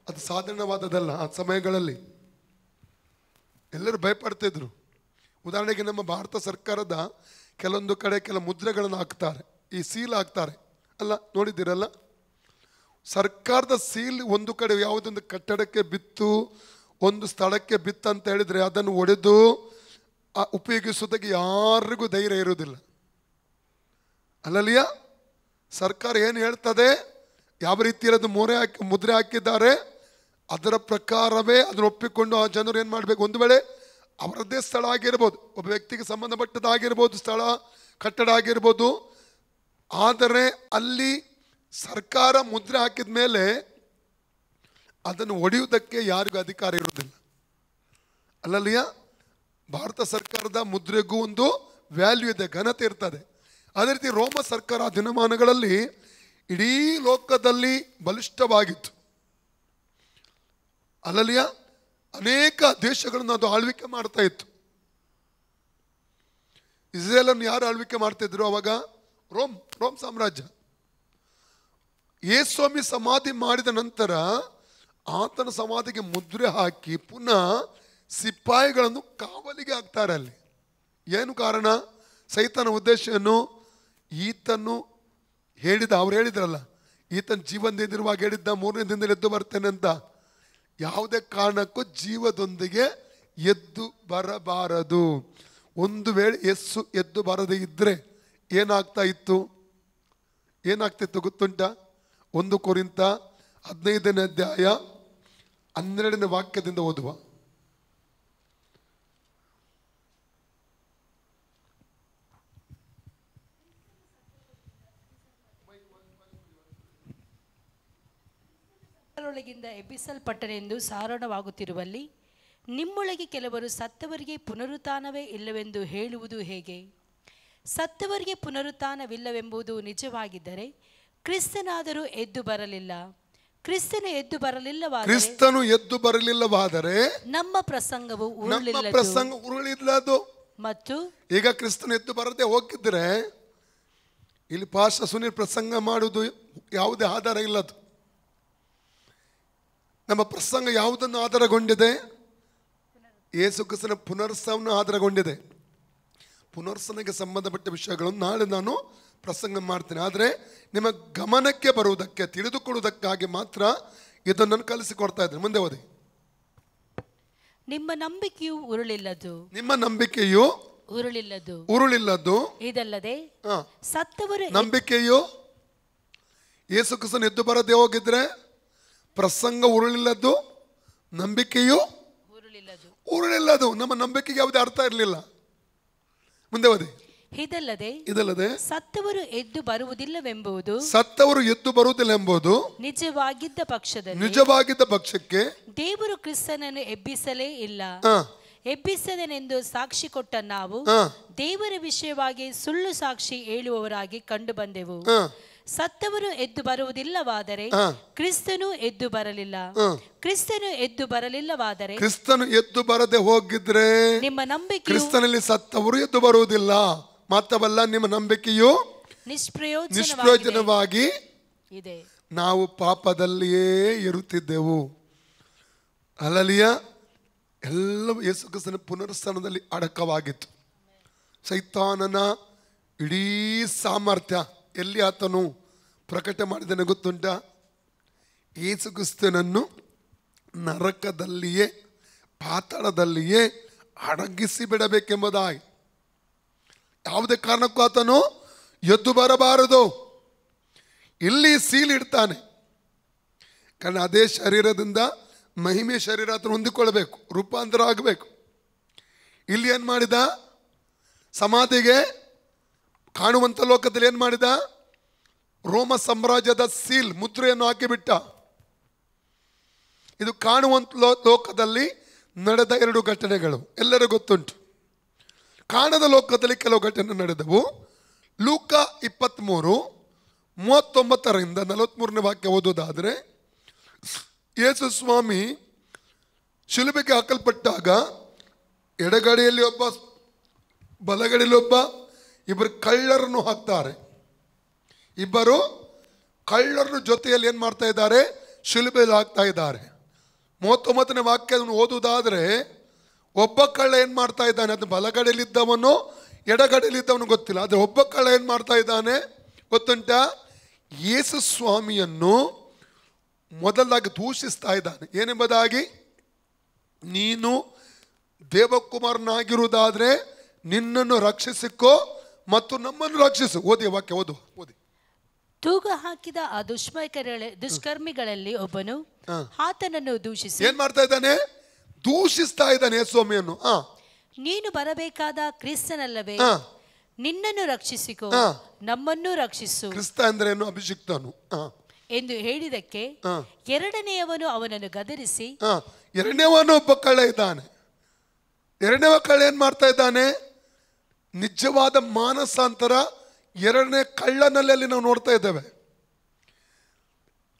Speaker 1: ಅದು ಸಾಧಾರಣವಾದದಲ್ಲ. ಆ ಸಮಯಗಳಲ್ಲಿ ಎಲ್ಲರೂ ಭಯಪಡ್ತಿದ್ರು. ಉದಾಹರಣೆಗೆ ನಮ್ಮ ಭಾರತ ಸರ್ಕಾರದ ಕೆಲವೊಂದು ಕಡೆ ಕೆಲ ಮುದ್ರೆಗಳನ್ನು ಹಾಕ್ತಾರೆ, ಈ ಸೀಲ್ ಹಾಕ್ತಾರೆ ಅಲ್ಲ, ನೋಡಿದ್ದೀರಲ್ಲ? ಸರ್ಕಾರದ ಸೀಲ್ ಒಂದು ಕಡೆ ಯಾವುದೊಂದು ಕಟ್ಟಡಕ್ಕೆ ಬಿತ್ತು, ಒಂದು ಸ್ಥಳಕ್ಕೆ ಬಿತ್ತಂತ ಹೇಳಿದರೆ ಅದನ್ನು ಒಡೆದು ಉಪಯೋಗಿಸೋದಕ್ಕೆ ಯಾರಿಗೂ ಧೈರ್ಯ ಇರುವುದಿಲ್ಲ. ಅಲ್ಲಲ್ಲಿಯ ಸರ್ಕಾರ ಏನು ಹೇಳ್ತದೆ, ಯಾವ ರೀತಿಯದು ಮುದ್ರೆ ಹಾಕಿದ್ದಾರೆ ಅದರ ಪ್ರಕಾರವೇ ಅದನ್ನು ಒಪ್ಪಿಕೊಂಡು ಆ ಜನರು ಏನು ಮಾಡಬೇಕು. ಒಂದು ವೇಳೆ ಅವರದ್ದೇ ಸ್ಥಳ ಆಗಿರ್ಬೋದು, ಒಬ್ಬ ವ್ಯಕ್ತಿಗೆ ಸಂಬಂಧಪಟ್ಟದಾಗಿರ್ಬೋದು, ಸ್ಥಳ ಕಟ್ಟಡ ಆಗಿರ್ಬೋದು, ಆದರೆ ಅಲ್ಲಿ ಸರ್ಕಾರ ಮುದ್ರೆ ಹಾಕಿದ ಮೇಲೆ ಅದನ್ನು ಒಡೆಯುವುದಕ್ಕೆ ಯಾರಿಗೂ ಅಧಿಕಾರ ಇರುವುದಿಲ್ಲ. ಅಲ್ಲಲ್ಲಿಯ ಭಾರತ ಸರ್ಕಾರದ ಮುದ್ರೆಗೂ ಒಂದು ವ್ಯಾಲ್ಯೂ ಇದೆ, ಘನತೆ ಇರ್ತದೆ. ಅದೇ ರೀತಿ ರೋಮ ಸರ್ಕಾರ ಆ ದಿನಮಾನಗಳಲ್ಲಿ ಇಡೀ ಲೋಕದಲ್ಲಿ ಬಲಿಷ್ಠವಾಗಿತ್ತು. ಅಲ್ಲಲ್ಲಿಯ ಅನೇಕ ದೇಶಗಳನ್ನು ಅದು ಆಳ್ವಿಕೆ ಮಾಡ್ತಾ ಇತ್ತು. ಇಸ್ರೇಲನ್ನು ಯಾರು ಆಳ್ವಿಕೆ ಮಾಡ್ತಿದ್ರು ಅವಾಗ? ರೋಮ್ ಸಾಮ್ರಾಜ್ಯ. ಯೇಸುಸ್ವಾಮಿ ಸಮಾಧಿ ಮಾಡಿದ ನಂತರ ಆತನ ಸಮಾಧಿಗೆ ಮುದ್ರೆ ಹಾಕಿ ಪುನಃ ಸಿಪಾಯಿಗಳನ್ನು ಕಾವಲಿಗೆ ಹಾಕ್ತಾರೆ ಅಲ್ಲಿ. ಏನು ಕಾರಣ? ಸೈತನ ಉದ್ದೇಶ ಏನು? ಈತನು ಅವ್ರು ಹೇಳಿದ್ರಲ್ಲ, ಈತನ ಜೀವನದಿಂದಿರುವಾಗ ಹೇಳಿದ್ದ 3ನೇ ದಿನದಲ್ಲಿ ಎದ್ದು ಬರ್ತೇನೆ ಅಂತ. ಯಾವುದೇ ಕಾರಣಕ್ಕೂ ಜೀವದೊಂದಿಗೆ ಎದ್ದು ಬರಬಾರದು. ಒಂದು ವೇಳೆ ಎದ್ದು ಬರದೇ ಇದ್ರೆ ಏನಾಗ್ತಿತ್ತು ಗೊತ್ತುಂಟ? 1 ಕೊರಿಂಥ 15ನೇ ಅಧ್ಯಾಯ 12ನೇ ವಾಕ್ಯದಿಂದ ಓದುವ.
Speaker 4: ಒಳಗಿಂದ ಎಬ್ಬಿಸಲ್ಪಟ್ಟರೆಂದು ಸಾರೋಣವಾಗುತ್ತಿರುವಲ್ಲಿ ನಿಮ್ಮೊಳಗೆ ಕೆಲವರು ಸತ್ತವರಿಗೆ ಪುನರುತ್ಥಾನವೇ ಇಲ್ಲವೆಂದು ಹೇಳುವುದು ಹೇಗೆ? ಸತ್ತವರಿಗೆ ಪುನರುತ್ಥಾನವಿಲ್ಲವೆಂಬುದು ನಿಜವಾಗಿದ್ದರೆ ಕ್ರಿಸ್ತನಾದರೂ ಎದ್ದು ಬರಲಿಲ್ಲ. ಕ್ರಿಸ್ತನು ಎದ್ದು ಬರಲಿಲ್ಲವಾದರೆ ನಮ್ಮ ಪ್ರಸಂಗವು
Speaker 1: ಉರುಳಿಲ್ಲದು.
Speaker 4: ಮತ್ತು
Speaker 1: ಈಗ ಕ್ರಿಸ್ತನು ಎದ್ದು ಬರದೆ ಹೋಗಿದ್ರೆ ಇಲ್ಲಿ ಪಾಸ್ಟರ್ ಸುನೀಲ್ ಪ್ರಸಂಗ ಮಾಡುವುದು ಯಾವುದೇ ಆಧಾರ ಇಲ್ಲದು. ನಮ್ಮ ಪ್ರಸಂಗ ಯಾವುದನ್ನು ಆಧಾರಗೊಂಡಿದೆ? ಯೇಸು ಕ್ರಿಸ್ತನ ಪುನರ್ಸ್ಥಾನ ಆಧಾರಗೊಂಡಿದೆ. ಪುನರ್ಸ್ಥಾನಕ್ಕೆ ಸಂಬಂಧಪಟ್ಟ ವಿಷಯಗಳನ್ನು ನಾಳೆ ನಾನು ಪ್ರಸಂಗ ಮಾಡ್ತೇನೆ. ಆದರೆ ನಿಮ್ಮ ಗಮನಕ್ಕೆ ಬರುವುದಕ್ಕೆ, ತಿಳಿದುಕೊಳ್ಳುವುದಕ್ಕಾಗಿ ಮಾತ್ರ ಇದನ್ನು ಕಲಿಸಿಕೊಡ್ತಾ ಇದ್ದೇನೆ. ಮುಂದೆ ಓದಿ.
Speaker 4: ನಿಮ್ಮ ನಂಬಿಕೆಯು
Speaker 1: ಉರುಳಿಲ್ಲದು.
Speaker 4: ಇದಲ್ಲದೆ ಸತ್ತವರು
Speaker 1: ನಂಬಿಕೆಯು ಯೇಸು ಕ್ರಿಸ್ತನು ಎದ್ದು ಬರದೆ ಹೋಗಿದ್ರೆ ಪ್ರಸಂಗ ಉರುಳಿಲ್ಲದು, ನಂಬಿಕೆಯು ಉರುಳಿಲ್ಲದು. ನಮ್ಮ ನಂಬಿಕೆಗೆ ಯಾವುದೇ ಅರ್ಥ ಇರಲಿಲ್ಲ. ಮುಂದೆ ಓದಿ.
Speaker 4: ಇದಲ್ಲದೆ ಸತ್ತವರು ಎದ್ದು
Speaker 1: ಬರುವುದಿಲ್ಲವೆಂಬುದು ನಿಜವಾಗಿದ್ದ ಪಕ್ಷಕ್ಕೆ
Speaker 4: ದೇವರು ಕ್ರಿಸ್ತನನ್ನು ಎಬ್ಬಿಸಲೇ ಇಲ್ಲ. ಎಬ್ಬಿಸದನೆಂದು ಸಾಕ್ಷಿ ಕೊಟ್ಟ ನಾವು ದೇವರ ವಿಷಯವಾಗಿ ಸುಳ್ಳು ಸಾಕ್ಷಿ ಹೇಳುವವರಾಗಿ ಕಂಡು ಬಂದೆವು. ಸತ್ತವರು ಎದ್ದು ಬರುವುದಿಲ್ಲವಾದರೆ ಕ್ರಿಸ್ತನು ಎದ್ದು ಬರಲಿಲ್ಲ. ಕ್ರಿಸ್ತನು ಎದ್ದು ಬರಲಿಲ್ಲವಾದರೆ,
Speaker 1: ಕ್ರಿಸ್ತನು ಎದ್ದು ಬರದೆ ಹೋಗಿದ್ರೆ
Speaker 4: ನಿಮ್ಮ ನಂಬಿಕೆ
Speaker 1: ಕ್ರಿಸ್ತನಲ್ಲಿ ಸತ್ತವರು ಎದ್ದು ಬರುವುದಿಲ್ಲ. ಮಾತ್ರವಲ್ಲ, ನಿಮ್ಮ ನಂಬಿಕೆಯು ನಿಷ್ಪ್ರಯೋಜನವಾಗಿ
Speaker 4: ಇದೆ.
Speaker 1: ನಾವು ಪಾಪದಲ್ಲಿಯೇ ಇರುತ್ತಿದ್ದೆವು. ಅಲ್ಲಲಿಯ ಎಲ್ಲವೂ ಯೇಸು ಕ್ರಿಸ್ತನ ಪುನರುತ್ಥಾನದಲ್ಲಿ ಅಡಕವಾಗಿತ್ತು. ಸೈತಾನನ ಇಡೀ ಸಾಮರ್ಥ್ಯ ಎಲ್ಲಿ ಆತನು ಪ್ರಕಟ ಮಾಡಿದನು ಗೊತ್ತುಂಟ? ಯೇಸು ಕ್ರಿಸ್ತನನ್ನು ನರಕದಲ್ಲಿಯೇ, ಪಾತಾಳದಲ್ಲಿಯೇ ಅಡಗಿಸಿ ಬಿಡಬೇಕೆಂಬುದಾಗಿ. ಯಾವುದೇ ಕಾರಣಕ್ಕೂ ಆತನು ಎದ್ದು ಬರಬಾರದು. ಇಲ್ಲಿ ಸೀಲ್ ಇಡ್ತಾನೆ. ಕಾರಣ ಅದೇ ಶರೀರದಿಂದ ಮಹಿಮೆ ಶರೀರ ಆತನು ಹೊಂದಿಕೊಳ್ಳಬೇಕು, ರೂಪಾಂತರ ಆಗಬೇಕು. ಇಲ್ಲಿ ಏನು ಮಾಡಿದ? ಸಮಾಧಿಗೆ ಕಾಣುವಂಥ ಲೋಕದಲ್ಲಿ ಏನು ಮಾಡಿದ? ರೋಮ ಸಾಮ್ರಾಜ್ಯದ ಸೀಲ್, ಮುದ್ರೆಯನ್ನು ಹಾಕಿಬಿಟ್ಟ. ಇದು ಕಾಣುವಂಥ ಲೋಕದಲ್ಲಿ ನಡೆದ 2 ಘಟನೆಗಳು ಎಲ್ಲರಿಗೂ ಗೊತ್ತುಂಟು. ಕಾಣದ ಲೋಕದಲ್ಲಿ ಕೆಲವು ಘಟನೆ ನಡೆದವು. ಲೂಕ 23:39 43ನೇ ವಾಕ್ಯ ಓದೋದಾದರೆ, ಯೇಸು ಸ್ವಾಮಿ ಶಿಲುಬೆಗೆ ಹಾಕಲ್ಪಟ್ಟಾಗ ಎಡಗಡೆಯಲ್ಲಿ ಒಬ್ಬ, ಬಲಗಡೆಯಲ್ಲಿ ಒಬ್ಬ, ಇಬ್ಬರು ಕಳ್ಳರನ್ನು ಹಾಕ್ತಾರೆ. ಇಬ್ಬರು ಕಳ್ಳರನ್ನು ಜೊತೆಯಲ್ಲಿ ಏನು ಮಾಡ್ತಾ ಇದ್ದಾರೆ? ಶಿಲುಬೆಯಲ್ಲಿ ಹಾಕ್ತಾ ಇದ್ದಾರೆ. 39ನೇ ವಾಕ್ಯವನ್ನು ಓದುವುದಾದ್ರೆ, ಒಬ್ಬ ಕಳ್ಳ ಏನು ಮಾಡ್ತಾ ಇದ್ದಾನೆ, ಅದು ಬಲಗಡೆಯಲ್ಲಿದ್ದವನು ಎಡಗಡೆಯಲ್ಲಿದ್ದವನು ಗೊತ್ತಿಲ್ಲ, ಆದರೆ ಒಬ್ಬ ಕಳ್ಳ ಏನು ಮಾಡ್ತಾ ಇದ್ದಾನೆ ಗೊತ್ತುಂಟಾ? ಯೇಸು ಸ್ವಾಮಿಯನ್ನು ಮೊದಲಾಗಿ ದೂಷಿಸ್ತಾ ಇದ್ದಾನೆ. ಏನೆಂಬುದಾಗಿ? ನೀನು ದೇವಕುಮಾರನಾಗಿರುವುದಾದ್ರೆ ನಿನ್ನನ್ನು ರಕ್ಷಿಸಿಕೋ ಮತ್ತು ನಮ್ಮನ್ನು ರಕ್ಷಿಸು. ಓದಿ ವಾಕ್ಯ, ಓದಿ.
Speaker 4: ತೂಗ ಹಾಕಿದ ಆ ದುಷ್ಕರ್ಮಿಗಳಲ್ಲಿ ಒಬ್ಬನು ಆತನನ್ನು ದೂಷಿಸಿ
Speaker 1: ಏನ್ ಮಾಡ್ತಾ ಇದ್ದಾನೆ? ದೂಷಿಸ್ತಾ ಇದ್ದಾನೆ ಸ್ವಾಮಿಯನ್ನು.
Speaker 4: ನೀನು ಬರಬೇಕಾದ ಕ್ರಿಸ್ತನಲ್ಲವೇ? ನಿನ್ನನ್ನು ರಕ್ಷಿಸಿಕೋ, ನಮ್ಮನ್ನು ರಕ್ಷಿಸು.
Speaker 1: ಕ್ರಿಸ್ತ ಅಂದ್ರೆ ಏನು? ಅಭಿಷಿಕ್ತನು
Speaker 4: ಎಂದು ಹೇಳಿದಕ್ಕೆ ಎರಡನೆಯವನು ಅವನನ್ನು ಗದರಿಸಿ,
Speaker 1: ಎರಡನೇವನು ಒಬ್ಬ ಕಳ್ಳ ಇದ್ದಾನೆ. ಎರಡನೇವ ಕಳ್ಳ ಏನ್ ಮಾಡ್ತಾ ಇದ್ದಾನೆ? ನಿಜವಾದ ಮಾನಸಾಂತರ ಎರಡನೇ ಕಳ್ಳನಲ್ಲಿ ನಾವು ನೋಡ್ತಾ ಇದ್ದೇವೆ.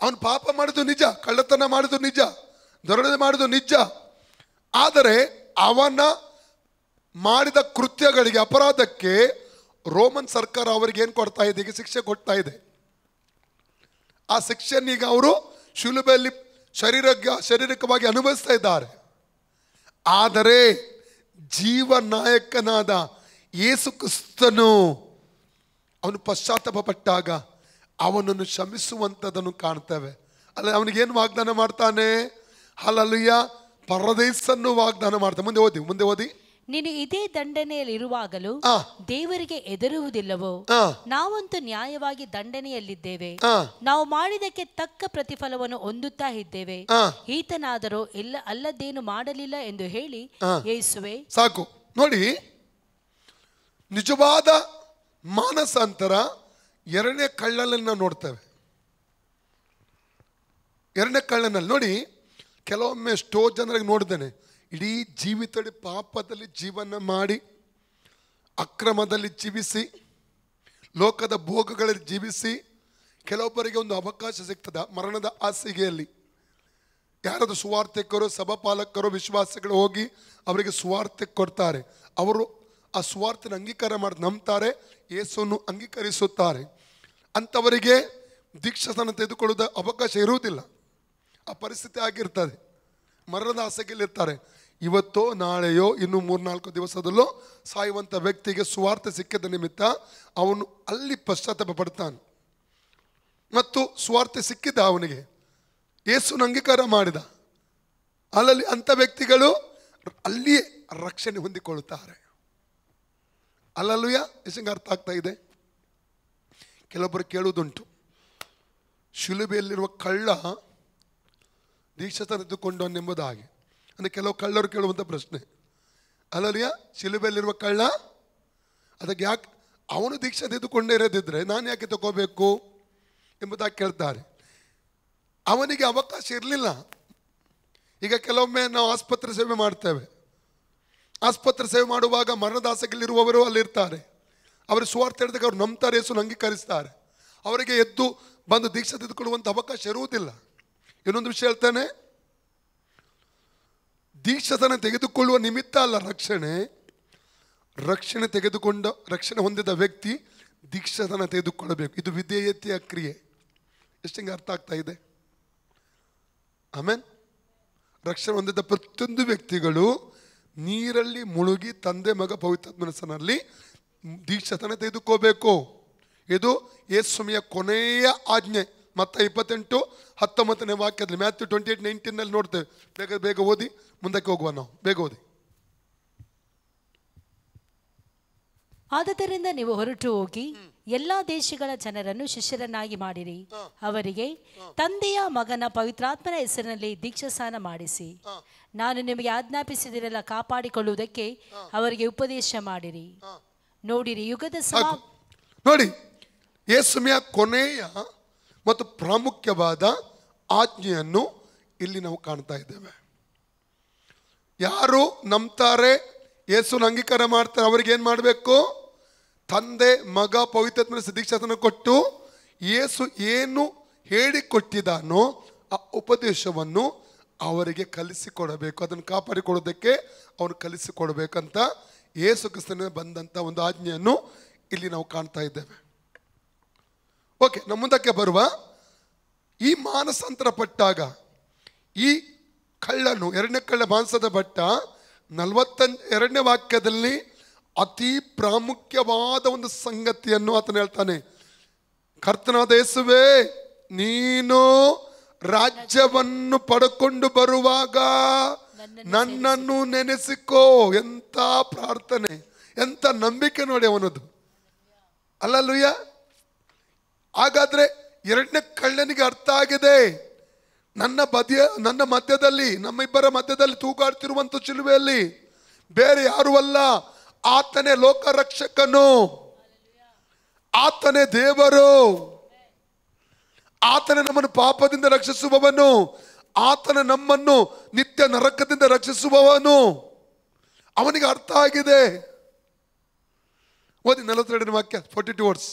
Speaker 1: ಅವನು ಪಾಪ ಮಾಡಿದ್ದು ನಿಜ, ಕಳ್ಳತನ ಮಾಡಿದ್ದು ನಿಜ, ದರೋಡೆ ಮಾಡಿದ್ದು ನಿಜ. ಆದರೆ ಅವನ ಮಾಡಿದ ಕೃತ್ಯಗಳಿಗೆ, ಅಪರಾಧಕ್ಕೆ ರೋಮನ್ ಸರ್ಕಾರ ಅವರಿಗೆ ಏನು ಕೊಡ್ತಾ ಇದೆ? ಈಗ ಶಿಕ್ಷೆ ಕೊಡ್ತಾ ಇದೆ. ಆ ಶಿಕ್ಷೆಯನ್ನು ಈಗ ಅವರು ಶಿಲುಬೆಯಲ್ಲಿ ಶಾರೀರಿಕವಾಗಿ ಅನುಭವಿಸ್ತಾ ಇದ್ದಾರೆ. ಆದರೆ ಜೀವನಾಯಕನಾದ ಯೇಸು ಕ್ರಿಸ್ತನು ಅವನು ಪಶ್ಚಾತ್ತಾಪ ಪಟ್ಟಾಗ ಅವನನ್ನು ಕ್ಷಮಿಸುವಂಥದ್ದನ್ನು ಕಾಣ್ತೇವೆ. ಅಲ್ಲ, ಅವನಿಗೇನು ವಾಗ್ದಾನ ಮಾಡ್ತಾನೆ? ಹಲ್ಲೆಲೂಯ, ಪರದೇಶನ್ನು ವಾಗ್ದಾನ ಮಾಡ್ತಾನೆ. ಮುಂದೆ ಓದಿ.
Speaker 4: ನೀನು ಇದೇ ದಂಡನೆಯಲ್ಲಿರುವಾಗಲೂ ದೇವರಿಗೆ ಹೆದರುವುದಿಲ್ಲವೋ? ನಾವಂತೂ ನ್ಯಾಯವಾಗಿ ದಂಡನೆಯಲ್ಲಿದ್ದೇವೆ, ನಾವು ಮಾಡಿದಕ್ಕೆ ತಕ್ಕ ಪ್ರತಿಫಲವನ್ನು ಹೊಂದುತ್ತಾ ಇದ್ದೇವೆ. ಈತನಾದರೂ ಅಲ್ಲದೇನು ಮಾಡಲಿಲ್ಲ ಎಂದು ಹೇಳಿ ಯೇಸುವೆ.
Speaker 1: ಸಾಕು ನೋಡಿ, ನಿಜವಾದ ಮಾನಸಾಂತರ ಎರಡನೇ ಕಳ್ಳನಲ್ಲಿ ನಾವು ನೋಡ್ತೇವೆ. ಎರಡನೇ ಕಳ್ಳನಲ್ಲಿ ನೋಡಿ, ಕೆಲವೊಮ್ಮೆ ಎಷ್ಟೋ ಜನರಿಗೆ ನೋಡಿದ್ದೇನೆ, ಇಡೀ ಜೀವಿತಡಿ ಪಾಪದಲ್ಲಿ ಜೀವನ ಮಾಡಿ, ಅಕ್ರಮದಲ್ಲಿ ಜೀವಿಸಿ, ಲೋಕದ ಭೋಗಗಳಲ್ಲಿ ಜೀವಿಸಿ, ಕೆಲವೊಬ್ಬರಿಗೆ ಒಂದು ಅವಕಾಶ ಸಿಗ್ತದೆ ಮರಣದ ಹಾಸಿಗೆಯಲ್ಲಿ. ಯಾರಾದರೂ ಸುವಾರ್ತಿಕರು, ಸಭಾಪಾಲಕರು, ವಿಶ್ವಾಸಿಗಳು ಹೋಗಿ ಅವರಿಗೆ ಸುವಾರ್ತೆ ಕೊಡ್ತಾರೆ. ಅವರು ಆ ಸುವಾರ್ತೆನ ಅಂಗೀಕಾರ ಮಾಡಿ ನಂಬ್ತಾರೆ, ಯೇಸುವನ್ನು ಅಂಗೀಕರಿಸುತ್ತಾರೆ. ಅಂಥವರಿಗೆ ದೀಕ್ಷಾಸ್ನಾನ ತೆಗೆದುಕೊಳ್ಳುವ ಅವಕಾಶ ಇರುವುದಿಲ್ಲ. ಆ ಪರಿಸ್ಥಿತಿ ಆಗಿರ್ತದೆ. ಮರಣದ ಹಾಸಿಗೆಯಲ್ಲಿರ್ತಾರೆ. ಇವತ್ತೋ ನಾಳೆಯೋ ಇನ್ನು 3-4 ದಿವಸದಲ್ಲೋ ಸಾಯುವಂಥ ವ್ಯಕ್ತಿಗೆ ಸುವಾರ್ತೆ ಸಿಕ್ಕಿದ ನಿಮಿತ್ತ ಅವನು ಅಲ್ಲಿ ಪಶ್ಚಾತ್ತಾಪ ಪಡ್ತಾನೆ. ಮತ್ತು ಸುವಾರ್ತೆ ಸಿಕ್ಕಿದ ಅವನಿಗೆ, ಯೇಸುನ ಅಂಗೀಕಾರ ಮಾಡಿದ. ಅಲ್ಲಲ್ಲಿ ಅಂಥ ವ್ಯಕ್ತಿಗಳು ಅಲ್ಲಿಯೇ ರಕ್ಷಣೆ ಹೊಂದಿಕೊಳ್ಳುತ್ತಾರೆ. ಅಲ್ಲಲ್ಲೂಯ, ಯಶಂಗೆ ಅರ್ಥ ಆಗ್ತಾ ಇದೆ. ಕೆಲವೊಬ್ಬರು ಕೇಳುವುದುಂಟು, ಶಿಲುಬೆಯಲ್ಲಿರುವ ಕಳ್ಳ ದೀಕ್ಷಾಸ್ನಾನ ತೆಗೆದುಕೊಂಡವನೆಂಬುದಾಗಿ. ಅಂದರೆ ಕೆಲವು ಕಳ್ಳರು ಕೇಳುವಂಥ ಪ್ರಶ್ನೆ, ಅಲ್ಲಲ್ಲಿಯ ಶಿಲುಬೆಯಲ್ಲಿರುವ ಕಳ್ಳ ಅದಕ್ಕೆ ಯಾಕೆ ಅವನು ದೀಕ್ಷಾ ತೆಗೆದುಕೊಂಡೇ ಇರೋದಿದ್ರೆ ನಾನು ಯಾಕೆ ತಗೋಬೇಕು ಎಂಬುದಾಗಿ ಕೇಳ್ತಾರೆ. ಅವನಿಗೆ ಅವಕಾಶ ಇರಲಿಲ್ಲ. ಈಗ ಕೆಲವೊಮ್ಮೆ ನಾವು ಆಸ್ಪತ್ರೆ ಸೇವೆ ಮಾಡ್ತೇವೆ. ಆಸ್ಪತ್ರೆ ಸೇವೆ ಮಾಡುವಾಗ ಮರಣದ ಹಾಸಿಗೆಯಲ್ಲಿರುವವರು ಅಲ್ಲಿರ್ತಾರೆ. ಅವರು ಸುವಾರ್ತೆ ಹೇಳಿದಾಗ ಅವ್ರು ನಂಬ್ತಾರೆ, ಯೇಸುವನ್ನು ಅಂಗೀಕರಿಸ್ತಾರೆ. ಅವರಿಗೆ ಎದ್ದು ಬಂದು ದೀಕ್ಷೆ ತೆಗೆದುಕೊಳ್ಳುವಂಥ ಅವಕಾಶ ಇರುವುದಿಲ್ಲ. ಇನ್ನೊಂದು ವಿಷಯ ಹೇಳ್ತಾನೆ, ದೀಕ್ಷಾಸ್ನಾನ ತೆಗೆದುಕೊಳ್ಳುವ ನಿಮಿತ್ತ ಅಲ್ಲ ರಕ್ಷಣೆ ಹೊಂದಿದ ವ್ಯಕ್ತಿ ದೀಕ್ಷಾಸ್ನಾನ ತೆಗೆದುಕೊಳ್ಳಬೇಕು. ಇದು ವಿಧೇಯತೆಯ ಕ್ರಿಯೆ. ಎಷ್ಟಂಗೆ ಅರ್ಥ ಆಗ್ತಾ ಇದೆ? ಆಮೇನ್. ರಕ್ಷಣೆ ಹೊಂದಿದ ಪ್ರತಿಯೊಂದು ವ್ಯಕ್ತಿಗಳು ನೀರಲ್ಲಿ ಮುಳುಗಿ ತಂದೆ ಮಗ ಪವಿತ್ರಾತ್ಮನ ಹೆಸರಿನಲ್ಲಿ ದೀಕ್ಷಾಸ್ನಾನ ತೆಗೆದುಕೋಬೇಕು. ಇದು ಯೇಸುವಿನ ಕೊನೆಯ ಆಜ್ಞೆ. ಮತ್ತ 28:19ನೇ ವಾಕ್ಯದಲ್ಲಿ, ಮ್ಯಾಥ್ಯೂ 28:19 ನೋಡ್ತೇವೆ. ಬೇಗ ಓದಿ, ಮುಂದಕ್ಕೆ ಹೋಗುವ ನಾವು. ಬೇಗ ಓದಿ.
Speaker 4: ಆದುದರಿಂದ ನೀವು ಹೊರಟು ಹೋಗಿ ಎಲ್ಲಾ ದೇಶಗಳ ಜನರನ್ನು ಶಿಷ್ಯರನ್ನಾಗಿ ಮಾಡಿರಿ. ಅವರಿಗೆ ತಂದೆಯ ಮಗನ ಪವಿತ್ರಾತ್ಮನ ಹೆಸರಿನಲ್ಲಿ ದೀಕ್ಷಾಸ್ನಾನ ಮಾಡಿಸಿ, ನಾನು ನಿಮಗೆ ಆಜ್ಞಾಪಿಸಿದಿರೆಲ್ಲ ಕಾಪಾಡಿಕೊಳ್ಳುವುದಕ್ಕೆ ಅವರಿಗೆ ಉಪದೇಶ ಮಾಡಿರಿ. ನೋಡಿರಿ, ಯುಗದ
Speaker 1: ನೋಡಿ, ಯೇಸುವಿನ ಕೊನೆಯ ಮತ್ತು ಪ್ರಾಮುಖ್ಯವಾದ ಆಜ್ಞೆಯನ್ನು ಇಲ್ಲಿ ನಾವು ಕಾಣ್ತಾ ಇದ್ದೇವೆ. ಯಾರು ನಂಬ್ತಾರೆ, ಯೇಸುನ ಅಂಗೀಕಾರ ಮಾಡ್ತಾರೆ, ಅವ್ರಿಗೆ ಏನು ಮಾಡಬೇಕು? ತಂದೆ ಮಗ ಪವಿತ್ರಾತ್ಮನ ದೀಕ್ಷಾಸ್ನಾನ ಕೊಟ್ಟು ಯೇಸು ಏನು ಹೇಳಿಕೊಟ್ಟಿದ್ದಾನೋ ಆ ಉಪದೇಶವನ್ನು ಅವರಿಗೆ ಕಲಿಸಿಕೊಡಬೇಕು. ಅದನ್ನು ಕಾಪಾಡಿಕೊಳ್ಳೋದಕ್ಕೆ ಅವನು ಕಲಿಸಿಕೊಡ್ಬೇಕಂತ ಯೇಸು ಕ್ರಿಸ್ತನ ಬಂದಂಥ ಒಂದು ಆಜ್ಞೆಯನ್ನು ಇಲ್ಲಿ ನಾವು ಕಾಣ್ತಾ ಇದ್ದೇವೆ. ಓಕೆ, ನಮ್ಮ ಮುಂದಕ್ಕೆ ಬರುವ ಈ ಮಾನಸಾಂತರ ಪಟ್ಟಾಗ, ಈ ಕಳ್ಳನು, ಎರಡನೇ ಕಳ್ಳ ಮಾಂಸದ ಭಟ್ಟ 42ನೇ ವಾಕ್ಯದಲ್ಲಿ ಅತಿ ಪ್ರಾಮುಖ್ಯವಾದ ಒಂದು ಸಂಗತಿಯನ್ನು ಆತನು ಹೇಳ್ತಾನೆ. ಕರ್ತನಾದ ಯೇಸುವೇ, ನೀನು ರಾಜ್ಯವನ್ನು ಪಡ್ಕೊಂಡು ಬರುವಾಗ ನನ್ನನ್ನು ನೆನೆಸಿಕೋ. ಎಂತ ಪ್ರಾರ್ಥನೆ, ಎಂತ ನಂಬಿಕೆ ನೋಡಿ ಅವನದು. ಅಲ್ಲಲ್ಲೂಯ್ಯ. ಹಾಗಾದ್ರೆ ಎರಡನೇ ಕಳ್ಳನಿಗೆ ಅರ್ಥ ಆಗಿದೆ, ನನ್ನ ಮಧ್ಯದಲ್ಲಿ, ನಮ್ಮಿಬ್ಬರ ಮಧ್ಯದಲ್ಲಿ ತೂಗಾಡ್ತಿರುವಂತ ಶಿಲುಬೆಯಲ್ಲಿ ಬೇರೆ ಯಾರು ಅಲ್ಲ, ಆತನೇ ಲೋಕರಕ್ಷಕನು, ಆತನೇ ದೇವರು, ಆತನೇ ನಮ್ಮನ್ನು ಪಾಪದಿಂದ ರಕ್ಷಿಸುವವನು, ಆತನ ನಮ್ಮನ್ನು ನಿತ್ಯ ನರಕದಿಂದ ರಕ್ಷಿಸುವವನು. ಅವನಿಗೆ ಅರ್ಥ ಆಗಿದೆ. ಓದಿ 42ನೇ ವಾಕ್ಯ, 42 ವರ್ಡ್ಸ್.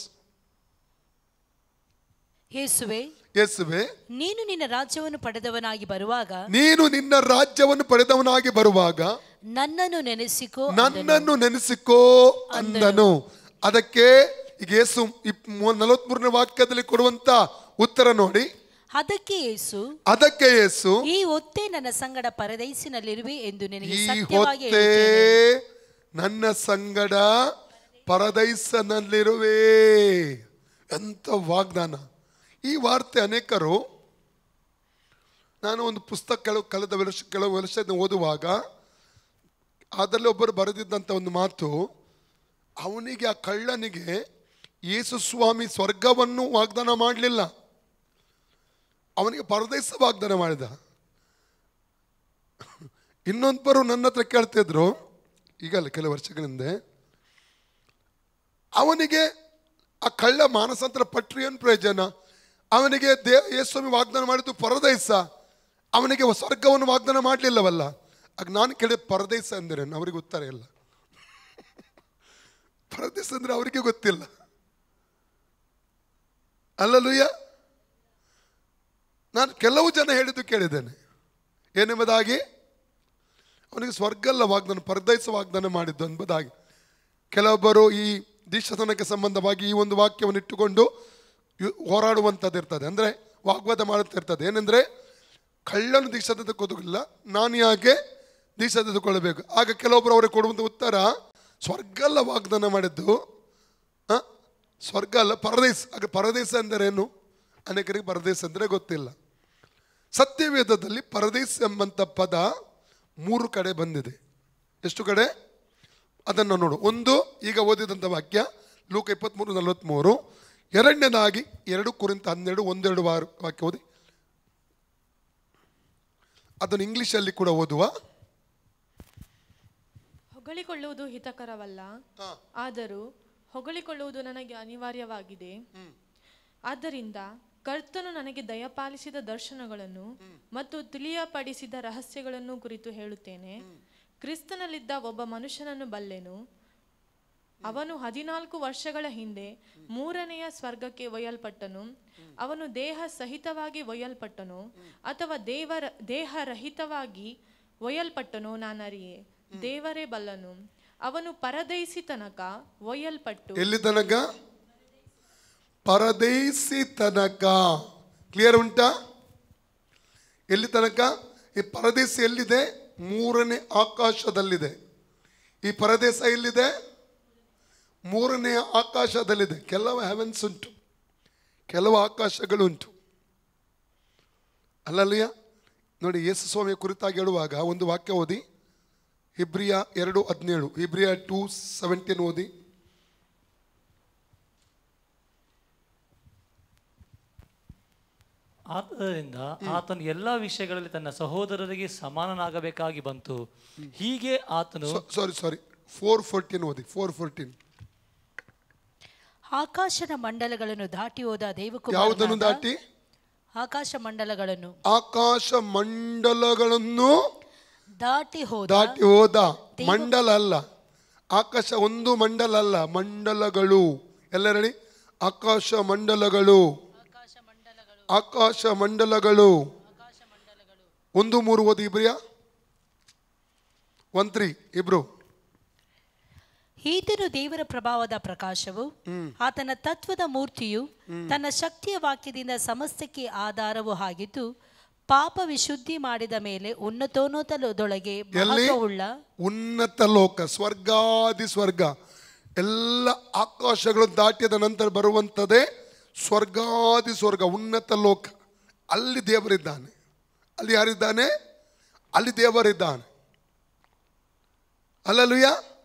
Speaker 4: ಯೇಸುವೆ, ನೀನು ನಿನ್ನ ರಾಜ್ಯವನ್ನು ಪಡೆದವನಾಗಿ ಬರುವಾಗ ನನ್ನನ್ನು ನೆನೆಸಿಕೋ ಅಂದನು. ಅದಕ್ಕೆ ಈಗ ಯೇಸು 43ನೇ ವಾಕ್ಯದಲ್ಲಿ ಕೊಡುವಂತ ಉತ್ತರ ನೋಡಿ. ಅದಕ್ಕೆ ಯೇಸು, ಈ ಹೊತ್ತೇ ನನ್ನ ಸಂಗಡ ಪರದೈಸಿನಲ್ಲಿರುವೆ ಎಂದು ನಿನಗೆ ಸತ್ಯವಾಗಿ ಹೇಳುತ್ತೇನೆ. ನನ್ನ ಸಂಗಡ ಪರದೈಸನಲ್ಲಿರುವೆ. ಎಂತ ವಾಗ್ದಾನ! ಈ ವಾರ್ತೆ ಅನೇಕರು, ನಾನು ಒಂದು ಪುಸ್ತಕ ಕೆಲವು ವರ್ಷ ಓದುವಾಗ ಅದರಲ್ಲಿ ಒಬ್ಬರು ಬರೆದಿದ್ದಂಥ ಒಂದು ಮಾತು, ಅವನಿಗೆ, ಆ ಕಳ್ಳನಿಗೆ ಯೇಸು ಸ್ವಾಮಿ ಸ್ವರ್ಗವನ್ನು ವಾಗ್ದಾನ ಮಾಡಲಿಲ್ಲ, ಅವನಿಗೆ ಪರದೈಸ ವಾಗ್ದಾನ ಮಾಡಿದ. ಇನ್ನೊಬ್ಬರು ನನ್ನ ಹತ್ರ ಕೇಳ್ತಿದ್ರು, ಈಗಲ್ಲ ಕೆಲವು ವರ್ಷಗಳ ಹಿಂದೆ, ಅವನಿಗೆ ಆ ಕಳ್ಳ ಮಾನಸಾಂತರ ಪಟ್ರಿ ಏನು ಪ್ರಯೋಜನ? ಅವನಿಗೆ ಯೇಸುಸ್ವಾಮಿ ವಾಗ್ದಾನ ಮಾಡಿದ್ದು ಪರದೈಸ, ಅವನಿಗೆ ಸ್ವರ್ಗವನ್ನು ವಾಗ್ದಾನ ಮಾಡಲಿಲ್ಲವಲ್ಲ. ಆಗ ನಾನು ಕೇಳಿದ ಪರದೈಸ ಅಂದರೆ ಅವ್ರಿಗೆ ಉತ್ತರ ಇಲ್ಲ. ಪರದೈಸ ಅಂದರೆ ಅವರಿಗೆ ಗೊತ್ತಿಲ್ಲ. ಅಲ್ಲಲ್ಲೂಯ್ಯ. ನಾನು ಕೆಲವು ಜನ ಹೇಳಿದ್ದು ಕೇಳಿದ್ದೇನೆ, ಏನೆಂಬುದಾಗಿ, ಅವನಿಗೆ ಸ್ವರ್ಗ ಅಲ್ಲ ವಾಗ್ದಾನ, ಪರದೈಸ ವಾಗ್ದಾನ ಮಾಡಿದ್ದು ಎಂಬುದಾಗಿ. ಕೆಲವೊಬ್ಬರು ಈ ದೀಕ್ಷಾಸನಕ್ಕೆ ಸಂಬಂಧವಾಗಿ ಈ ಒಂದು ವಾಕ್ಯವನ್ನು ಇಟ್ಟುಕೊಂಡು ಹೋರಾಡುವಂಥದ್ದು ಇರ್ತದೆ, ಅಂದರೆ ವಾಗ್ವಾದ ಮಾಡುತ್ತಿರ್ತದೆ. ಏನೆಂದರೆ, ಕಳ್ಳನು ದೀಕ್ಷಾ ತೆಗೆದುಕೊಳ್ಳೋದಿಲ್ಲ, ನಾನು ಯಾಕೆ ದೀಕ್ಷಾ ತೆಗೆದುಕೊಳ್ಳಬೇಕು? ಆಗ ಕೆಲವೊಬ್ಬರು ಅವರಿಗೆ ಕೊಡುವಂಥ ಉತ್ತರ, ಸ್ವರ್ಗ ಅಲ್ಲ ವಾಗ್ದಾನ ಮಾಡಿದ್ದು, ಸ್ವರ್ಗ ಅಲ್ಲ ಪರದೇಶ. ಆಗ ಪರದೇಶ ಎಂದರೇನು? ಅನೇಕರಿಗೆ ಪರದೇಶ ಅಂದರೆ ಗೊತ್ತಿಲ್ಲ. ಸತ್ಯವೇದದಲ್ಲಿ ಪರದೇಶ ಎಂಬಂಥ ಪದ 3 ಕಡೆ ಬಂದಿದೆ. ಎಷ್ಟು ಕಡೆ? ಅದನ್ನು ನೋಡು. ಒಂದು, ಈಗ ಓದಿದಂಥ ವಾಕ್ಯ ಲೂಕ 23:43. ಎರಡನೇದಾಗಿ 2 ಕೊರಿಂಥ 12:1-2 ವಾಕ್ಯ ಓದಿ. ಅದನ್ನು ಇಂಗ್ಲಿಷಲ್ಲಿ ಕೂಡ ಓದುವ.
Speaker 3: ಹೊಗಳಿಕೊಳ್ಳುವುದು ಹಿತಕರವಲ್ಲ, ಆದರೂ ಹೊಗಳಿಕೊಳ್ಳುವುದು ನನಗೆ ಅನಿವಾರ್ಯವಾಗಿದೆ. ಆದ್ದರಿಂದ ಕರ್ತನು ನನಗೆ ದಯಪಾಲಿಸಿದ ದರ್ಶನಗಳನ್ನು ಮತ್ತು ತಿಳಿಯಪಡಿಸಿದ ರಹಸ್ಯಗಳನ್ನು ಕುರಿತು ಹೇಳುತ್ತೇನೆ. ಕ್ರಿಸ್ತನಲ್ಲಿದ್ದ ಒಬ್ಬ ಮನುಷ್ಯನನ್ನು ಬಲ್ಲೆನು. ಅವನು 14 ವರ್ಷಗಳ ಹಿಂದೆ 3ನೆಯ ಸ್ವರ್ಗಕ್ಕೆ ಒಯ್ಯಲ್ಪಟ್ಟನು. ಅವನು ದೇಹ ಸಹಿತವಾಗಿ ಒಯ್ಯಲ್ಪಟ್ಟನು ಅಥವಾ ದೇಹರಹಿತವಾಗಿ ಒಯ್ಯಲ್ಪಟ್ಟನು ನಾನರಿಯೆ, ದೇವರೇ ಬಲ್ಲನು. ಅವನು ಪರದೈಸಿ ತನಕ ಒಯ್ಯಲ್ಪಟ್ಟು,
Speaker 1: ಎಲ್ಲಿ ತನಕ? ಪರದೈಸಿ ತನಕ. ಕ್ಲಿಯರ್ ಉಂಟಾ? ಎಲ್ಲಿ ತನಕ? ಈ ಪರದೇಶ ಎಲ್ಲಿದೆ? 3ನೇ ಆಕಾಶದಲ್ಲಿದೆ. ಈ ಪರದೇಶ ಎಲ್ಲಿದೆ? 3ನೇ ಆಕಾಶದಲ್ಲಿದೆ. ಕೆಲವು ಹೆವೆನ್ಸ್ ಉಂಟು, ಕೆಲವು ಆಕಾಶಗಳು ಉಂಟು. ಅಲ್ಲಲ್ಲಿಯ ನೋಡಿ, ಯೇಸು ಸ್ವಾಮಿಯ ಕುರಿತಾಗಿ ಹೇಳುವಾಗ ಒಂದು ವಾಕ್ಯ ಓದಿ, ಇಬ್ರಿಯ 2:17, ಇಬ್ರಿಯ 2:17 ಓದಿ.
Speaker 5: ಆದ್ದರಿಂದ ಆತನು ಎಲ್ಲ ವಿಷಯಗಳಲ್ಲಿ ತನ್ನ ಸಹೋದರರಿಗೆ ಸಮಾನನಾಗಬೇಕಾಗಿ ಬಂತು. ಹೀಗೆ ಆತನು
Speaker 1: 4:14 ಓದಿ. 4:14.
Speaker 4: ಆಕಾಶದ ಮಂಡಲಗಳನ್ನು ದಾಟಿ ಹೋದ ದೇವಕುಮಾರನಾದ,
Speaker 1: ಯಾವುದನ್ನು ದಾಟಿ?
Speaker 4: ಆಕಾಶ ಮಂಡಲಗಳನ್ನು ದಾಟಿ ಹೋದ. ಮಂಡಲ ಅಲ್ಲ, ಆಕಾಶ ಒಂದು ಮಂಡಲ ಅಲ್ಲ, ಮಂಡಲಗಳು. ಎಲ್ಲ ಹೇಳಿ, ಆಕಾಶ ಮಂಡಲಗಳು. 1:3 ಓದಿ. ಇಬ್ರಿಯ 1:3 ಇಬ್ರು. ಈತನು ದೇವರ ಪ್ರಭಾವದ ಪ್ರಕಾಶವು, ಆತನ ತತ್ವದ ಮೂರ್ತಿಯು, ತನ್ನ ಶಕ್ತಿಯ ವಾಕ್ಯದಿಂದ ಸಮಸ್ತಕ್ಕೆ ಆಧಾರವೂ ಆಗಿದ್ದು, ಪಾಪ ವಿಶುದ್ಧಿ ಮಾಡಿದ ಮೇಲೆ ಉನ್ನತೋನ್ನತದೊಳಗೆ ಮಹತ್ವವುಳ್ಳ
Speaker 1: ಉನ್ನತ ಲೋಕ, ಸ್ವರ್ಗಾದಿ ಸ್ವರ್ಗ, ಎಲ್ಲ ಆಕಾಶಗಳು ದಾಟಿದ ನಂತರ ಬರುವಂಥದ್ದೇ ಸ್ವರ್ಗಾದಿ ಸ್ವರ್ಗ, ಉನ್ನತ ಲೋಕ. ಅಲ್ಲಿ ದೇವರಿದ್ದಾನೆ. ಅಲ್ಲಿ ಯಾರಿದ್ದಾನೆ? ಅಲ್ಲಿ ದೇವರಿದ್ದಾನೆ. ಅಲ್ಲಲುಯ್ಯ.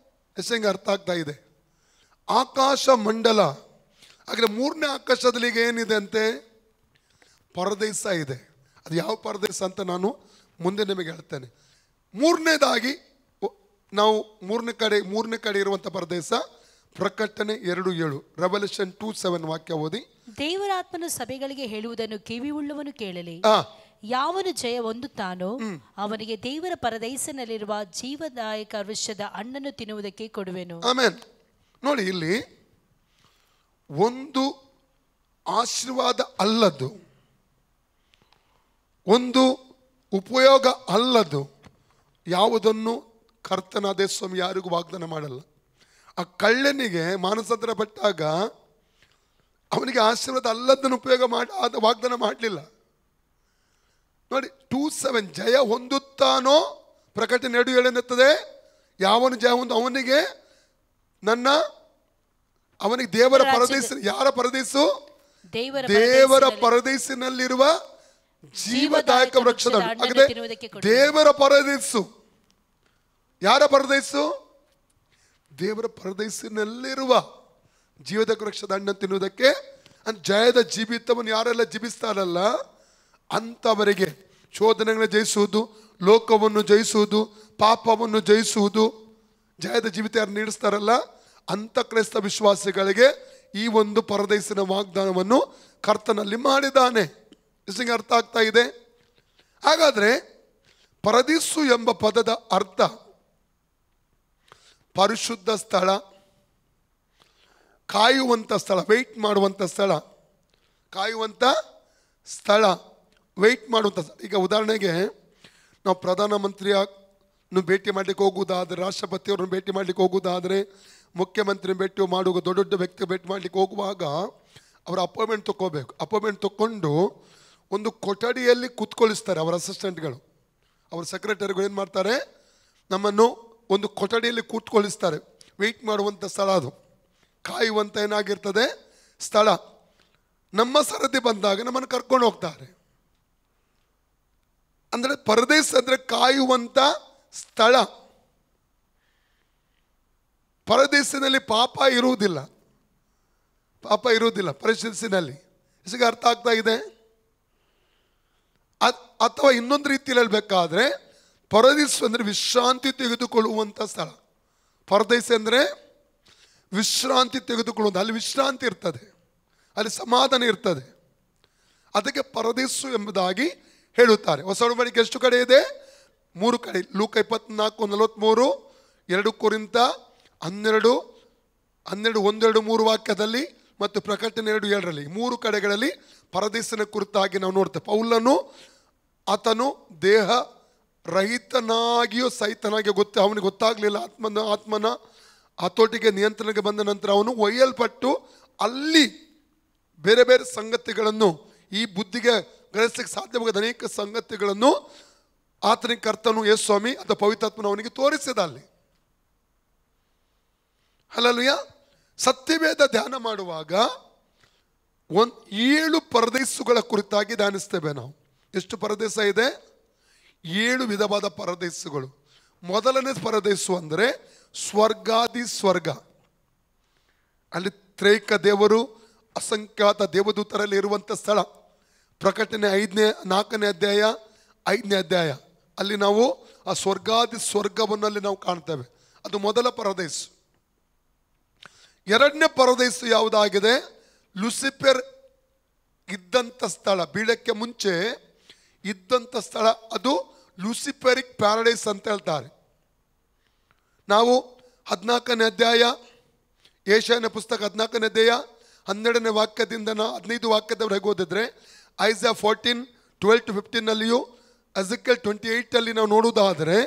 Speaker 1: ಹೆಸಂಗೆ ಅರ್ಥ ಆಗ್ತಾ ಇದೆ? ಆಕಾಶ ಮಂಡಲ. ಹಾಗೆ ಮೂರನೇ ಆಕಾಶದಲ್ಲಿ ಈಗ ಏನಿದೆ ಅಂತೆ? ಪರದೇಶ ಇದೆ. ಅದು ಯಾವ ಪರದೇಶ ಅಂತ ನಾನು ಮುಂದೆ ನಿಮಗೆ ಹೇಳ್ತೇನೆ. ಮೂರನೇದಾಗಿ ನಾವು ಮೂರನೇ ಕಡೆ ಇರುವಂಥ ಪರದೇಶ ಪ್ರಕಟಣೆ 2:7, ರೆವಲ್ಯೂಷನ್ 2:7 ವಾಕ್ಯ ಓದಿ.
Speaker 4: ದೇವರ ಆತ್ಮನು ಸಭೆಗಳಿಗೆ ಹೇಳುವುದನ್ನು ಕಿವಿಯುಳ್ಳವನು ಕೇಳಲಿ. ಯಾವನು ಜಯ ಹೊಂದುತ್ತಾನೋ ಅವನಿಗೆ ದೇವರ ಪರದೈಸಿನಲ್ಲಿರುವ ಜೀವದಾಯಕ ವೃಕ್ಷದ ಹಣ್ಣನ್ನು ತಿನ್ನುವುದಕ್ಕೆ ಕೊಡುವೆನು.
Speaker 1: ಆಮೆನ್. ನೋಡಿ, ಇಲ್ಲಿ ಒಂದು ಆಶೀರ್ವಾದ ಅಲ್ಲದ್ದು, ಒಂದು ಉಪಯೋಗ ಅಲ್ಲದ್ದು ಯಾವುದನ್ನು ಕರ್ತನಾದ ಸ್ವಾಮಿ ಯಾರಿಗೂ ವಾಗ್ದಾನ ಮಾಡಲ್ಲ. ಆ ಕಳ್ಳನಿಗೆ ಮಾನಸಾಂತರ ಪಟ್ಟಾಗ ಅವನಿಗೆ ಆಶೀರ್ವಾದ ಅಲ್ಲದನ್ನು ಉಪಯೋಗ ವಾಗ್ದಾನ ಮಾಡಲಿಲ್ಲ. ನೋಡಿ, 2:7 ಜಯ ಹೊಂದುತ್ತಾನೋ, ಪ್ರಕಟಣೆ 2:7 ಎನ್ನುತ್ತದೆ. ಯಾವನು ಜಯ ಹೊಂದು ಅವನಿಗೆ ಅವನಿಗೆ ದೇವರ ಪರದೇಶ. ಯಾರ ಪರದೇಶು? ದೇವರ ಪರದೇಶಿನಲ್ಲಿರುವ ಜೀವದಾಯಕ ವೃಕ್ಷದ ಹಣ್ಣು. ದೇವರ ಪರದೇಶು. ಯಾರ ಪರದೇಶು? ದೇವರ ಪರದೇಶಿನಲ್ಲಿರುವ ಜೀವದಾಯಕ ವೃಕ್ಷದ ಹಣ್ಣು ತಿನ್ನುವುದಕ್ಕೆ. ಜಯದ ಜೀವಿತವನ್ನು ಯಾರೆಲ್ಲ ಜೀವಿಸ್ತಾರಲ್ಲ ಅಂಥವರಿಗೆ ಶೋಧನೆಗಳನ್ನು ಜಯಿಸುವುದು, ಲೋಕವನ್ನು ಜಯಿಸುವುದು, ಪಾಪವನ್ನು ಜಯಿಸುವುದು, ಜಯದ ಜೀವಿತ ಯಾರು ನೀಡಿಸ್ತಾರಲ್ಲ ಅಂಥ ಕ್ರೈಸ್ತ ವಿಶ್ವಾಸಿಗಳಿಗೆ ಈ ಒಂದು ಪರದೇಶಿನ ವಾಗ್ದಾನವನ್ನು ಕರ್ತನಲ್ಲಿ ಮಾಡಿದ್ದಾನೆ. ಇಷ್ಟಂಗೆ ಅರ್ಥ ಆಗ್ತಾ ಇದೆ? ಹಾಗಾದರೆ ಪರದೇಶು ಎಂಬ ಪದದ ಅರ್ಥ ಪರಿಶುದ್ಧ ಸ್ಥಳ, ಕಾಯುವಂಥ ಸ್ಥಳ, ವೆಯ್ಟ್ ಮಾಡುವಂಥ ಸ್ಥಳ, ಕಾಯುವಂಥ ಸ್ಥಳ, ವೆಯ್ಟ್ ಮಾಡುವಂಥ ಸ್ಥಳ. ಈಗ ಉದಾಹರಣೆಗೆ ನಾವು ಪ್ರಧಾನಮಂತ್ರಿಯನ್ನು ಭೇಟಿ ಮಾಡಲಿಕ್ಕೆ ಹೋಗುವುದಾದರೆ, ರಾಷ್ಟ್ರಪತಿಯವ್ರನ್ನ ಭೇಟಿ ಮಾಡಲಿಕ್ಕೆ ಹೋಗುವುದಾದರೆ, ಮುಖ್ಯಮಂತ್ರಿ ಭೇಟಿ ಮಾಡುವ ದೊಡ್ಡ ದೊಡ್ಡ ವ್ಯಕ್ತಿ ಭೇಟಿ ಮಾಡಲಿಕ್ಕೆ ಹೋಗುವಾಗ ಅವರ ಅಪಾಯಿಂಟ್ಮೆಂಟ್ ತೊಗೋಬೇಕು. ಅಪಾಯಿಂಟ್ಮೆಂಟ್ ತೊಗೊಂಡು ಒಂದು ಕೊಠಡಿಯಲ್ಲಿ ಕೂತ್ಕೊಳ್ಳಿಸ್ತಾರೆ ಅವರ ಅಸಿಸ್ಟೆಂಟ್ಗಳು, ಅವರ ಸೆಕ್ರೆಟರಿಗಳು ಏನು ಮಾಡ್ತಾರೆ, ನಮ್ಮನ್ನು ಒಂದು ಕೊಠಡಿಯಲ್ಲಿ ಕೂತ್ಕೊಳ್ಳಿಸ್ತಾರೆ. ವೆಯ್ಟ್ ಮಾಡುವಂಥ ಸ್ಥಳ ಅದು, ಕಾಯುವಂಥ ಏನಾಗಿರ್ತದೆ ಸ್ಥಳ. ನಮ್ಮ ಸರದಿ ಬಂದಾಗ ನಮ್ಮನ್ನು ಕರ್ಕೊಂಡು ಹೋಗ್ತಾರೆ. ಅಂದರೆ ಪರದೇಶ ಅಂದರೆ ಕಾಯುವಂಥ ಸ್ಥಳ. ಪರದೇಶಿನಲ್ಲಿ ಪಾಪ ಇರುವುದಿಲ್ಲ, ಪಾಪ ಇರುವುದಿಲ್ಲ ಪರದೇಶಿನಲ್ಲಿ. ಇದಕ್ಕೆ ಅರ್ಥ ಆಗ್ತಾ ಇದೆ? ಅಥವಾ ಇನ್ನೊಂದು ರೀತಿಯಲ್ಲಿ ಹೇಳಬೇಕಾದ್ರೆ ಪರದೇಶ ಅಂದರೆ ವಿಶ್ರಾಂತಿ ತೆಗೆದುಕೊಳ್ಳುವಂಥ ಸ್ಥಳ. ಪರದೇಶ ಅಂದರೆ ವಿಶ್ರಾಂತಿ ತೆಗೆದುಕೊಳ್ಳುವುದು. ಅಲ್ಲಿ ವಿಶ್ರಾಂತಿ ಇರ್ತದೆ, ಅಲ್ಲಿ ಸಮಾಧಾನ ಇರ್ತದೆ. ಅದಕ್ಕೆ ಪರದೇಶು ಎಂಬುದಾಗಿ ಹೇಳುತ್ತಾರೆ. ಹೊಸ ಒಡಂಬಡಿಕೆ ಎಷ್ಟು ಕಡೆ ಇದೆ? 3 ಕಡೆ. ಲೂಕ 24:43, 2 ಕೊರಿಂಥ 12, 1, 2, 3 ವಾಕ್ಯದಲ್ಲಿ ಮತ್ತು ಪ್ರಕಟಣೆ 2:7 3 ಕಡೆಗಳಲ್ಲಿ ಪರದೇಶನ ಕುರಿತಾಗಿ ನಾವು ನೋಡ್ತೇವೆ. ಪೌಲನು ಆತನು ದೇಹ ರಹಿತನಾಗಿಯೂ ಸಹಿತನಾಗಿಯೂ ಅವನಿಗೆ ಗೊತ್ತಾಗಲಿಲ್ಲ. ಆತ್ಮನ ಹತೋಟಿಗೆ ನಿಯಂತ್ರಣಕ್ಕೆ ಬಂದ ನಂತರ ಅವನು ಒಯ್ಯಲ್ಪಟ್ಟು ಅಲ್ಲಿ ಬೇರೆ ಬೇರೆ ಸಂಗತಿಗಳನ್ನು, ಈ ಬುದ್ಧಿಗೆ ಗ್ರಹಿಸಲಿಕ್ಕೆ ಸಾಧ್ಯವಾಗದ ಅನೇಕ ಸಂಗತಿಗಳನ್ನು ಆತನಿಗೆ ಕರ್ತನು ಯೇಸು ಸ್ವಾಮಿ ಅಥವಾ ಪವಿತ್ರಾತ್ಮನ ಅವನಿಗೆ ತೋರಿಸಿದ ಅಲ್ಲಿ. ಹಲ್ಲೆಲೂಯಾ. ಸತ್ಯವೇದ ಧ್ಯಾನ ಮಾಡುವಾಗ 7 ಪರದೇಶಗಳ ಕುರಿತಾಗಿ ಧ್ಯಾನಿಸ್ತೇವೆ ನಾವು. ಎಷ್ಟು ಪರದೇಶ ಇದೆ? 7 ವಿಧವಾದ ಪರದೇಶಗಳು. ಮೊದಲನೇ ಪರದೇಶ ಅಂದರೆ ಸ್ವರ್ಗಾದಿ ಸ್ವರ್ಗ. ಅಲ್ಲಿ ತ್ರೈಕ ದೇವರು, ಅಸಂಖ್ಯಾತ ದೇವದೂತರಲ್ಲಿ ಇರುವಂಥ ಸ್ಥಳ. ಪ್ರಕಟಣೆ 4ನೇ ಅಧ್ಯಾಯ 5ನೇ ಅಧ್ಯಾಯ ಅಲ್ಲಿ ನಾವು ಆ ಸ್ವರ್ಗಾದಿ ಸ್ವರ್ಗವನ್ನಲ್ಲಿ ನಾವು ಕಾಣ್ತೇವೆ. ಅದು ಮೊದಲ ಪರದೇಶ. ಎರಡನೇ ಪರದೇಶ ಯಾವುದಾಗಿದೆ? ಲೂಸಿಫರ್ ಇದ್ದಂಥ ಸ್ಥಳ, ಬೀಳಕ್ಕೆ ಮುಂಚೆ ಇದ್ದಂಥ ಸ್ಥಳ. ಅದು ಲೂಸಿಫರಿಕ್ ಪ್ಯಾರಡೈಸ್ ಅಂತ ಹೇಳ್ತಾರೆ. ನಾವು 14ನೇ ಅಧ್ಯಾಯ, ಏಷಯನ ಪುಸ್ತಕ 14ನೇ ಅಧ್ಯಾಯ 12ನೇ ವಾಕ್ಯದಿಂದ 15 ವಾಕ್ಯದವರೆಗೆ ಓದಿದ್ರೆ, ಐಸಾ 14:12-15 ಎಜೆಕಿಯಲ್ 28 ನಾವು ನೋಡುವುದಾದರೆ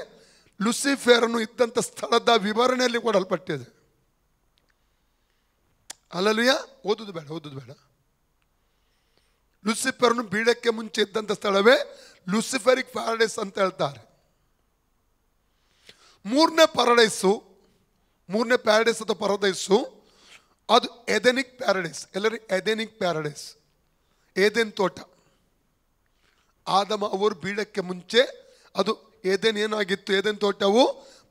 Speaker 1: ಲೂಸಿಫರನ್ನು ಇದ್ದಂಥ ಸ್ಥಳದ ವಿವರಣೆಯಲ್ಲಿ ಕೊಡಲ್ಪಟ್ಟಿದೆ. ಹಲ್ಲೆಲೂಯಾ. ಓದುದು ಬೇಡ. ಲೂಸಿಫರ್ನು ಬೀಳಕ್ಕೆ ಮುಂಚೆ ಇದ್ದಂಥ ಸ್ಥಳವೇ ಲೂಸಿಫರಿಕ್ ಪ್ಯಾರಡೈಸ್ ಅಂತ ಹೇಳ್ತಾರೆ. ಮೂರನೇ ಪ್ಯಾರಡೈಸ್ ಅಥವಾ ಪರದೈಸು ಅದು ಎದೆನಿಕ್ ಪ್ಯಾರಡೈಸ್. ಎಲ್ಲರೂ ಎದೆನಿಕ್ ಪ್ಯಾರಡೈಸ್, ಏದೆನ್ ತೋಟ. ಆದಮ ಅವರು ಬೀಳಕ್ಕೆ ಮುಂಚೆ ಅದು ಏದೇನ್ ಏನಾಗಿತ್ತು? ಏದೇನ್ ತೋಟವು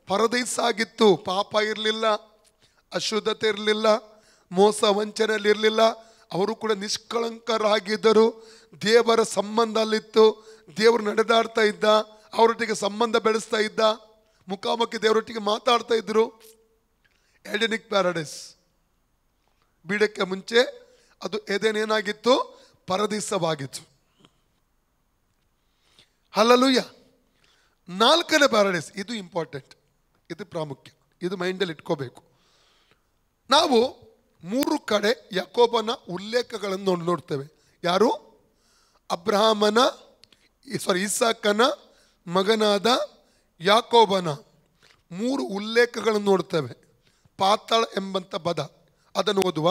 Speaker 1: ಪರದೈಸ್ ಆಗಿತ್ತು. ಪಾಪ ಇರಲಿಲ್ಲ, ಅಶುದ್ಧತೆ ಇರಲಿಲ್ಲ, ಮೋಸ ವಂಚನೆಯಲ್ಲಿ ಇರಲಿಲ್ಲ. ಅವರು ಕೂಡ ನಿಷ್ಕಳಂಕರಾಗಿದ್ದರು. ದೇವರ ಸಂಬಂಧ ಅಲ್ಲಿತ್ತು. ದೇವರು ನಡೆದಾಡ್ತಾ ಇದ್ದ, ಅವರೊಟ್ಟಿಗೆ ಸಂಬಂಧ ಬೆಳೆಸ್ತಾ ಇದ್ದ, ಮುಖಾಮುಖಿ ದೇವರೊಟ್ಟಿಗೆ ಮಾತಾಡ್ತಾ ಇದ್ರು. ಎಡೆನಿಕ್ ಪ್ಯಾರಡೈಸ್. ಬೀಳಕ್ಕೆ ಮುಂಚೆ ಅದು ಏದೇನೇನಾಗಿತ್ತು? ಪರದೈಸವಾಗಿತ್ತು. ಹಲ್ಲೆಲೂಯ. ನಾಲ್ಕನೇ ಪ್ಯಾರಡೈಸ್, ಇದು ಇಂಪಾರ್ಟೆಂಟ್, ಇದು ಪ್ರಾಮುಖ್ಯ, ಇದು ಮೈಂಡಲ್ಲಿ ಇಟ್ಕೋಬೇಕು. ನಾವು 3 ಕಡೆ ಯಾಕೋಬನ ಉಲ್ಲೇಖಗಳನ್ನು ನೋಡ್ತೇವೆ. ಯಾರು? ಇಸಾಕನ ಮಗನಾದ ಯಾಕೋಬನ 3 ಉಲ್ಲೇಖಗಳನ್ನು ನೋಡ್ತೇವೆ. ಪಾತಾಳ ಎಂಬಂಥ ಪದ, ಅದನ್ನು ಓದುವ.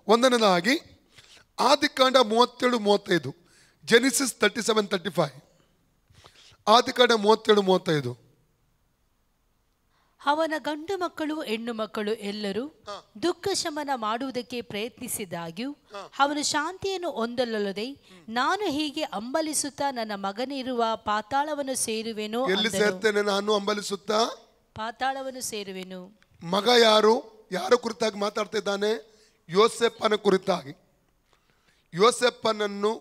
Speaker 1: ಒಂದನೇದಾಗಿ ಆದಿಕಾಂಡ 37-35, ಜೆನಿಸಿಸ್ 37-35. ಆದಿಕಾಂಡ 37-35.
Speaker 4: ಅವನ ಗಂಡು ಮಕ್ಕಳು ಹೆಣ್ಣು ಮಕ್ಕಳು ಎಲ್ಲರೂ ದುಃಖ ಶಮನ ಮಾಡುವುದಕ್ಕೆ ಪ್ರಯತ್ನಿಸಿದಾಗ್ಯೂ ಅವನು ಶಾಂತಿಯನ್ನು ಹೊಂದಲೊಲ್ಲದೆ, ನಾನು ಹೀಗೆ ಹಂಬಲಿಸುತ್ತಾ ನನ್ನ ಮಗನಿರುವ ಪಾತಾಳವನ್ನು ಸೇರುವೆನು.
Speaker 1: ಎಲ್ಲಿ ಸೇರ್ತೇನೆ ನಾನು ಹಂಬಲಿಸುತ್ತಾ?
Speaker 4: ಪಾತಾಳವನ್ನು ಸೇರುವೆನು.
Speaker 1: ಮಗ ಯಾರು? ಯಾರ ಕುರಿತಾಗಿ ಮಾತಾಡ್ತಾ ಇದ್ದಾನೆ? ಯೋಸೆಫನ ಕುರಿತಾಗಿ. ಯೋಸೆಫನನ್ನು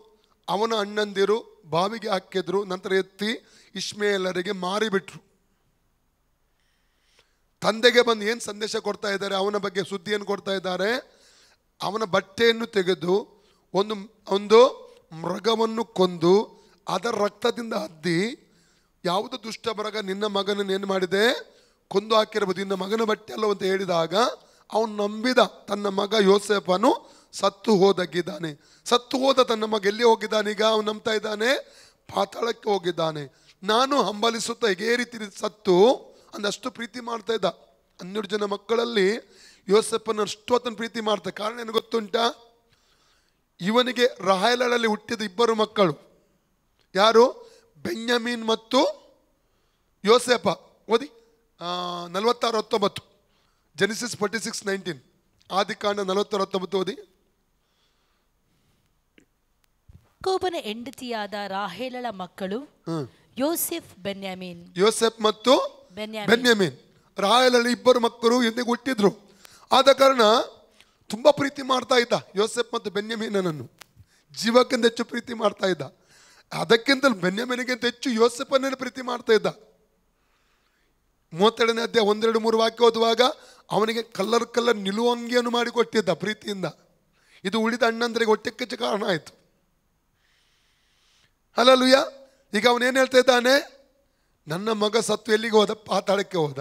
Speaker 1: ಅವನ ಅಣ್ಣಂದಿರು ಬಾವಿಗೆ ಹಾಕಿದ್ರು, ನಂತರ ಎತ್ತಿ ಇಷ್ಮೇಲರಿಗೆ ಮಾರಿಬಿಟ್ರು. ತಂದೆಗೆ ಬಂದು ಏನು ಸಂದೇಶ ಕೊಡ್ತಾ ಇದ್ದಾರೆ? ಅವನ ಬಗ್ಗೆ ಸುದ್ದಿಯನ್ನು ಕೊಡ್ತಾ ಇದ್ದಾರೆ. ಅವನ ಬಟ್ಟೆಯನ್ನು ತೆಗೆದು ಒಂದು ಮೃಗವನ್ನು ಕೊಂದು ಅದರ ರಕ್ತದಿಂದ ಹದ್ದಿ, ಯಾವುದು ದುಷ್ಟ ಮೃಗ ನಿನ್ನ ಮಗನನ್ನು ಏನು ಮಾಡಿದೆ? ಕೊಂದು ಹಾಕಿರಬಹುದು, ನಿನ್ನ ಮಗನ ಬಟ್ಟೆ ಅಲ್ಲ ಅಂತ ಹೇಳಿದಾಗ ಅವನು ನಂಬಿದ. ತನ್ನ ಮಗ ಯೋಸೇಫನು ಸತ್ತು ಹೋದಾಗಿದ್ದಾನೆ. ಸತ್ತು ಹೋದ ತನ್ನ ಮಗ ಎಲ್ಲಿ ಹೋಗಿದ್ದಾನೆ? ಈಗ ಅವನು ನಂಬ್ತಾ ಇದ್ದಾನೆ, ಪಾತಾಳಕ್ಕೆ ಹೋಗಿದ್ದಾನೆ. ನಾನು ಹಂಬಲಿಸುತ್ತಾ ಹೇಗೆ ರೀತಿ ಸತ್ತು ಅಂದಷ್ಟು ಪ್ರೀತಿ ಮಾಡ್ತಾ ಇದ್ದ. 12 ಜನ ಮಕ್ಕಳಲ್ಲಿ ಯೋಸೆಫನ ಅಷ್ಟು ಆತನ ಪ್ರೀತಿ ಮಾಡ್ತಾ. ಕಾರಣ ಏನು ಗೊತ್ತುಂಟಾ? ಇವನಿಗೆ ರಾಹೇಲಳಲ್ಲಿ ಹುಟ್ಟಿದ 2 ಮಕ್ಕಳು. ಯಾರು? ಬೆನ್ಯಾಮೀನ್ ಮತ್ತು ಯೋಸೇಫ. ಓದಿ 46-19, ಜೆನಿಸಿಸ್ 46-19. ಆದಿಕಾಂಡ 46-19 ಓದಿ.
Speaker 4: ಯಾಕೋಬನ ಹೆಂಡತಿಯಾದ ರಾಹೇಲಳ ಮಕ್ಕಳು ಯೋಸೆಫ್ ಬೆನ್ಯಾಮೀನ್.
Speaker 1: ಯೋಸೆಫ್ ಮತ್ತು ಬೆನ್ಯಾಮೀನ್. ರಾಹೇಲಲ್ಲಿ 2 ಮಕ್ಕಳು ಎಂದಿಗೆ ಹುಟ್ಟಿದ್ರು. ಆದ ಕಾರಣ ತುಂಬ ಪ್ರೀತಿ ಮಾಡ್ತಾ ಇದ್ದ ಯೋಸೆಫ್ ಮತ್ತು ಬೆನ್ಯಾಮೀನನನ್ನು. ಜೀವಕ್ಕಿಂತ ಹೆಚ್ಚು ಪ್ರೀತಿ ಮಾಡ್ತಾ ಇದ್ದ. ಅದಕ್ಕಿಂತ ಬೆನ್ಯಾಮೀನಿಗಿಂತ ಹೆಚ್ಚು ಯೋಸೆಫನನ್ನು ಪ್ರೀತಿ ಮಾಡ್ತಾ ಇದ್ದ. 32ನೇ ಅಧ್ಯಾಯ 1, 2, 3 ವಾಕ್ಯ ಓದುವಾಗ ಅವನಿಗೆ ಕಲ್ಲರ್ ನಿಲುವಂಗಿಯನ್ನು ಮಾಡಿಕೊಟ್ಟಿದ್ದ ಪ್ರೀತಿಯಿಂದ. ಇದು ಉಳಿದ ಅಣ್ಣಂದ್ರಿಗೆ ಹೊಟ್ಟೆ ಕಿಚ್ಚು ಕಾರಣ ಆಯಿತು. ಹಲ್ಲೆಲೂಯ. ಈಗ ಅವನೇನು ಹೇಳ್ತಾ ಇದ್ದಾನೆ? ನನ್ನ ಮಗ ಸತ್ತು ಎಲ್ಲಿಗೆ ಹೋದ? ಪಾತಾಳಕ್ಕೆ ಹೋದ.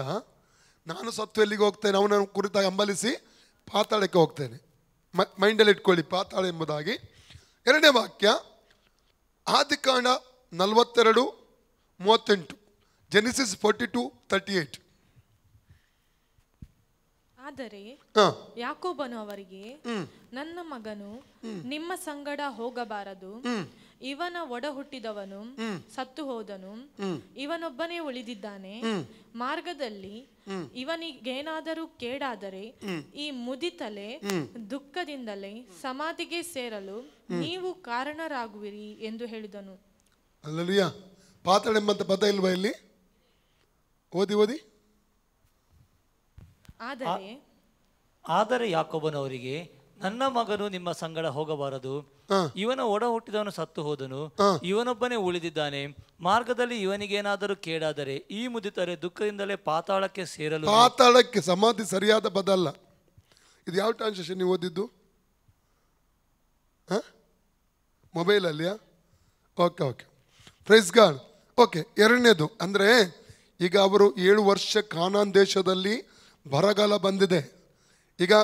Speaker 1: ನಾನು ಸತ್ತು ಎಲ್ಲಿಗೆ ಹೋಗ್ತೇನೆ? ಅವನ ಕುರಿತಾಗಿ ಹಂಬಲಿಸಿ ಪಾತಾಳಕ್ಕೆ ಹೋಗ್ತೇನೆ. ಮೈಂಡಲ್ಲಿ ಇಟ್ಕೊಳ್ಳಿ, ಪಾತಾಳ ಎಂಬುದಾಗಿ. 2ನೇ ವಾಕ್ಯ ಆದಿಕಾಂಡ 42-38, ಜೆನಿಸಿಸ್ 42-38.
Speaker 3: ಆದರೆ ಯಾಕೋಬನು ಅವರಿಗೆ, ನನ್ನ ಮಗನು ನಿಮ್ಮ ಸಂಗಡ ಹೋಗಬಾರದು, ಇವನ ಒಡ ಹುಟ್ಟಿದವನು ಸತ್ತು ಹೋದನು, ಇವನೊಬ್ಬನೇ ಉಳಿದಿದ್ದಾನೆ. ಮಾರ್ಗದಲ್ಲಿ ಇವನಿಗೇನಾದರೂ ಕೇಡಾದರೆ ಈ ಮುದಿತಲೆ ದುಃಖದಿಂದಲೇ ಸಮಾಧಿಗೆ ಸೇರಲು ನೀವು ಕಾರಣರಾಗುವಿರಿ ಎಂದು ಹೇಳಿದನು.
Speaker 1: ಅಲ್ಲಲ್ಯ, ಪಾತಾಳ ಎಂಬಂತ ಪದ ಇಲ್ವಾ ಇಲ್ಲಿ? ಓದಿ.
Speaker 5: ಆದರೆ ಯಾಕೋಬನವರಿಗೆ, ನನ್ನ ಮಗನು ನಿಮ್ಮ ಸಂಗಡ ಹೋಗಬಾರದು, ಇವನ ಒಡ ಹುಟ್ಟಿದವನು ಸತ್ತು ಹೋದನು, ಇವನೊಬ್ಬನೇ ಉಳಿದಿದ್ದಾನೆ. ಮಾರ್ಗದಲ್ಲಿ ಇವನಿಗೇನಾದರೂ ಕೇಡಾದರೆ ಈ ಮುದಿತರೆ ದುಃಖದಿಂದಲೇ ಪಾತಾಳಕ್ಕೆ ಸೇರಲು.
Speaker 1: ಪಾತಾಳಕ್ಕೆ ಸಮಾಧಿ ಸರಿಯಾದ ಪದ ಅಲ್ಲ ಇದು. ಯಾವ ಟ್ರಾನ್ಸ್ಲೇಷನ್ ನೀವು ಓದಿದ್ದು? ಮೊಬೈಲಲ್ಲಿಯಾ? Okay, praise God. ಓಕೆ, 2ನೇದು ಅಂದರೆ ಈಗ ಅವರು 7 ವರ್ಷ ಕಾನಾನ್ ದೇಶದಲ್ಲಿ ಬರಗಾಲ ಬಂದಿದೆ. ಈಗ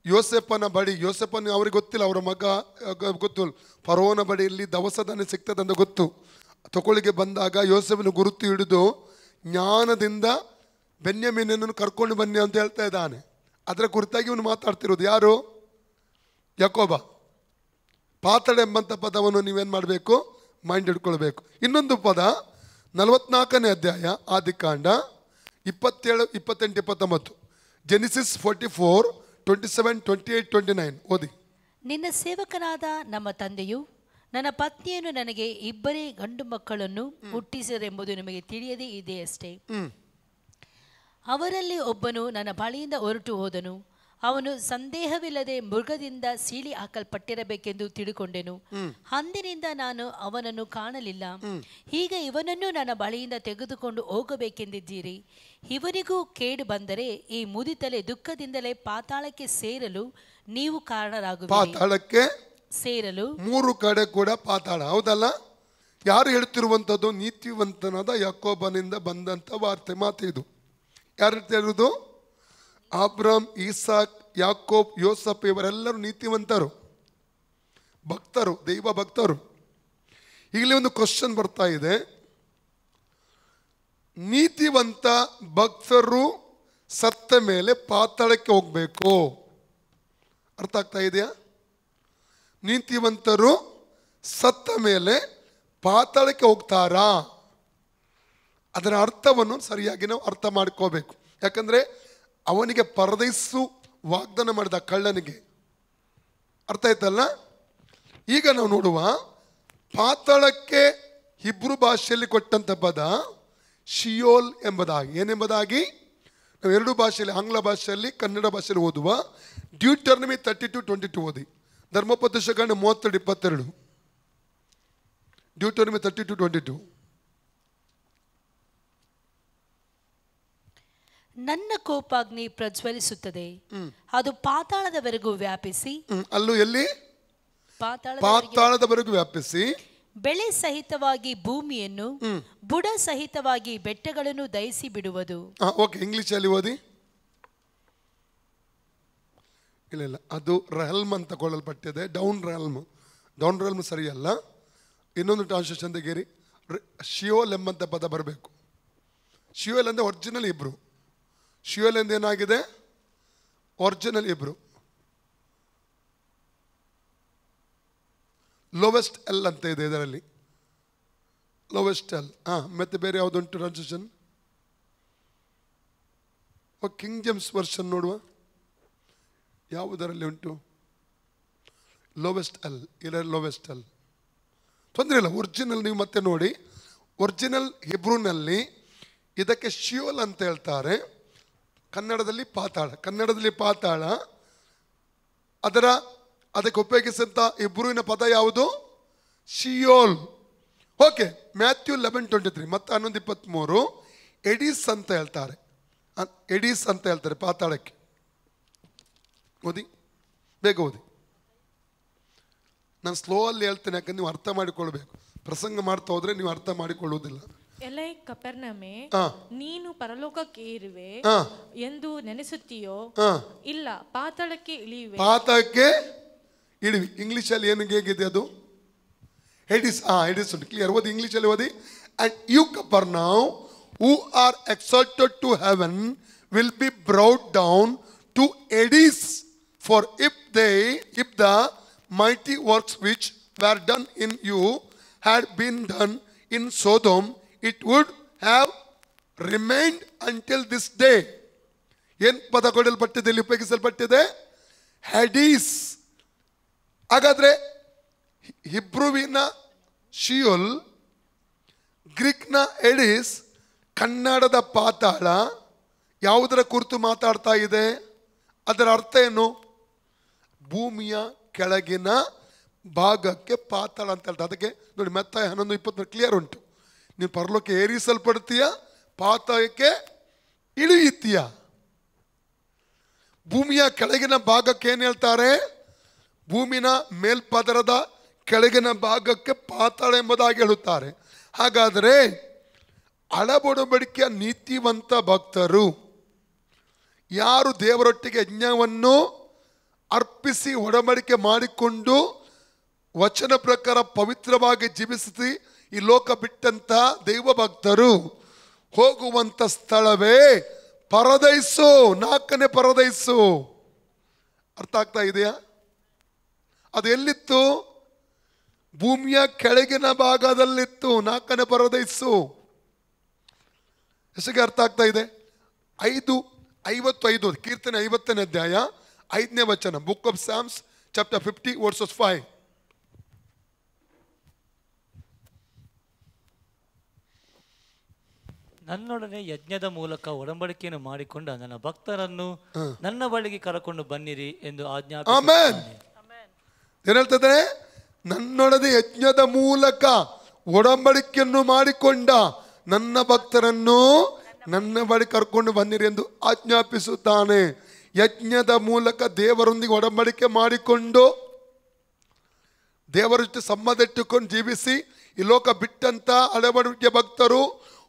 Speaker 1: ಯೋಸೆಫನ ಬಳಿ, ಯೋಸೆಫನ ಅವ್ರಿಗೆ ಗೊತ್ತಿಲ್ಲ, ಅವರ ಮಗ ಗೊತ್ತು, ಫರೋನ ಬಳಿಯಲ್ಲಿ ದವಸಧಾನ್ಯ ಸಿಗ್ತದೆ ಅಂತ ಗೊತ್ತು. ತಗೊಳ್ಳಿಗೆ ಬಂದಾಗ ಯೋಸೆಫನ ಗುರುತು ಹಿಡಿದು ಜ್ಞಾನದಿಂದ ಬೆನ್ಯಾಮೀನನ್ನು ಕರ್ಕೊಂಡು ಬನ್ನಿ ಅಂತ ಹೇಳ್ತಾ ಇದ್ದಾನೆ. ಅದರ ಕುರಿತಾಗಿ ಇವನು ಮಾತಾಡ್ತಿರೋದು. ಯಾರು? ಯಾಕೋಬ. ಪಾತಾಳ ಎಂಬಂಥ ಪದವನ್ನು ನೀವೇನು ಮಾಡಬೇಕು, ಮೈಂಡ್ ಇಟ್ಕೊಳ್ಬೇಕು. ಇನ್ನೊಂದು ಪದ 44ನೇ ಅಧ್ಯಾಯ ಆದಿಕಾಂಡ 27, 28, 29. ಜೆನಿಸಿಸ್ 44, 27, 28, 29 ಓದಿ.
Speaker 4: ನಿನ್ನ ಸೇವಕನಾದ ನಮ್ಮ ತಂದೆಯು ನನ್ನ ಪತ್ನಿಯನ್ನು ನನಗೆ 2 ಗಂಡು ಮಕ್ಕಳನ್ನು ಹುಟ್ಟಿಸಿದರೆಂಬುದು ನಿಮಗೆ ತಿಳಿಯದೇ ಇದೆಯಷ್ಟೇ. ಅವರಲ್ಲಿ ಒಬ್ಬನು ನನ್ನ ಬಳಿಯಿಂದ ಹೊರಟು ಹೋದನು. ಅವನು ಸಂದೇಹವಿಲ್ಲದೆ ಮೃಗದಿಂದ ಸೀಳಿ ಹಾಕಲ್ಪಟ್ಟಿರಬೇಕೆಂದು ತಿಳುಕೊಂಡೆನು. ಅಂದಿನಿಂದ ನಾನು ಅವನನ್ನು ಕಾಣಲಿಲ್ಲ. ಈಗ ಇವನನ್ನು ನನ್ನ ಬಳಿಯಿಂದ ತೆಗೆದುಕೊಂಡು ಹೋಗಬೇಕೆಂದಿದ್ದೀರಿ. ಇವನಿಗೂ ಕೇಡು ಬಂದರೆ ಈ ಮುದಿತಲೆ ದುಃಖದಿಂದಲೇ ಪಾತಾಳಕ್ಕೆ ಸೇರಲು ನೀವು ಕಾರಣರಾಗುವಿರಿ.
Speaker 1: ಪಾತಾಳಕ್ಕೆ
Speaker 4: ಸೇರಲು
Speaker 1: 3 ಕಡೆ ಕೂಡ ಪಾತಾಳ, ಹೌದಲ್ಲ? ಯಾರು ಹೇಳ್ತಿರುವಂಥದ್ದು? ನೀತಿವಂತನಾದ ಯಾಕೋಬನಿಂದ ಬಂದಂಥ ವಾರ್ತೆ ಮಾತು ಇದು. ಯಾರು ಹೇಳ್ತಿರೋದು? ಅಬ್ರಾಮ್, ಈಸಾಕ್, ಯಾಕೋಬ್, ಯೋಸಫ್ ಇವರೆಲ್ಲರೂ ನೀತಿವಂತರು, ಭಕ್ತರು, ದೈವ ಭಕ್ತರು. ಈಗಲೇ ಒಂದು ಕ್ವಶನ್ ಬರ್ತಾ ಇದೆ, ನೀತಿವಂತ ಭಕ್ತರು ಸತ್ತ ಮೇಲೆ ಪಾತಾಳಕ್ಕೆ ಹೋಗ್ಬೇಕು, ಅರ್ಥ ಆಗ್ತಾ ಇದೆಯಾ? ನೀತಿವಂತರು ಸತ್ತ ಮೇಲೆ ಪಾತಾಳಕ್ಕೆ ಹೋಗ್ತಾರಾ? ಅದರ ಅರ್ಥವನ್ನು ಸರಿಯಾಗಿ ನಾವು ಅರ್ಥ ಮಾಡ್ಕೋಬೇಕು. ಯಾಕಂದರೆ ಅವನಿಗೆ ಪರದೈಸು ವಾಗ್ದಾನ ಮಾಡಿದ ಕಳ್ಳನಿಗೆ, ಅರ್ಥ ಆಯ್ತಲ್ಲ? ಈಗ ನಾವು ನೋಡುವ ಪಾತಾಳಕ್ಕೆ ಹಿಬ್ರು ಭಾಷೆಯಲ್ಲಿ ಕೊಟ್ಟಂಥ ಪದ ಶಿಯೋಲ್ ಎಂಬುದಾಗಿ. ಏನೆಂಬುದಾಗಿ ನಾವು 2 ಭಾಷೆಯಲ್ಲಿ, ಆಂಗ್ಲ ಭಾಷೆಯಲ್ಲಿ, ಕನ್ನಡ ಭಾಷೆಯಲ್ಲಿ ಓದುವ ಡ್ಯೂಟರ್ನಮಿ 32:22 ಓದಿ. ಧರ್ಮೋಪದೇಶಕಾಂಡ 32:22. ಡ್ಯೂಟರ್ನಮಿ 32:22.
Speaker 4: ನನ್ನ ಕೋಪಾಗ್ನಿ ಪ್ರಜ್ವಲಿಸುತ್ತದೆ, ಅದು ಪಾತಾಳದವರೆಗೂ ವ್ಯಾಪಿಸಿ,
Speaker 1: ಅಲ್ಲೂ ಎಲ್ಲಿ? ಪಾತಾಳದವರೆಗೂ ವ್ಯಾಪಿಸಿ,
Speaker 4: ಬೆಳೆ ಸಹಿತವಾಗಿ ಭೂಮಿಯನ್ನು, ಬುಡ ಸಹಿತವಾಗಿ ಬೆಟ್ಟಗಳನ್ನು ದಹಿಸಿ ಬಿಡುವುದು.
Speaker 1: ಓಕೆ, ಇಂಗ್ಲಿಷಲ್ಲಿ ಓದಿ. ಇಲ್ಲ, ಅದು ರೆಹಲ್ಮ್ ಅಂತ ಕೊಳ್ಳಲ್ಪಟ್ಟಿದೆ. ಡೌನ್ ರೆಹಲ್ಮ್ ಸರಿಯಲ್ಲ. ಇನ್ನೊಂದು ಟ್ರಾನ್ಸ್ಲೇಷನ್ ತೆಗೀರಿ. ಶಿಯೋಲ್ ಎಂಬಂಥ ಪದ ಬರಬೇಕು. ಶಿಯೋಲ್ ಅಂದರೆ ಒರಿಜಿನಲ್ ಇಬ್ರು. ಶಿಯೋಲ್ ಎಂದು ಏನಾಗಿದೆ? ಒರಿಜಿನಲ್ ಇಬ್ರು. ಲೋವೆಸ್ಟ್ ಎಲ್ ಅಂತ ಇದೆ ಇದರಲ್ಲಿ, ಲೋವೆಸ್ಟ್ ಎಲ್. ಮತ್ತೆ ಬೇರೆ ಯಾವುದುಂಟು ಟ್ರಾನ್ಸ್ಲೇಷನ್? ಕಿಂಗ್ ಜೇಮ್ಸ್ ವರ್ಷನ್ ನೋಡುವ, ಯಾವುದರಲ್ಲಿ ಉಂಟು? ಲೋವೆಸ್ಟ್ ಎಲ್, ಇಲ್ಲ ಲೋವೆಸ್ಟ್ ಎಲ್, ತೊಂದರೆ ಇಲ್ಲ. ಒರಿಜಿನಲ್ ನೀವು ಮತ್ತೆ ನೋಡಿ. ಒರಿಜಿನಲ್ ಹಿಬ್ರೂನಲ್ಲಿ ಇದಕ್ಕೆ ಶಿಯೋಲ್ ಅಂತ ಹೇಳ್ತಾರೆ, ಕನ್ನಡದಲ್ಲಿ ಪಾತಾಳ. ಅದಕ್ಕೆ ಉಪಯೋಗಿಸಿದಂಥ ಹಿಬ್ರೂವಿನ ಪದ ಯಾವುದು? ಶಿಯೋಲ್. ಓಕೆ, ಮ್ಯಾಥ್ಯೂ 11:23 ಮತ್ತು 11:23 ಎಡೀಸ್ ಅಂತ ಹೇಳ್ತಾರೆ. ಪಾತಾಳಕ್ಕೆ. ಓದಿ, ಬೇಗ ಓದಿ. ನಾನು ಸ್ಲೋ ಅಲ್ಲಿ ಹೇಳ್ತೇನೆ, ಯಾಕಂದ್ರೆ ನೀವು ಅರ್ಥ ಮಾಡಿಕೊಳ್ಬೇಕು. ಪ್ರಸಂಗ ಮಾಡ್ತಾ ಹೋದ್ರೆ ನೀವು ಅರ್ಥ ಮಾಡಿಕೊಳ್ಳುವುದಿಲ್ಲ.
Speaker 3: ಎಲೈ ಕಪೆರ್ನೌಮೇ, ನೀನು ಪರಲೋಕಕ್ಕೆ ಏರುವೆ ಎಂದು ನೆನೆಸುತ್ತೀಯೋ? ಇಲ್ಲ, ಪಾತಾಳಕ್ಕೆ ಇಳಿಯುವೆ.
Speaker 1: ಪಾತಾಳಕ್ಕೆ ಇಳಿವಿ. ಇಂಗ್ಲಿಷಲ್ಲಿ ಏನು ಹೇಗಿದೆ ಅದು? ಹೆಡಿಸ್. ಹೆಡಿಸ್ ಉಂಟು, ಕ್ಲಿಯರ್. ಓದಿ, ಇಂಗ್ಲಿಷಲ್ಲಿ ಓದಿ. And you Capernaum who are exalted to heaven will be brought down to Hades. For if the mighty works which were done in you had been done in Sodom, it would have remained until this day. ಏನು ಪದ ಕೊಡಲ್ಪಟ್ಟಿದೆ, ಇಲ್ಲಿ ಉಪಯೋಗಿಸಲ್ಪಟ್ಟಿದೆ? ಹೆಡೀಸ್. ಹಾಗಾದ್ರೆ ಹಿಬ್ರುವಿನ Sheol, ಗ್ರೀಕ್ನ ಎಡಿಸ್, ಕನ್ನಡದ ಪಾತಾಳ ಯಾವುದರ ಕುರಿತು ಮಾತಾಡ್ತಾ ಇದೆ? ಅದರ ಅರ್ಥ ಏನು? ಭೂಮಿಯ ಕೆಳಗಿನ ಭಾಗಕ್ಕೆ ಪಾತಾಳ ಅಂತ ಹೇಳ್ತಾರೆ. ಅದಕ್ಕೆ ನೋಡಿ, ಮತ್ತಾಯ 11:23 ಕ್ಲಿಯರ್ ಉಂಟು. ನೀವು ಪರಲೋಕಕ್ಕೆ ಏರಿಸಲ್ಪಡ್ತೀಯ, ಪಾತಾಳಕ್ಕೆ ಇಳಿಯುತ್ತೀಯ. ಭೂಮಿಯ ಕೆಳಗಿನ ಭಾಗಕ್ಕೆ ಏನು ಹೇಳ್ತಾರೆ? ಭೂಮಿನ ಮೇಲ್ಪದರದ ಕೆಳಗಿನ ಭಾಗಕ್ಕೆ ಪಾತಾಳ ಎಂಬುದಾಗಿ ಹೇಳುತ್ತಾರೆ. ಹಾಗಾದರೆ ಹಳಬೊಡಂಬಡಿಕೆಯ ನೀತಿವಂತ ಭಕ್ತರು ಯಾರು ದೇವರೊಟ್ಟಿಗೆ ಯಜ್ಞವನ್ನು ಅರ್ಪಿಸಿ ಒಡಂಬಡಿಕೆ ಮಾಡಿಕೊಂಡು ವಚನ ಪ್ರಕಾರ ಪವಿತ್ರವಾಗಿ ಜೀವಿಸಿ ಈ ಲೋಕ ಬಿಟ್ಟಂತ ದೈವ ಭಕ್ತರು ಹೋಗುವಂತ ಸ್ಥಳವೇ ಪರದೈಸು, 4ನೇ ಪರದೈಸು. ಅರ್ಥ ಆಗ್ತಾ ಇದೆಯಾ? ಅದು ಎಲ್ಲಿತ್ತು? ಭೂಮಿಯ ಕೆಳಗಿನ ಭಾಗದಲ್ಲಿತ್ತು. 4ನೇ ಪರದೈಸು. ಎಷ್ಟಿಗೆ ಅರ್ಥ ಆಗ್ತಾ ಇದೆ? 55 ಕೀರ್ತನೆ 50ನೇ ಅಧ್ಯಾಯ 5ನೇ ವಚನ. Book of Psalms chapter 50 versus 5.
Speaker 5: ನನ್ನೊಡನೆ ಯಜ್ಞದ ಮೂಲಕ ಒಡಂಬಡಿಕೆಯನ್ನು ಮಾಡಿಕೊಂಡ ನನ್ನ ಭಕ್ತರನ್ನು ನನ್ನ ಬಳಿಗೆ ಕರಕೊಂಡು ಬನ್ನಿರಿ ಎಂದು ಆಜ್ಞಾಪಿಸುತ್ತಾನೆ.
Speaker 1: ಏನ್ ಹೇಳ್ತದೆ? ನನ್ನೊಡನೆ ಯಜ್ಞದ ಮೂಲಕ ಒಡಂಬಡಿಕೆಯನ್ನು ಮಾಡಿಕೊಂಡ ನನ್ನ ಭಕ್ತರನ್ನು ನನ್ನ ಬಳಿ ಕರ್ಕೊಂಡು ಬನ್ನಿರಿ ಎಂದು ಆಜ್ಞಾಪಿಸುತ್ತಾನೆ. ಯಜ್ಞದ ಮೂಲಕ ದೇವರೊಂದಿಗೆ ಒಡಂಬಡಿಕೆ ಮಾಡಿಕೊಂಡು ದೇವರ ಜೊತೆ ಸಂಬಂಧ ಇಟ್ಟುಕೊಂಡು ಜೀವಿಸಿ ಈ ಲೋಕ ಬಿಟ್ಟಂತ ಹಳೆಬಡಿಕೆ ಭಕ್ತರು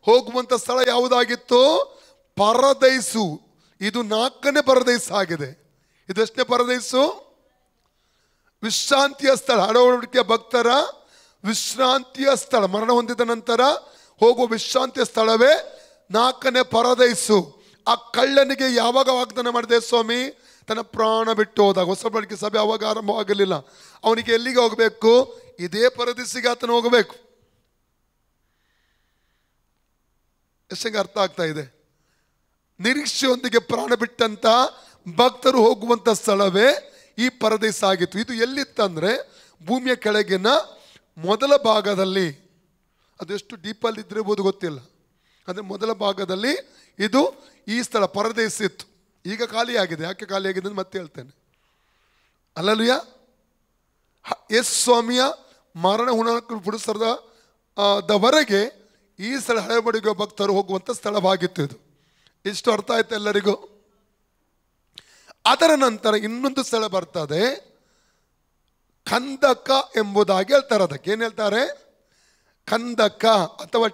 Speaker 1: ಹೋಗುವಂತ ಸ್ಥಳ ಯಾವುದಾಗಿತ್ತು? ಪರದೈಸು. ಇದು 4ನೇ ಪರದೈಸು ಆಗಿದೆ. ಇದು ಎಷ್ಟನೇ ಪರದೈಸು? ವಿಶ್ರಾಂತಿಯ ಸ್ಥಳ. ಹಳೆಬಡಿಕೆ ಭಕ್ತರ ವಿಶ್ರಾಂತಿಯ ಸ್ಥಳ. ಮರಣ ಹೊಂದಿದ ನಂತರ ಹೋಗುವ ವಿಶ್ರಾಂತಿಯ ಸ್ಥಳವೇ 4ನೇ ಪರದೈಸು. ಆ ಕಳ್ಳನಿಗೆ ಯಾವಾಗ ವಾಗ್ದಾನ ಮಾಡಿದೆ ಸ್ವಾಮಿ? ತನ್ನ ಪ್ರಾಣ ಬಿಟ್ಟು ಹೋದಾಗ. ಹೊಸ ಬಳಿಕೆ ಸಭೆ ಅವಾಗ ಆರಂಭವಾಗಲಿಲ್ಲ. ಅವನಿಗೆ ಎಲ್ಲಿಗೆ ಹೋಗಬೇಕು? ಇದೇ ಪರದೈಸಿಗೆ ಆತನು ಹೋಗಬೇಕು. ಎಷ್ಟಂಗೆ ಅರ್ಥ ಆಗ್ತಾ ಇದೆ? ನಿರೀಕ್ಷೆಯೊಂದಿಗೆ ಪ್ರಾಣ ಬಿಟ್ಟಂತ ಭಕ್ತರು ಹೋಗುವಂತ ಸ್ಥಳವೇ ಈ ಪರದೈಸ ಆಗಿತ್ತು. ಇದು ಎಲ್ಲಿತ್ತಂದ್ರೆ ಭೂಮಿಯ ಕೆಳಗಿನ ಮೊದಲ ಭಾಗದಲ್ಲಿ. ಅದೆಷ್ಟು ಡೀಪಲ್ಲಿ ಇದ್ದಿರಬಹುದು ಗೊತ್ತಿಲ್ಲ. ಅದೇ ಮೊದಲ ಭಾಗದಲ್ಲಿ ಇದು ಈ ಸ್ಥಳ ಪರದೈಸ ಇತ್ತು. ಈಗ ಖಾಲಿಯಾಗಿದೆ. ಯಾಕೆ ಖಾಲಿಯಾಗಿದೆ ಅಂತ ಮತ್ತೆ ಹೇಳ್ತೇನೆ. ಅಲ್ಲಲ್ಯ ಎಸ್ ಸ್ವಾಮಿಯ ಮರಣ ಪುರಸ್ಕಾರದವರೆಗೆ ಈ ಸ್ಥಳ ಹಳೆಬಡಿಗೆ ಭಕ್ತರು ಹೋಗುವಂಥ ಸ್ಥಳವಾಗಿತ್ತು. ಇದು ಇಷ್ಟು ಅರ್ಥ ಆಯ್ತು ಎಲ್ಲರಿಗೂ? ಅದರ ನಂತರ ಇನ್ನೊಂದು ಸ್ಥಳ ಬರ್ತದೆ, ಕಂದಕ ಎಂಬುದಾಗಿ ಹೇಳ್ತಾರೆ. ಅದಕ್ಕೆ ಏನು ಹೇಳ್ತಾರೆ? ಕಂದಕ ಅಥವಾ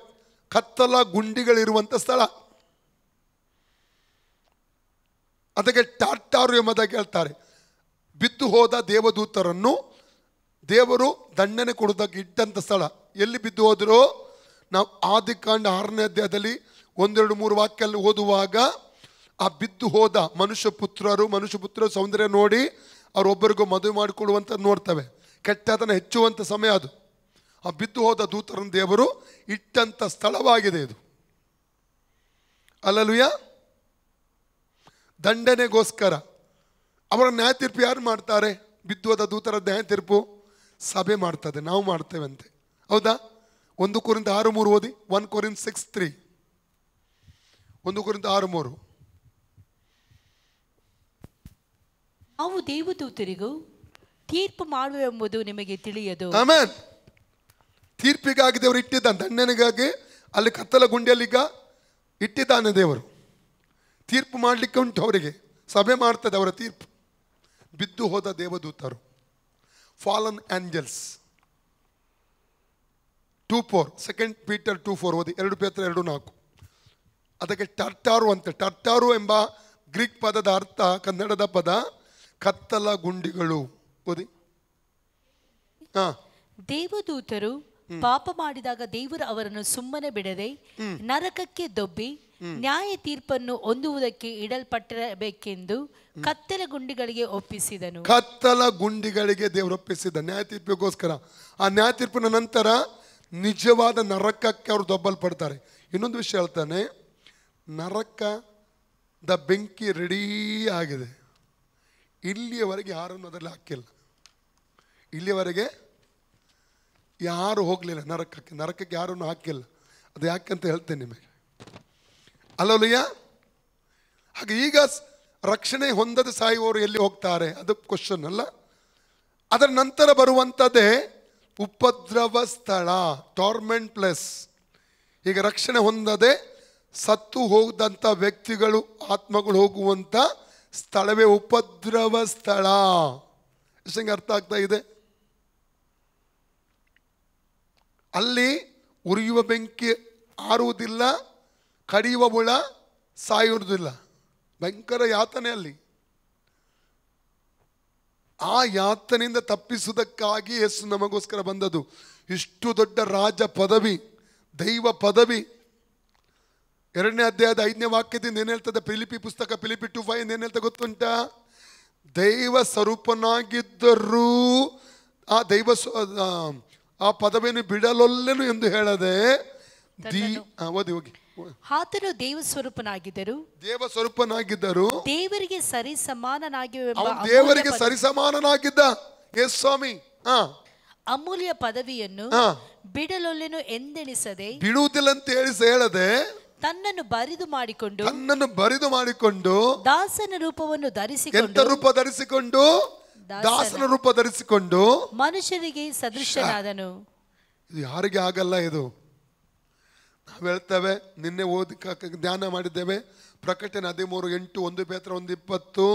Speaker 1: ಕತ್ತಲ ಗುಂಡಿಗಳಿರುವಂಥ ಸ್ಥಳ. ಅದಕ್ಕೆ ಟಾಟಾರು ಎಂಬುದಾಗಿ ಹೇಳ್ತಾರೆ. ಬಿದ್ದು ಹೋದ ದೇವದೂತರನ್ನು ದೇವರು ದಂಡನೆ ಕೊಡೋದಕ್ಕೆ ಇಟ್ಟಂಥ ಸ್ಥಳ. ಎಲ್ಲಿ ಬಿದ್ದು ಹೋದ್ರು? ನಾವು ಆದಿಕಾಂಡ 6ನೇ ಅಧ್ಯಾಯದಲ್ಲಿ 1, 2, 3 ವಾಕ್ಯಲ್ಲಿ ಓದುವಾಗ ಆ ಬಿದ್ದು ಹೋದ ಮನುಷ್ಯ ಪುತ್ರರು ಸೌಂದರ್ಯ ನೋಡಿ ಅವರೊಬ್ಬರಿಗೂ ಮದುವೆ ಮಾಡಿಕೊಡುವಂತ ನೋಡ್ತವೆ. ಕೆಟ್ಟತನ ಹೆಚ್ಚುವಂಥ ಸಮಯ ಅದು. ಆ ಬಿದ್ದು ಹೋದ ದೂತರನ್ನು ದೇವರು ಇಟ್ಟಂಥ ಸ್ಥಳವಾಗಿದೆ ಇದು. ಅಲ್ಲಲ್ವಿಯ ದಂಡನೆಗೋಸ್ಕರ ಅವರ ನ್ಯಾಯ ತೀರ್ಪು ಯಾರು ಮಾಡ್ತಾರೆ? ಬಿದ್ದು ಹೋದ ದೂತರ ನ್ಯಾಯ ತೀರ್ಪು ಸಭೆ ಮಾಡ್ತದೆ, ನಾವು ಮಾಡ್ತೇವೆ ಅಂತೆ. ಹೌದಾ? 1 ಕೊರಿಂಥ 6:3 ಓದಿ. 1 ಕೊರಿಂಥ 6:3. 1 ಕೊರಿಂಥ 6:3.
Speaker 4: ನಾವು ದೇವದೂತರಿಗೂ ತೀರ್ಪು ಮಾಡುವೆಂಬುದು ನಿಮಗೆ ತಿಳಿಯದು.
Speaker 1: ಆಮೆನ್. ತೀರ್ಪಿಗಾಗಿ ದೇವರು ಇಟ್ಟಿದ್ದಾನೆ. ದಂಡನೆಗಾಗಿ ಅಲ್ಲಿ ಕತ್ತಲ ಗುಂಡಿಯಲ್ಲಿ ಈಗ ಇಟ್ಟಿದ್ದಾನೆ ದೇವರು. ತೀರ್ಪು ಮಾಡಲಿಕ್ಕೆ ಉಂಟು ಅವರಿಗೆ. ಸಭೆ ಮಾಡ್ತದೆ ಅವರ ತೀರ್ಪು. ಬಿದ್ದು ಹೋದ ದೇವದೂತರು, ಫಾಲನ್ ಆಂಜಲ್ಸ್. 2:4. 2 ಪೀಟರ್ 2:4 ಓದಿ. 2 ಪೇತ್ರ 2:4. ಅದಕ್ಕೆ ಟರ್ಟಾರು ಅಂತ. ಟರ್ಟಾರು ಎಂಬ ಗ್ರೀಕ್ ಪದದ ಅರ್ಥ, ಕನ್ನಡದ ಪದ ಕತ್ತಲ ಗುಂಡಿಗಳು. ಓದಿ.
Speaker 4: ದೇವದೂತರು ಪಾಪ ಮಾಡಿದಾಗ ದೇವರು ಅವರನ್ನು ಸುಮ್ಮನೆ ಬಿಡದೆ ನರಕಕ್ಕೆ ದೊಬ್ಬಿ ನ್ಯಾಯ ತೀರ್ಪನ್ನು ಹೊಂದುವುದಕ್ಕೆ ಇಡಲ್ಪಟ್ಟಿರಬೇಕೆಂದು ಕತ್ತಲ ಗುಂಡಿಗಳಿಗೆ ಒಪ್ಪಿಸಿದನು.
Speaker 1: ಕತ್ತಲ ಗುಂಡಿಗಳಿಗೆ ದೇವರು ಒಪ್ಪಿಸಿದ ನ್ಯಾಯ ತೀರ್ಪಿಗೋಸ್ಕರ. ಆ ನ್ಯಾಯ ತೀರ್ಪಿನ ನಂತರ ನಿಜವಾದ ನರಕಕ್ಕೆ ಅವರು ದೊಬ್ಬಲ್ಪಡ್ತಾರೆ. ಇನ್ನೊಂದು ವಿಷಯ ಹೇಳ್ತಾನೆ, ನರಕದ ಬೆಂಕಿ ರೆಡೀ ಆಗಿದೆ. ಇಲ್ಲಿಯವರೆಗೆ ಯಾರನ್ನು ಅದರಲ್ಲಿ ಹಾಕಿಲ್ಲ. ಇಲ್ಲಿಯವರೆಗೆ ಯಾರು ಹೋಗಲಿಲ್ಲ ನರಕಕ್ಕೆ ಯಾರನ್ನು ಹಾಕಿಲ್ಲ. ಅದು ಯಾಕೆ ಅಂತ ಹೇಳ್ತೇನೆ ನಿಮಗೆ. ಅಲ್ಲಯ್ಯ. ಹಾಗೆ ಈಗ ರಕ್ಷಣೆ ಹೊಂದದ ಸಾಯುವವರು ಎಲ್ಲಿ ಹೋಗ್ತಾರೆ? ಅದು ಕ್ವಶನ್ ಅಲ್ಲ. ಅದರ ನಂತರ ಬರುವಂಥದ್ದೇ ಉಪದ್ರವ ಸ್ಥಳ, ಟಾರ್ಮೆಂಟ್ ಪ್ಲೇಸ್. ಈಗ ರಕ್ಷಣೆ ಹೊಂದದೆ ಸತ್ತು ಹೋದಂಥ ವ್ಯಕ್ತಿಗಳು, ಆತ್ಮಗಳು ಹೋಗುವಂಥ ಸ್ಥಳವೇ ಉಪದ್ರವ ಸ್ಥಳ. ಎಷ್ಟಂಗೆ ಅರ್ಥ ಆಗ್ತಾ ಇದೆ? ಅಲ್ಲಿ ಉರಿಯುವ ಬೆಂಕಿ ಆರುವುದಿಲ್ಲ, ಕಡಿಯುವ ಹುಳ ಸಾಯುವುದಿಲ್ಲ. ಭಯಂಕರ ಯಾತನೆ ಅಲ್ಲಿ. ಆ ಯಾತನೆಯಿಂದ ತಪ್ಪಿಸುವುದಕ್ಕಾಗಿ ಯೇಸು ನಮಗೋಸ್ಕರ ಬಂದದ್ದು. ಇಷ್ಟು ದೊಡ್ಡ ರಾಜ ಪದವಿ, ದೈವ ಪದವಿ. 2ನೇ ಅಧ್ಯಾಯದ 5ನೇ ವಾಕ್ಯದಿಂದ ಏನು ಹೇಳ್ತದೆ? ಫಿಲಿಪಿ ಪುಸ್ತಕ ಫಿಲಿಪಿ 2:5 ಏನು ಹೇಳ್ತಾ ಗೊತ್ತುಂಟ? ದೈವ ಸ್ವರೂಪನಾಗಿದ್ದರೂ, ಆ ದೈವ ಆ ಪದವಿಯನ್ನು ಬಿಡಲೊಲ್ಲೆನು ಎಂದು ಹೇಳದೆ ಓದಿ ಹೋಗಿ.
Speaker 4: ಆತನು ದೇವ ಸ್ವರೂಪನಾಗಿದ್ದರು, ದೇವರಿಗೆ ಸರಿ
Speaker 1: ದೇವರಿಗೆ ಸರಿಸಮಾನನಾಗಿದ್ದ ಯೇಸು ಸ್ವಾಮಿ
Speaker 4: ಅಮೂಲ್ಯ ಪದವಿಯನ್ನು ಬಿಡಲೊಲ್ಲೆನು ಎಂದೆಣಿಸದೆ,
Speaker 1: ಬಿಡುವುದಿಲ್ಲ ಅಂತ ಹೇಳದೆ
Speaker 4: ತನ್ನನ್ನು
Speaker 1: ಬರಿದು ಮಾಡಿಕೊಂಡು
Speaker 4: ದಾಸನ ರೂಪವನ್ನು
Speaker 1: ಧರಿಸಿಕೊಂಡು
Speaker 4: ಮನುಷ್ಯರಿಗೆ ಸದೃಶನಾದನು.
Speaker 1: ಇದು ಯಾರಿಗೆ ಆಗಲ್ಲ. ಇದು ನಾವು ಹೇಳ್ತೇವೆ, ನಿನ್ನೆ ಓದಿ ಧ್ಯಾನ ಮಾಡಿದ್ದೇವೆ. ಪ್ರಕಟಣೆ 13:8, 1 ಪೇತ್ರ 1:20,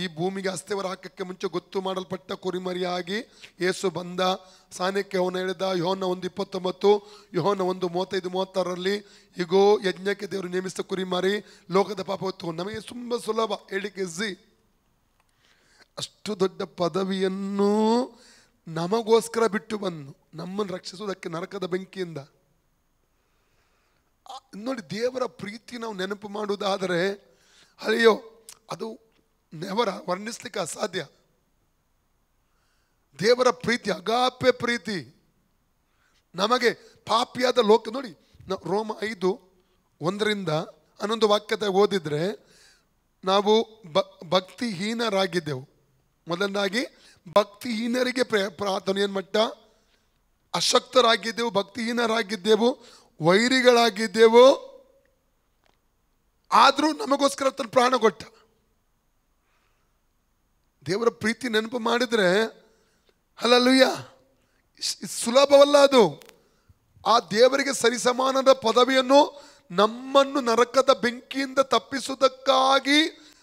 Speaker 1: ಈ ಭೂಮಿಗೆ ಅಸ್ಥಿವಾರ ಹಾಕಕ್ಕೆ ಮುಂಚೆ ಗೊತ್ತು ಮಾಡಲ್ಪಟ್ಟ ಕುರಿಮರಿಯಾಗಿ ಯೇಸು ಬಂದ ಸಾನ್ಯಕ್ಕೆ ಅವನು ಹೇಳಿದ. ಯೋಹನ 1:29, ಯೋಹನ 1:35-36 ಈಗೋ ಯಜ್ಞಕ್ಕೆ ದೇವರು ನೇಮಿಸಿದ ಕುರಿಮರಿ ಲೋಕದ ಪಾಪ ಹೊತ್ತು. ನಮಗೆ ತುಂಬ ಸುಲಭ ಹೇಳಿಕೆ ಈಸಿ. ಅಷ್ಟು ದೊಡ್ಡ ಪದವಿಯನ್ನು ನಮಗೋಸ್ಕರ ಬಿಟ್ಟು ಬಂದು ನಮ್ಮನ್ನು ರಕ್ಷಿಸುವುದಕ್ಕೆ ನರಕದ ಬೆಂಕಿಯಿಂದ. ನೋಡಿ, ದೇವರ ಪ್ರೀತಿ ನಾವು ನೆನಪು ಮಾಡುವುದಾದರೆ ಅಯ್ಯೋ ಅದು ವರ್ಣಿಸ್ಲಿಕ್ಕೆ ಅಸಾಧ್ಯ. ದೇವರ ಪ್ರೀತಿ ಅಗಾಪೆ ಪ್ರೀತಿ ನಮಗೆ ಪಾಪಿಯಾದ ಲೋಕ. ನೋಡಿ, ರೋಮ 5:1-11 ವಾಕ್ಯದ ಓದಿದ್ರೆ ನಾವು ಭಕ್ತಿಹೀನರಾಗಿದ್ದೆವು. ಮೊದಲನಾಗಿ ಭಕ್ತಿಹೀನರಿಗೆ ಪ್ರಾರ್ಥನೆ ಏನು ಮಟ್ಟ, ಅಶಕ್ತರಾಗಿದ್ದೆವು, ಭಕ್ತಿಹೀನರಾಗಿದ್ದೆವು, ವೈರಿಗಳಾಗಿದ್ದೆವು. ಆದರೂ ನಮಗೋಸ್ಕರ ತನ್ನ ಪ್ರಾಣ ಕೊಟ್ಟ. ದೇವರ ಪ್ರೀತಿ ನೆನಪು ಮಾಡಿದ್ರೆ ಹಲ್ಲೆಲೂಯಾ, ಸುಲಭವಲ್ಲ ಅದು. ಆ ದೇವರಿಗೆ ಸರಿಸಮಾನದ ಪದವಿಯನ್ನು ನಮ್ಮನ್ನು ನರಕದ ಬೆಂಕಿಯಿಂದ ತಪ್ಪಿಸುವುದಕ್ಕಾಗಿ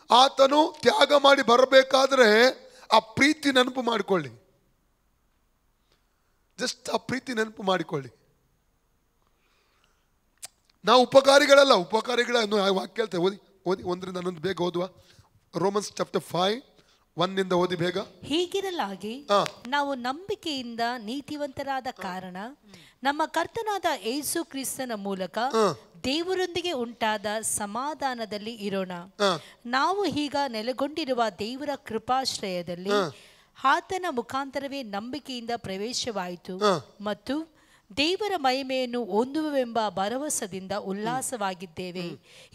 Speaker 1: ಆತನು ತ್ಯಾಗ ಮಾಡಿ ಬರಬೇಕಾದ್ರೆ ಆ ಪ್ರೀತಿ ನೆನಪು ಮಾಡಿಕೊಳ್ಳಿ. ಜಸ್ಟ್ ಆ ಪ್ರೀತಿ ನೆನಪು ಮಾಡಿಕೊಳ್ಳಿ. ನಾವು ಉಪಕಾರಿಗಳಲ್ಲ, ಉಪಕಾರಿಗಳನ್ನು ವಾಕ್ಯ ಹೇಳ್ತೇವೆ. ಓದಿ 1-11 ಬೇಗ ಓದುವ. ರೋಮನ್ಸ್ ಚಾಪ್ಟರ್ 5:1 ಓದಿ ಬೇಗ.
Speaker 4: ಹೀಗಿರಲಾಗಿ ನಾವು ನಂಬಿಕೆಯಿಂದ ನೀತಿವಂತರಾದ ಕಾರಣ ನಮ್ಮ ಕರ್ತನಾದ ಯೇಸು ಕ್ರಿಸ್ತನ ಮೂಲಕ ದೇವರೊಂದಿಗೆ ಉಂಟಾದ ಸಮಾಧಾನದಲ್ಲಿ ಇರೋಣ. ನಾವು ಈಗ ನೆಲೆಗೊಂಡಿರುವ ದೇವರ ಕೃಪಾಶ್ರಯದಲ್ಲಿ ಆತನ ಮುಖಾಂತರವೇ ನಂಬಿಕೆಯಿಂದ ಪ್ರವೇಶವಾಯಿತು ಮತ್ತು ದೇವರ ಮಹಿಮೆಯನ್ನು ಹೊಂದುವೆಂಬ ಭರವಸದಿಂದ ಉಲ್ಲಾಸವಾಗಿದ್ದೇವೆ.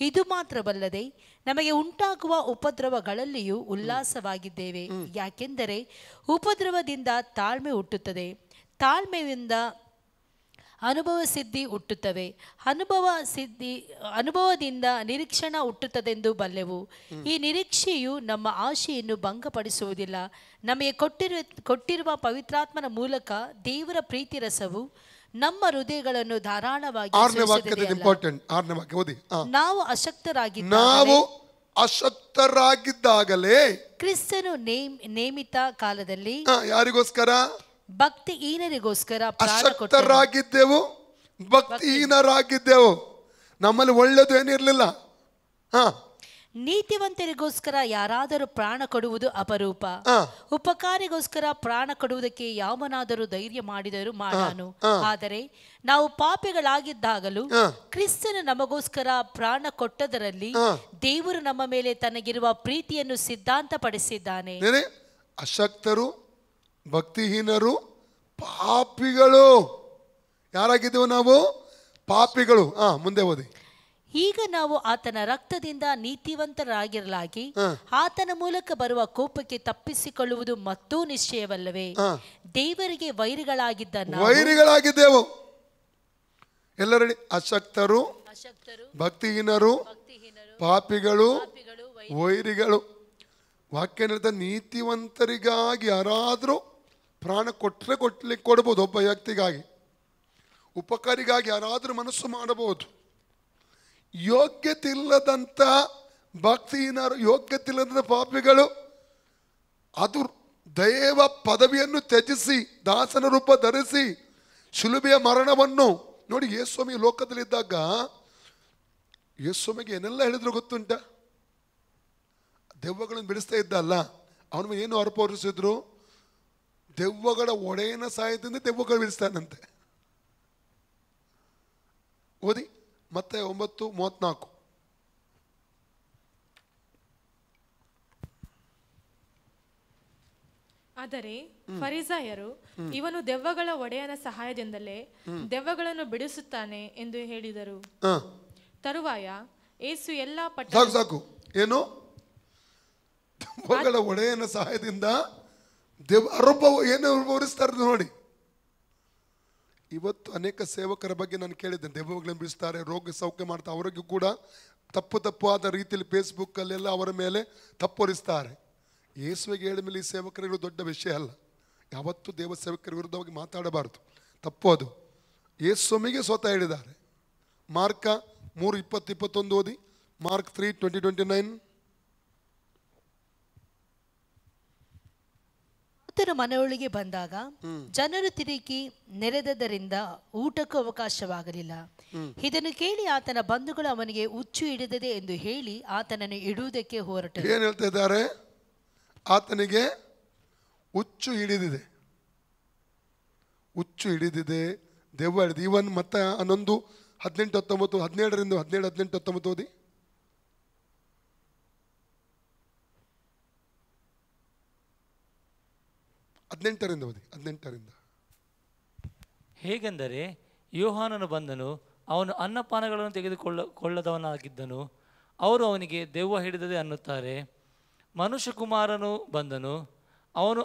Speaker 4: ಇದು ಮಾತ್ರವಲ್ಲದೆ ನಮಗೆ ಉಂಟಾಗುವ ಉಪದ್ರವಗಳಲ್ಲಿಯೂ ಉಲ್ಲಾಸವಾಗಿದ್ದೇವೆ. ಯಾಕೆಂದರೆ ಉಪದ್ರವದಿಂದ ತಾಳ್ಮೆ ಹುಟ್ಟುತ್ತದೆ, ತಾಳ್ಮೆಯಿಂದ ಅನುಭವ ಸಿದ್ಧಿ ಹುಟ್ಟುತ್ತವೆ, ಅನುಭವದಿಂದ ನಿರೀಕ್ಷಣ ಹುಟ್ಟುತ್ತದೆಂದು ಬಲ್ಲೆವು. ಈ ನಿರೀಕ್ಷೆಯು ನಮ್ಮ ಆಶೆಯನ್ನು ಭಂಗಪಡಿಸುವುದಿಲ್ಲ. ನಮಗೆ ಕೊಟ್ಟಿರುವ ಪವಿತ್ರಾತ್ಮನ ಮೂಲಕ ದೇವರ ಪ್ರೀತಿ ರಸವು ನಮ್ಮ ಹೃದಯಗಳನ್ನು ಧಾರಾಳವಾಗಿ ನಾವು
Speaker 1: ಅಶಕ್ತರಾಗಿದ್ದಾಗಲೇ
Speaker 4: ಕ್ರಿಸ್ತನು ನೇಮಿತ ಕಾಲದಲ್ಲಿ
Speaker 1: ಯಾರಿಗೋಸ್ಕರ?
Speaker 4: ಭಕ್ತಿಹೀನರಿಗೋಸ್ಕರ
Speaker 1: ಅಶಕ್ತರಾಗಿದ್ದೆವು, ಭಕ್ತಿಹೀನರಾಗಿದ್ದೆವು. ನಮ್ಮಲ್ಲಿ ಒಳ್ಳೆದು ಏನಿರಲಿಲ್ಲ.
Speaker 4: ನೀತಿವಂತರಿಗೋಸ್ಕರ ಯಾರಾದರೂ ಪ್ರಾಣ ಕೊಡುವುದು ಅಪರೂಪ. ಉಪಕಾರಿಗೋಸ್ಕರ ಪ್ರಾಣ ಕೊಡುವುದಕ್ಕೆ ಯಾವನಾದರೂ ಧೈರ್ಯ ಮಾಡಿದರೂ ಮಾಡಾನು. ಆದರೆ ನಾವು ಪಾಪಿಗಳಾಗಿದ್ದಾಗಲೂ ಕ್ರಿಸ್ತನು ನಮಗೋಸ್ಕರ ಪ್ರಾಣ ಕೊಟ್ಟದರಲ್ಲಿ ದೇವರು ನಮ್ಮ ಮೇಲೆ ತನಗಿರುವ ಪ್ರೀತಿಯನ್ನು ಸಿದ್ಧಾಂತಪಡಿಸಿದ್ದಾನೆ.
Speaker 1: ಅಶಕ್ತರು, ಭಕ್ತಿಹೀನರು, ಪಾಪಿಗಳು ಯಾರಾಗಿದ್ದೆವು ನಾವು? ಪಾಪಿಗಳು. ಮುಂದೆ ಓದಿ.
Speaker 4: ಈಗ ನಾವು ಆತನ ರಕ್ತದಿಂದ ನೀತಿವಂತರಾಗಿರಲಾಗಿ ಆತನ ಮೂಲಕ ಬರುವ ಕೋಪಕ್ಕೆ ತಪ್ಪಿಸಿಕೊಳ್ಳುವುದು ಮತ್ತೂ ನಿಶ್ಚಯವಲ್ಲವೇ? ದೇವರಿಗೆ
Speaker 1: ವೈರಿಗಳಾಗಿದ್ದೆವು. ಎಲ್ಲರಲ್ಲಿ ಅಶಕ್ತರು, ಭಕ್ತಿಹೀನರು, ಪಾಪಿಗಳು, ವೈರಿಗಳು. ವಾಕ್ಯ ಹೇಳ್ತಾ ನೀತಿವಂತರಿಗಾಗಿ ಯಾರಾದರೂ ಪ್ರಾಣ ಕೊಡ್ಬೋದು. ಒಬ್ಬ ವ್ಯಕ್ತಿಗಾಗಿ, ಉಪಕಾರಿಗಾಗಿ ಯಾರಾದರೂ ಮನಸ್ಸು ಮಾಡಬಹುದು. ಯೋಗ್ಯತೆ ಇಲ್ಲದಂಥ ಭಕ್ತಿಹೀನರು, ಯೋಗ್ಯತೆ ಇಲ್ಲದಂಥ ಪಾಪಿಗಳು ಅದು ದೈವ ಪದವಿಯನ್ನು ತ್ಯಜಿಸಿ ದಾಸನ ರೂಪ ಧರಿಸಿ ಶಿಲುಬೆಯ ಮರಣವನ್ನು ನೋಡಿ. ಯೇಸುಸ್ವಾಮಿ ಲೋಕದಲ್ಲಿದ್ದಾಗ ಯೇಸುಸ್ವಾಮಿಗೆ ಏನೆಲ್ಲ ಹೇಳಿದ್ರು ಗೊತ್ತುಂಟ? ದೆವ್ವಗಳನ್ನು ಬಿಡಿಸ್ತಾ ಇದ್ದ ಅಲ್ಲ, ಅವನು ಏನು ಅರ್ಪರಿಸಿದ್ರು? ದೆವ್ವಗಳ ಒಡೆಯನ ಸಹಾಯದಿಂದ ದೆವ್ವಗಳು ಬಿಡಿಸ್ತಾನಂತೆ. ಓದಿ ಮತ್ತೆ 9:34.
Speaker 3: ಆದರೆ ಫರಿಸಾಯರು ಇವನು ದೆವ್ವಗಳ ಒಡೆಯನ ಸಹಾಯದಿಂದಲೇ ದೆವ್ವಗಳನ್ನು ಬಿಡಿಸುತ್ತಾನೆ ಎಂದು ಹೇಳಿದರು. ತರುವಾಯ ಯೇಸು ಎಲ್ಲಾ
Speaker 1: ಸಾಕು ಏನು ದೆವ್ವಗಳ ಒಡೆಯನ ಸಹಾಯದಿಂದ ಏನು ಅನುಭವಿಸ್ತಾರೆ ನೋಡಿ. ಇವತ್ತು ಅನೇಕ ಸೇವಕರ ಬಗ್ಗೆ ನಾನು ಕೇಳಿದ್ದೇನೆ. ದೆವ್ವಗಳನ್ನು ಬಿಡಿಸ್ತಾರೆ, ರೋಗ ಸೌಖ್ಯ ಮಾಡ್ತಾರೆ. ಅವರಿಗೂ ಕೂಡ ತಪ್ಪಾದ ರೀತಿಯಲ್ಲಿ ಫೇಸ್ಬುಕ್ಕಲ್ಲೆಲ್ಲ ಅವರ ಮೇಲೆ ತಪ್ಪೊರಿಸ್ತಾರೆ. ಯೇಸುವಿಗೆ ಹೇಳಿದ ಮೇಲೆ ಈ ಸೇವಕರಿಗೂ ದೊಡ್ಡ ವಿಷಯ ಅಲ್ಲ. ಯಾವತ್ತೂ ದೇವ ಸೇವಕರ ವಿರುದ್ಧವಾಗಿ ಮಾತಾಡಬಾರ್ದು, ತಪ್ಪು ಅದು. ಯೇಸುವಿಗೆ ಸ್ವತಃ ಹೇಳಿದ್ದಾರೆ. ಮಾರ್ಕ 3:20-21 ಓದಿ. ಮಾರ್ಕ್ 3:20-29.
Speaker 4: ಆತನು ಮನೆಯೊಳಗೆ ಬಂದಾಗ ಜನರು ತಿರುಗಿ ನೆರೆದದ್ದರಿಂದ ಊಟಕ್ಕೂ ಅವಕಾಶವಾಗಲಿಲ್ಲ. ಇದನ್ನು ಕೇಳಿ ಆತನ ಬಂಧುಗಳು ಅವನಿಗೆ ಹುಚ್ಚು ಹಿಡಿದಿದೆ ಎಂದು ಹೇಳಿ ಆತನನ್ನು ಇಡುವುದಕ್ಕೆ ಹೊರಟರು.
Speaker 1: ಏನ್ ಹೇಳ್ತಾ ಇದ್ದಾರೆ? ಆತನಿಗೆ ಹುಚ್ಚು ಹಿಡಿದಿದೆ, ಹುಚ್ಚು ಹಿಡಿದಿದೆ, ದೆವ್ವ ಹಿಡಿದು. ಇವನ್ ಮತ್ತೆ 11:18-19, 17-18 ಓದಿ. 18 ಓದಿ. 18.
Speaker 5: ಹೇಗೆಂದರೆ ಯೋಹಾನನು ಬಂದನು, ಅವನು ಅನ್ನಪಾನಗಳನ್ನು ತೆಗೆದುಕೊಳ್ಳದವನಾಗಿದ್ದನು. ಅವರು ಅವನಿಗೆ ದೆವ್ವ ಹಿಡಿದದೆ ಅನ್ನುತ್ತಾರೆ. ಮನುಷ್ಯಕುಮಾರನು ಬಂದನು, ಅವನು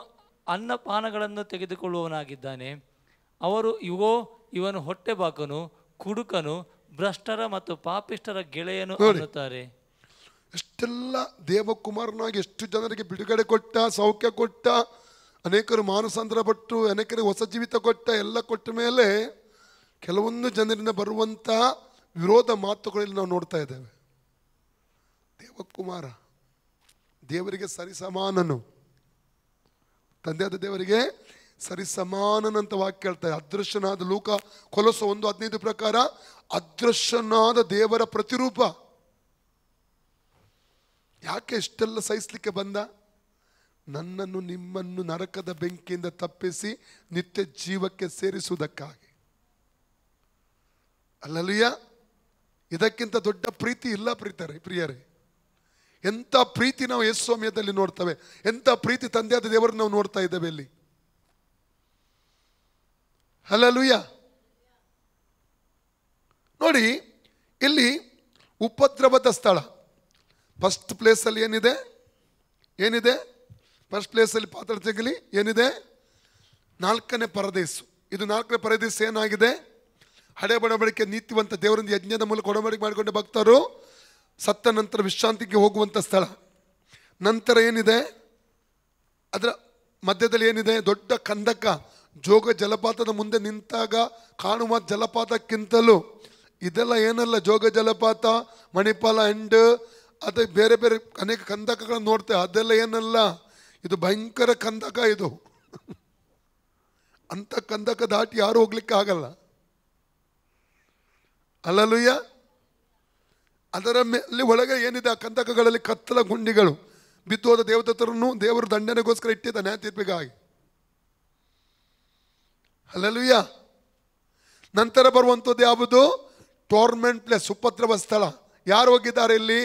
Speaker 5: ಅನ್ನಪಾನಗಳನ್ನು ತೆಗೆದುಕೊಳ್ಳುವವನಾಗಿದ್ದಾನೆ. ಅವರು ಇವನು ಹೊಟ್ಟೆಬಾಕನು, ಕುಡುಕನು, ಭ್ರಷ್ಟರ ಮತ್ತು ಪಾಪಿಷ್ಟರ ಗೆಳೆಯನು ಅನ್ನುತ್ತಾರೆ.
Speaker 1: ಎಷ್ಟೆಲ್ಲ ದೇವಕುಮಾರನಾಗಿ ಎಷ್ಟು ಜನರಿಗೆ ಬಿಡುಗಡೆ ಕೊಟ್ಟ, ಸೌಖ್ಯ ಕೊಟ್ಟ, ಅನೇಕರು ಮಾನಸಾಂತರ ಪಟ್ಟು, ಅನೇಕರಿಗೆ ಹೊಸ ಜೀವಿತ ಕೊಟ್ಟ. ಎಲ್ಲ ಕೊಟ್ಟ ಮೇಲೆ ಕೆಲವೊಂದು ಜನರಿಂದ ಬರುವಂಥ ವಿರೋಧ ಮಾತುಗಳಲ್ಲಿ ನಾವು ನೋಡ್ತಾ ಇದ್ದೇವೆ. ದೇವಕುಮಾರ ದೇವರಿಗೆ ಸರಿಸಮಾನನು, ತಂದೆಯಾದ ದೇವರಿಗೆ ಸರಿಸಮಾನನಂತ ವಾಕ್ಯ ಹೇಳ್ತಾರೆ. ಅದೃಶ್ಯನಾದ ಲೂಕ ಕೊಲೊಸ 1:15 ಪ್ರಕಾರ ಅದೃಶ್ಯನಾದ ದೇವರ ಪ್ರತಿರೂಪ. ಯಾಕೆ ಇಷ್ಟೆಲ್ಲ ಸಹಿಸ್ಲಿಕ್ಕೆ ಬಂದ? ನನ್ನನ್ನು ನಿಮ್ಮನ್ನು ನರಕದ ಬೆಂಕಿಯಿಂದ ತಪ್ಪಿಸಿ ನಿತ್ಯ ಜೀವಕ್ಕೆ ಸೇರಿಸುವುದಕ್ಕಾಗಿ. ಅಲ್ಲಲ್ಲಿಯ ಇದಕ್ಕಿಂತ ದೊಡ್ಡ ಪ್ರೀತಿ ಇಲ್ಲ ಪ್ರಿಯರೇ. ಎಂಥ ಪ್ರೀತಿ ನಾವು ಯೇಸು ಸ್ವಾಮ್ಯದಲ್ಲಿ ನೋಡ್ತೇವೆ, ಎಂಥ ಪ್ರೀತಿ ತಂದೆಯಾದ ದೇವರನ್ನು ನಾವು ನೋಡ್ತಾ ಇದ್ದೇವೆ ಇಲ್ಲಿ. ಹಲ್ಲೆಲೂಯ. ನೋಡಿ, ಇಲ್ಲಿ ಉಪದ್ರವದ ಸ್ಥಳ. ಫಸ್ಟ್ ಪ್ಲೇಸಲ್ಲಿ ಏನಿದೆ? ಫಸ್ಟ್ ಪ್ಲೇಸಲ್ಲಿ ಪಾತಾಳ ಜಗಲಿ ಏನಿದೆ? 4ನೇ ಪರದೇಸು. ಇದು 4ನೇ ಪರದೇಶ ಏನಾಗಿದೆ? ಹಳೆ ಬಡಬಡಿಕೆ ನೀತಿವಂತ ದೇವರಿಂದ ಯಜ್ಞದ ಮೂಲಕ ಒಡಂಬಡಿಕೆ ಮಾಡಿಕೊಂಡ ಭಕ್ತರು ಸತ್ತ ನಂತರ ವಿಶ್ರಾಂತಿಗೆ ಹೋಗುವಂಥ ಸ್ಥಳ. ನಂತರ ಏನಿದೆ? ಅದರ ಮಧ್ಯದಲ್ಲಿ ಏನಿದೆ? ದೊಡ್ಡ ಕಂದಕ. ಜೋಗ ಜಲಪಾತದ ಮುಂದೆ ನಿಂತಾಗ ಕಾಣುವ ಜಲಪಾತಕ್ಕಿಂತಲೂ ಇದೆಲ್ಲ ಏನಲ್ಲ. ಜೋಗ ಜಲಪಾತ, ಮಣಿಪಾಲ ಅಂಡ್ ಅದು ಬೇರೆ ಬೇರೆ ಅನೇಕ ಕಂದಕಗಳನ್ನು ನೋಡ್ತೇವೆ. ಅದೆಲ್ಲ ಏನಲ್ಲ, ಇದು ಭಯಂಕರ ಕಂದಕ. ಇದು ಅಂಥ ಕಂದಕ ದಾಟಿ ಯಾರು ಹೋಗ್ಲಿಕ್ಕೆ ಆಗಲ್ಲ. ಅಲ್ಲಲುಯ್ಯ. ಅದರ ಮೇಲೆ ಒಳಗೆ ಏನಿದೆ? ಆ ಕಂದಕಗಳಲ್ಲಿ ಕತ್ತಲ ಗುಂಡಿಗಳು. ಬಿದ್ದೋದ ದೇವದತ್ತರನ್ನು ದೇವರು ದಂಡನೆಗೋಸ್ಕರ ಇಟ್ಟಿದ್ದ ನ್ಯಾಯ ತೀರ್ಪಿಗಾಗಿ. ಅಲ್ಲಲುಯ್ಯ. ನಂತರ ಬರುವಂಥದ್ದು ಯಾವುದು? ಟೋರ್ಮೆಂಟ್ ಪ್ಲೇಸ್, ಉಪದ್ರವ ಸ್ಥಳ. ಯಾರು ಹೋಗಿದ್ದಾರೆ ಇಲ್ಲಿ?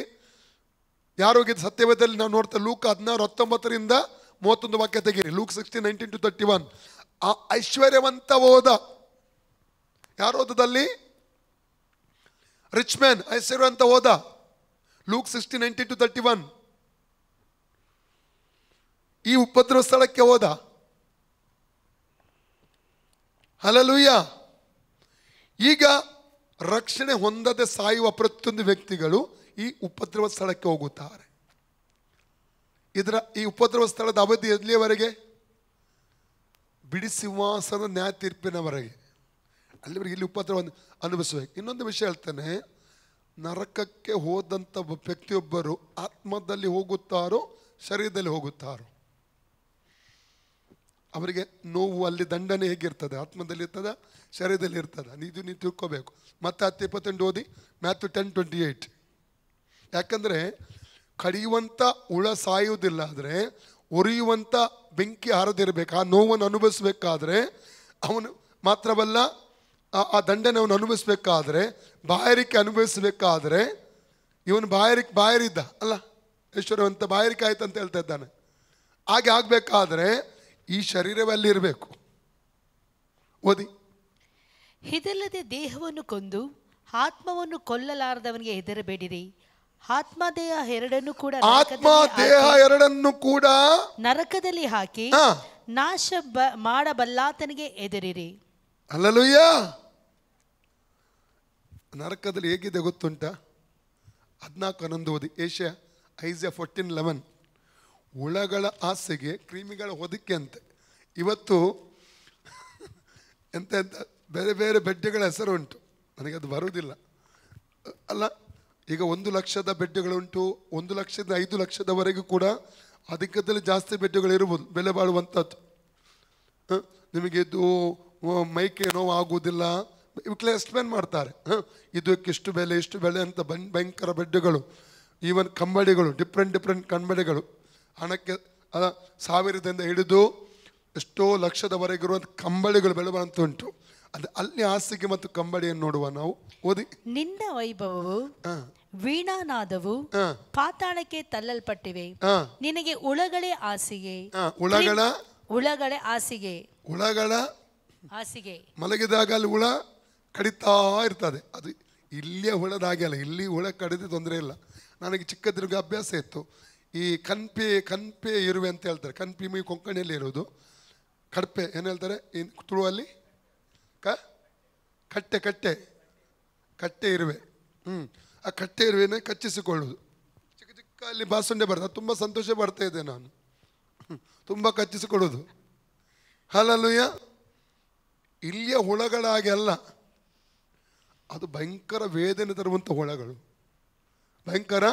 Speaker 1: ಯಾರು ಹೋಗಿದ್ದು? ಸತ್ಯವೇದದಲ್ಲಿ ನಾವು ನೋಡ್ತೇವೆ. ಲೂಕ 16:19-31 ವಾಕ್ಯ ತೆಗೀರಿ. ಲೂಕ್ 16:19-31. ಆ ಐಶ್ವರ್ಯವಂತ ಹೋದ. ಯಾರು ಹೋದಲ್ಲಿ? ರಿಚ್ ಮ್ಯಾನ್ ಐಶ್ವರ್ಯವಂತ ಹೋದ. ಲೂಕ್ 16:19-31. ಈ ಉಪದ್ರವ ಸ್ಥಳಕ್ಕೆ ಹೋದ. ಹಲ್ಲೆಲೂಯ. ಈಗ ರಕ್ಷಣೆ ಹೊಂದದೆ ಸಾಯುವ ಪ್ರತಿಯೊಂದು ವ್ಯಕ್ತಿಗಳು ಈ ಉಪದ್ರವ ಸ್ಥಳಕ್ಕೆ ಹೋಗುತ್ತಾರೆ. ಈ ಉಪದ್ರವ ಸ್ಥಳದ ಅವಧಿ ಎಲ್ಲಿಯವರೆಗೆ? ಬಿಡಿ ಸಿಂಹಾಸನ ನ್ಯಾಯ ತೀರ್ಪಿನವರೆಗೆ. ಅಲ್ಲಿವರೆಗೆ ಇಲ್ಲಿ ಉಪದ್ರವ ಅನುಭವಿಸಬೇಕು. ಇನ್ನೊಂದು ವಿಷಯ ಹೇಳ್ತೇನೆ. ನರಕಕ್ಕೆ ಹೋದಂಥ ವ್ಯಕ್ತಿಯೊಬ್ಬರು ಆತ್ಮದಲ್ಲಿ ಹೋಗುತ್ತಾರೋ ಶರೀರದಲ್ಲಿ ಹೋಗುತ್ತಾರೋ ಅವರಿಗೆ ನೋವು, ಅಲ್ಲಿ ದಂಡನೆ ಹೇಗಿರ್ತದೆ? ಆತ್ಮದಲ್ಲಿ ಇರ್ತದ, ಶರೀರದಲ್ಲಿ ಇರ್ತದ? ನೀವು ತಿಳ್ಕೋಬೇಕು. ಮತ್ತೆ 10:28 ಓದಿ. ಮ್ಯಾಥ್ಯೂ 10:28. ಯಾಕಂದರೆ ಕಡಿಯುವಂಥ ಹುಳ ಸಾಯುವುದಿಲ್ಲ, ಆದರೆ ಉರಿಯುವಂಥ ಬೆಂಕಿ ಹಾರದಿರಬೇಕು. ಆ ನೋವನ್ನು ಅನುಭವಿಸ್ಬೇಕಾದ್ರೆ ಅವನು ಮಾತ್ರವಲ್ಲ, ಆ ದಂಡನೆ ಅವನು ಅನುಭವಿಸ್ಬೇಕಾದ್ರೆ, ಬಾಯಾರಿಕೆ ಅನುಭವಿಸ್ಬೇಕಾದ್ರೆ, ಇವನು ಬಾಯರಿದ್ದ ಅಲ್ಲ, ಐಶ್ವರ್ಯವಂತ ಬಾಯಾರಿಕೆ ಆಯ್ತು ಅಂತ ಹೇಳ್ತಾ ಇದ್ದಾನೆ. ಹಾಗೆ ಆಗಬೇಕಾದ್ರೆ ಈ ಶರೀರವೇ ಅಲ್ಲಿ ಇರಬೇಕು. ಓದಿ.
Speaker 4: ಇದಲ್ಲದೆ ದೇಹವನ್ನು ಕೊಂದು ಆತ್ಮವನ್ನು ಕೊಲ್ಲಲಾರದವನಿಗೆ ಹೆದರಬೇಡಿರಿ. ಆತ್ಮ ದೇಹ ಎರಡನ್ನು ಕೂಡ ನರಕದಲ್ಲಿ ಹಾಕಿ ನಾಶ ಮಾಡಬಲ್ಲಾತನಿಗೆ ಹೆದರಿರಿ.
Speaker 1: ಹಲ್ಲೆಲೂಯ. ನರಕದಲ್ಲಿ ಹೇಗಿದೆ ಗೊತ್ತುಂಟ? 14:11 ಓದಿ. ಐಸಾಯ 14:11. ಹುಳಗಳ ಆಸೆಗೆ ಕ್ರಿಮಿಗಳ ಹೊದಿಕೆ ಅಂತೆ. ಇವತ್ತು ಎಂತ ಬೇರೆ ಬೇರೆ ಬೆಡ್ಗಳ ಹೆಸರು ಉಂಟು, ನನಗದು ಬರುವುದಿಲ್ಲ ಅಲ್ಲ. ಈಗ 1,00,000 ಬೆಡ್ಗಳುಂಟು, 1,00,000 5,00,000ದವರೆಗೂ ಕೂಡ ಅಧಿಕದಲ್ಲಿ ಜಾಸ್ತಿ ಬೆಡ್ಗಳು ಇರ್ಬೋದು, ಬೆಲೆ ಬಾಳುವಂಥದ್ದು. ನಿಮಗೆ ಇದು ಮೈಕೆ ನೋವು ಆಗುವುದಿಲ್ಲ, ಇವಕ್ಕೆಲ್ಲ ಎಕ್ಸ್ಪ್ಲೇನ್ ಮಾಡ್ತಾರೆ. ಇದಕ್ಕಿಷ್ಟು ಬೆಲೆ ಇಷ್ಟು ಬೆಲೆ ಅಂತ ಭಯಂಕರ ಬೆಡ್ಗಳು. ಈವನ್ ಕಂಬಳಿಗಳು, ಡಿಫ್ರೆಂಟ್ ಕಂಬಳಿಗಳು ಹಣಕ್ಕೆ 1,000ದಿಂದ ಹಿಡಿದು ಎಷ್ಟೋ ಲಕ್ಷದವರೆಗಿರುವಂಥ ಕಂಬಳಿಗಳು ಬೆಲೆ ಬಾಳುವಂತ ಉಂಟು. ಅದು ಅಲ್ಲಿ ಹಾಸಿಗೆ ಮತ್ತು ಕಂಬಳಿಯನ್ನು ನೋಡುವ ನಾವು. ಓದಿ.
Speaker 4: ನಿನ್ನ ವೈಭವವು ವೀಣಾನಾದವು ಪಾತಾಳಕ್ಕೆ ತಳ್ಳಲ್ಪಟ್ಟಿವೆ. ನಿನಗೆ ಹುಳಗಳೇ ಹಾಸಿಗೆ, ಹುಳಗಳೇ ಹಾಸಿಗೆ. ಮಲಗಿದಾಗ ಅಲ್ಲಿ ಹುಳ ಕಡಿತಾ ಇರ್ತದೆ. ಅದು ಇಲ್ಲಿಯ ಹುಳದಾಗೆ ಅಲ್ಲ, ಇಲ್ಲಿ ಹುಳ ಕಡಿದು ತೊಂದರೆ ಇಲ್ಲ. ನನಗೆ ಚಿಕ್ಕದ್ರಿಗೆ ಅಭ್ಯಾಸ ಇತ್ತು. ಈ ಕನ್ಪೆ ಇರುವೆ ಅಂತ ಹೇಳ್ತಾರೆ. ಕನ್ಪಿ ಮೀ ಕೊಂಕಣಿಯಲ್ಲಿ ಇರೋದು. ಕಡ್ಪೆ ಏನು ಹೇಳ್ತಾರೆ ತುಳುವಲ್ಲಿ? ಕಟ್ಟೆ ಇರುವೆ. ಆ ಕಟ್ಟೆ ಇರುವೆನೇ ಕಚ್ಚಿಸಿಕೊಳ್ಳುವುದು. ಚಿಕ್ಕ ಅಲ್ಲಿ ಬಾಸುಂಡೆ ಬರ್ತದೆ. ತುಂಬ ಸಂತೋಷ ಪಡ್ತಾ ಇದ್ದೆ ನಾನು, ತುಂಬ ಕಚ್ಚಿಸಿಕೊಳ್ಳೋದು. ಹಲ್ಲೆಲೂಯ. ಇಲ್ಲಿಯ ಹುಳಗಳಾಗೆ ಅಲ್ಲ, ಅದು ಭಯಂಕರ ವೇದನೆ ತರುವಂಥ ಹುಳಗಳು, ಭಯಂಕರ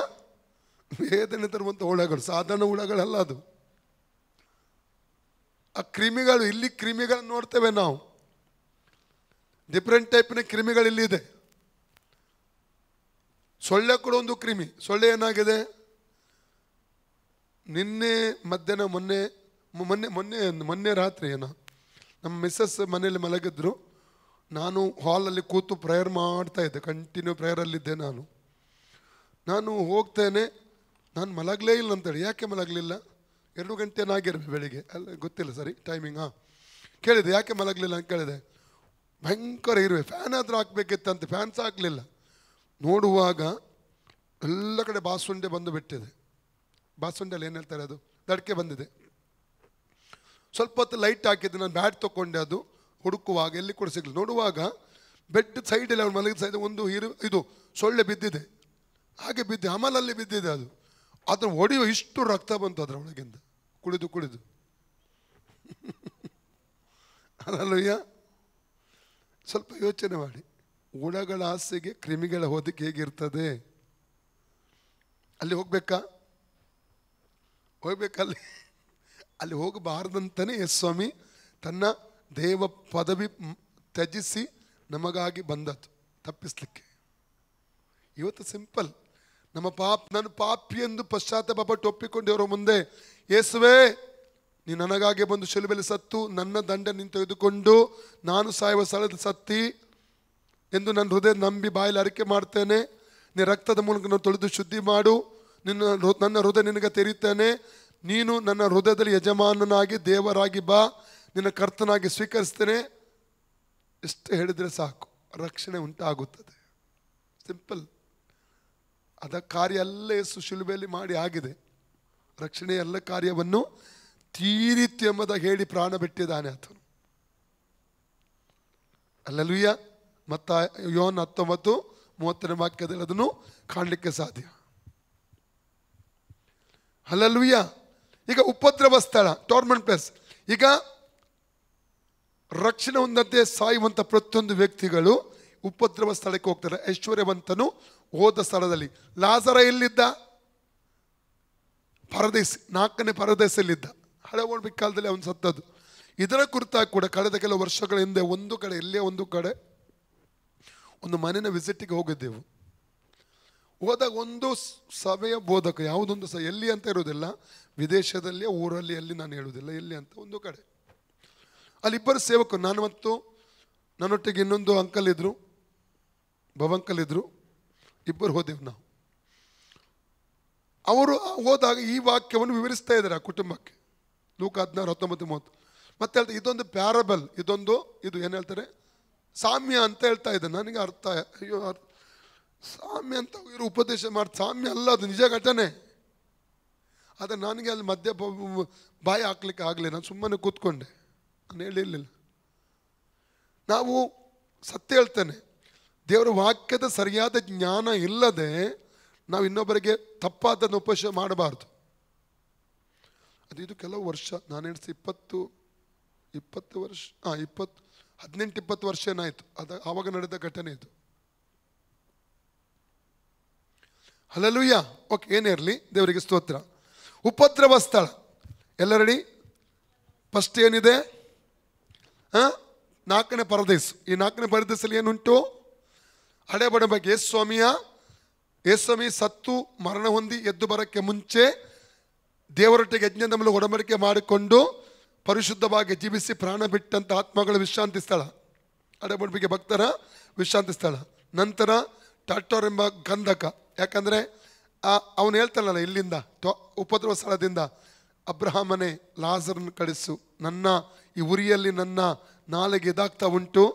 Speaker 4: ವೇದನೆ ತರುವಂಥ ಹುಳಗಳು, ಸಾಧಾರಣ ಹುಳಗಳಲ್ಲ ಅದು. ಆ ಕ್ರಿಮಿಗಳು, ಇಲ್ಲಿ ಕ್ರಿಮಿಗಳನ್ನು ನೋಡ್ತೇವೆ ನಾವು, ಡಿಫ್ರೆಂಟ್ ಟೈಪ್ನ ಕ್ರಿಮಿಗಳು ಇಲ್ಲಿದೆ. ಸೊಳ್ಳೆ ಕೂಡ ಒಂದು ಕ್ರಿಮಿ. ಸೊಳ್ಳೆ ಏನಾಗಿದೆ, ನಿನ್ನೆ ಮಧ್ಯಾಹ್ನ ಮೊನ್ನೆ ರಾತ್ರಿ ಏನೋ ನಮ್ಮ ಮಿಸ್ಸಸ್ ಮನೆಯಲ್ಲಿ ಮಲಗಿದ್ರು. ನಾನು ಹಾಲಲ್ಲಿ ಕೂತು ಪ್ರೇಯರ್ ಮಾಡ್ತಾ ಇದ್ದೆ, ಕಂಟಿನ್ಯೂ ಪ್ರೇಯರಲ್ಲಿದ್ದೆ. ನಾನು ಹೋಗ್ತೇನೆ, ನಾನು ಮಲಗಲೇ ಇಲ್ಲ ಅಂತೇಳಿ. ಯಾಕೆ ಮಲಗಲಿಲ್ಲ? 2 ಗಂಟೆನಾಗಿರ್ಬೇಕು ಬೆಳಿಗ್ಗೆ, ಅಲ್ಲ ಗೊತ್ತಿಲ್ಲ ಸರಿ ಟೈಮಿಂಗ್. ಕೇಳಿದೆ ಯಾಕೆ ಮಲಗಲಿಲ್ಲ ಅಂತ ಕೇಳಿದೆ. ಭಯಂಕರ ಇರುವೆ, ಫ್ಯಾನ್ ಆದರೂ ಹಾಕ್ಬೇಕಿತ್ತಂತೆ, ಫ್ಯಾನ್ಸ್ ಹಾಕಲಿಲ್ಲ. ನೋಡುವಾಗ ಎಲ್ಲ ಕಡೆ ಬಾಸುಂಡೆ ಬಂದು ಬಿಟ್ಟಿದೆ. ಬಾಸುಂಡೆಯಲ್ಲಿ ಏನು ಹೇಳ್ತಾರೆ, ಅದು ದಡಕೆ ಬಂದಿದೆ. ಸ್ವಲ್ಪ ಹೊತ್ತು ಲೈಟ್ ಹಾಕಿದ್ದು, ನಾನು ಬ್ಯಾಟ್ ತೊಗೊಂಡೆ. ಅದು ಹುಡುಕುವಾಗ ಎಲ್ಲಿ ಕೂಡ ಸಿಗಲಿಲ್ಲ. ನೋಡುವಾಗ ಬೆಡ್ ಸೈಡಲ್ಲಿ ಅವ್ರು ಮಲಗಿದ ಸೈಡ್ ಒಂದು ಇದು ಸೊಳ್ಳೆ ಬಿದ್ದಿದೆ. ಹಾಗೆ ಬಿದ್ದೆ, ಅಮಲಲ್ಲಿ ಬಿದ್ದಿದೆ. ಅದು ಅದ್ರ ಹೊಡೆಯುವ ಇಷ್ಟು ರಕ್ತ ಬಂತು ಅದರ ಒಳಗಿಂದ, ಕುಡಿದು ಅಲ್ಲಯ್ಯ. ಸ್ವಲ್ಪ ಯೋಚನೆ ಮಾಡಿ, ಹುಳಗಳ ಆಸೆಗೆ ಕ್ರಿಮಿಗಳ ಹೊದಿಕೆ ಹೇಗಿರ್ತದೆ? ಅಲ್ಲಿ ಅಲ್ಲಿ ಹೋಗಬಾರ್ದಂತಾನೆ ಯೇಸು ಸ್ವಾಮಿ ತನ್ನ ದೇವ ಪದವಿ ತ್ಯಜಿಸಿ ನಮಗಾಗಿ ಬಂದದ್ದು, ತಪ್ಪಿಸ್ಲಿಕ್ಕೆ. ಇವತ್ತು ಸಿಂಪಲ್, ನಾನು ಪಾಪಿ ಎಂದು ಪಶ್ಚಾತ್ತಾಪಪಟ್ಟು ಒಪ್ಪಿಕೊಂಡಿರೋ ಮುಂದೆ, ಯೇಸುವೇ ನೀನು ನನಗಾಗಿ ಬಂದು ಶಿಲುಬೆಯಲ್ಲಿ ಸತ್ತು ನನ್ನ ದಂಡ ನೀನು ತೆಗೆದುಕೊಂಡು ನಾನು ಸಾಯುವ ಸ್ಥಳದ ಸತ್ತಿ ಎಂದು ನನ್ನ ಹೃದಯ ನಂಬಿ ಬಾಯಲ್ಲಿ ಅರಿಕೆ ಮಾಡ್ತೇನೆ. ನಿನ್ನ ರಕ್ತದ ಮೂಲಕ ನಾನು ತೊಳೆದು ಶುದ್ಧಿ ಮಾಡು. ನನ್ನ ಹೃದಯ ನಿನಗೆ ತೆರೀತೇನೆ. ನೀನು ನನ್ನ ಹೃದಯದಲ್ಲಿ ಯಜಮಾನನಾಗಿ ದೇವರಾಗಿ ಬಾ, ನಿನ್ನ ಕರ್ತನಾಗಿ ಸ್ವೀಕರಿಸ್ತೇನೆ. ಎಷ್ಟು ಹೇಳಿದರೆ ಸಾಕು, ರಕ್ಷಣೆ ಉಂಟಾಗುತ್ತದೆ. ಸಿಂಪಲ್. ಅದ ಕಾರ್ಯ ಎಲ್ಲ ಯೇಸು ಶಿಲುಬೆಯಲ್ಲಿ ಮಾಡಿ ಆಗಿದೆ. ರಕ್ಷಣೆ ಎಲ್ಲ ಕಾರ್ಯವನ್ನು ತೀರಿತು ಎಂಬುದಾಗಿ ಹೇಳಿ ಪ್ರಾಣ ಬಿಟ್ಟಿದ್ದಾನೆ ಆತನು. ಹಲ್ಲೆಲೂಯ. ಮತ್ತು ಯೋಹನ 19:30 ವಾಕ್ಯದಲ್ಲಿ ಅದನ್ನು ಕಾಣಲಿಕ್ಕೆ ಸಾಧ್ಯ. ಹಲ್ಲೆಲೂಯ. ಈಗ ಉಪದ್ರವ ಸ್ಥಳ, ಟೋರ್ಮೆಂಟ್ ಪ್ಲೇಸ್. ಈಗ ರಕ್ಷಣೆ ಹೊಂದದೆ ಸಾಯುವಂಥ ಪ್ರತಿಯೊಂದು ವ್ಯಕ್ತಿಗಳು ಉಪದ್ರವ ಸ್ಥಳಕ್ಕೆ ಹೋಗ್ತಾರೆ. ಐಶ್ವರ್ಯವಂತನು ಹೋದ ಸ್ಥಳದಲ್ಲಿ. ಲಾಜರ ಎಲ್ಲಿದ್ದ? ಪರದೇಶ, 4ನೇ ಪರದೇಶದಲ್ಲಿದ್ದ. ಹಳೆ ಓಡ್ಬೇಕು ಕಾಲದಲ್ಲಿ ಅವನು ಸತ್ತದ್ದು. ಇದರ ಕುರಿತಾಗಿ ಕೂಡ ಕಳೆದ ಕೆಲವು ವರ್ಷಗಳ ಹಿಂದೆ ಎಲ್ಲೇ ಒಂದು ಕಡೆ ಒಂದು ಮನೆಯ ವಿಸಿಟಿಗೆ ಹೋಗಿದ್ದೆವು. ಹೋದಾಗ ಒಂದು ಸಭೆಯ ಬೋಧಕ, ಯಾವುದೊಂದು ಎಲ್ಲಿ ಅಂತ ಇರೋದಿಲ್ಲ, ವಿದೇಶದಲ್ಲಿ ಊರಲ್ಲಿ, ಎಲ್ಲಿ ನಾನು ಹೇಳುವುದಿಲ್ಲ ಎಲ್ಲಿ ಅಂತ, ಒಂದು ಕಡೆ ಅಲ್ಲಿ 2 ಸೇವಕರು, ನಾನು ಮತ್ತು ನನ್ನೊಟ್ಟಿಗೆ ಇನ್ನೊಂದು ಅಂಕಲ್ ಇದ್ರು, ಭವಂಕಲ್ ಇದ್ರು, 2 ಹೋದೆವು ನಾವು. ಅವರು ಹೋದಾಗ ಈ ವಾಕ್ಯವನ್ನು ವಿವರಿಸ್ತಾ ಇದ್ದಾರೆ ಆ ಕುಟುಂಬಕ್ಕೆ. ಲೂಕ 16:19-30.
Speaker 1: ಮತ್ತೆ ಹೇಳ್ತಾರೆ ಇದೊಂದು ಪ್ಯಾರಬಲ್, ಇದು ಏನು ಹೇಳ್ತಾರೆ, ಸಾಮ್ಯ ಅಂತ ಹೇಳ್ತಾ ಇದ್ದೆ. ನನಗೆ ಅರ್ಥ, ಅಯ್ಯೋ ಸಾಮ್ಯ ಅಂತ ಇವರು ಉಪದೇಶ ಮಾಡಿ, ಸಾಮ್ಯ ಅಲ್ಲ, ಅದು ನಿಜ ಘಟನೆ. ಆದರೆ ನನಗೆ ಅಲ್ಲಿ ಮಧ್ಯ ಬಾಯಿ ಹಾಕ್ಲಿಕ್ಕೆ ಆಗಲಿ, ನಾನು ಸುಮ್ಮನೆ ಕೂತ್ಕೊಂಡೆ, ನಾನು ಹೇಳಿರಲಿಲ್ಲ. ನಾವು ಸತ್ಯ ಹೇಳ್ತೇನೆ, ದೇವರ ವಾಕ್ಯದ ಸರಿಯಾದ ಜ್ಞಾನ ಇಲ್ಲದೆ ನಾವು ಇನ್ನೊಬ್ಬರಿಗೆ ತಪ್ಪಾದನ್ನು ಉಪದೇಶ ಮಾಡಬಾರ್ದು. ಇದು ಕೆಲವು ವರ್ಷ, ನಾನು ಎಣಿಸಿ 20 ವರ್ಷ, 18-20 ವರ್ಷ ಏನಾಯಿತು, ಆವಾಗ ನಡೆದ ಘಟನೆ ಇದು. ಹಲ್ಲೆಲೂಯಾ. ಓಕೆ, ಏನೇ ಇರಲಿ, ದೇವರಿಗೆ ಸ್ತೋತ್ರ. ಉಪದ್ರವ ಸ್ಥಳ ಎಲ್ಲ ರೆಡಿ. ಫಸ್ಟ್ ಏನಿದೆ, 4ನೇ ಪರದೇಶ. ಈ 4ನೇ ಪರದೇಶದಲ್ಲಿ ಏನುಂಟು, ಹಳೆಬಡ ಬಗ್ಗೆ ಯೇಸ್ವಾಮಿ ಸತ್ತು ಮರಣ ಹೊಂದಿ ಎದ್ದು ಬರೋಕ್ಕೆ ಮುಂಚೆ ದೇವರೊಟ್ಟಿಗೆ ಯಜ್ಞದ ಮೇಲೆ ಒಡಂಬಡಿಕೆ ಮಾಡಿಕೊಂಡು ಪರಿಶುದ್ಧವಾಗಿ ಜೀವಿಸಿ ಪ್ರಾಣ ಬಿಟ್ಟಂಥ ಆತ್ಮಗಳ ವಿಶ್ರಾಂತಿ ಸ್ಥಳ, ಹಳೆಬಡಿಗೆ ಭಕ್ತರ ವಿಶ್ರಾಂತಿ ಸ್ಥಳ. ನಂತರ ಟಾಟೋರ್ ಎಂಬ ಗಂಧಕ, ಯಾಕಂದರೆ ಅವನು ಹೇಳ್ತಾನಲ್ಲ, ಇಲ್ಲಿಂದ ಉಪದ್ರವ ಸ್ಥಳದಿಂದ ಅಬ್ರಹಾಮನೇ ಲಾಜರನ್ನು ಕಳಿಸು, ನನ್ನ ಈ ಉರಿಯಲ್ಲಿ ನನ್ನ ನಾಲಿಗೆ ಇದಾಗ್ತಾ ಉಂಟು,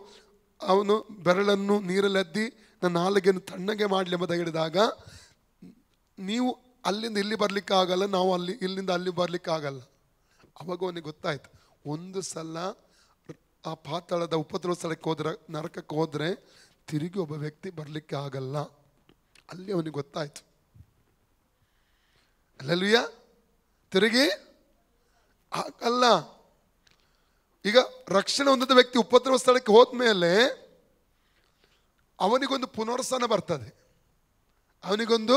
Speaker 1: ಅವನು ಬೆರಳನ್ನು ನೀರಲ್ಲೆದ್ದಿ ನನ್ನ ನಾಲಿಗೆಯನ್ನು ತಣ್ಣಗೆ ಮಾಡಲಿ ಎಂಬುದ ಹೇಳಿದಾಗ, ನೀವು ಅಲ್ಲಿಂದ ಇಲ್ಲಿ ಬರಲಿಕ್ಕೆ ಆಗಲ್ಲ, ನಾವು ಇಲ್ಲಿಂದ ಅಲ್ಲಿ ಬರಲಿಕ್ಕೆ ಆಗಲ್ಲ. ಅವಾಗ ಅವನಿಗೆ ಗೊತ್ತಾಯ್ತು, ಒಂದು ಸಲ ಆ ಪಾತಾಳದ ಉಪದ್ರವ ಸ್ಥಳಕ್ಕೆ ಹೋದ್ರೆ, ನರಕಕ್ಕೆ ಹೋದರೆ ತಿರುಗಿ ಒಬ್ಬ ವ್ಯಕ್ತಿ ಬರಲಿಕ್ಕೆ ಆಗಲ್ಲ. ಅಲ್ಲಿ ಅವನಿಗೆ ಗೊತ್ತಾಯ್ತು. ಹಲ್ಲೆಲೂಯಾ. ತಿರುಗಿ ಆಗಲ್ಲ. ಈಗ ರಕ್ಷಣೆ ಹೊಂದಿದ ವ್ಯಕ್ತಿ ಉಪದ್ರವ ಸ್ಥಳಕ್ಕೆ ಹೋದ್ಮೇಲೆ ಅವನಿಗೊಂದು ಪುನರ್ಸ್ಥಾನ ಬರ್ತದೆ. ಅವನಿಗೊಂದು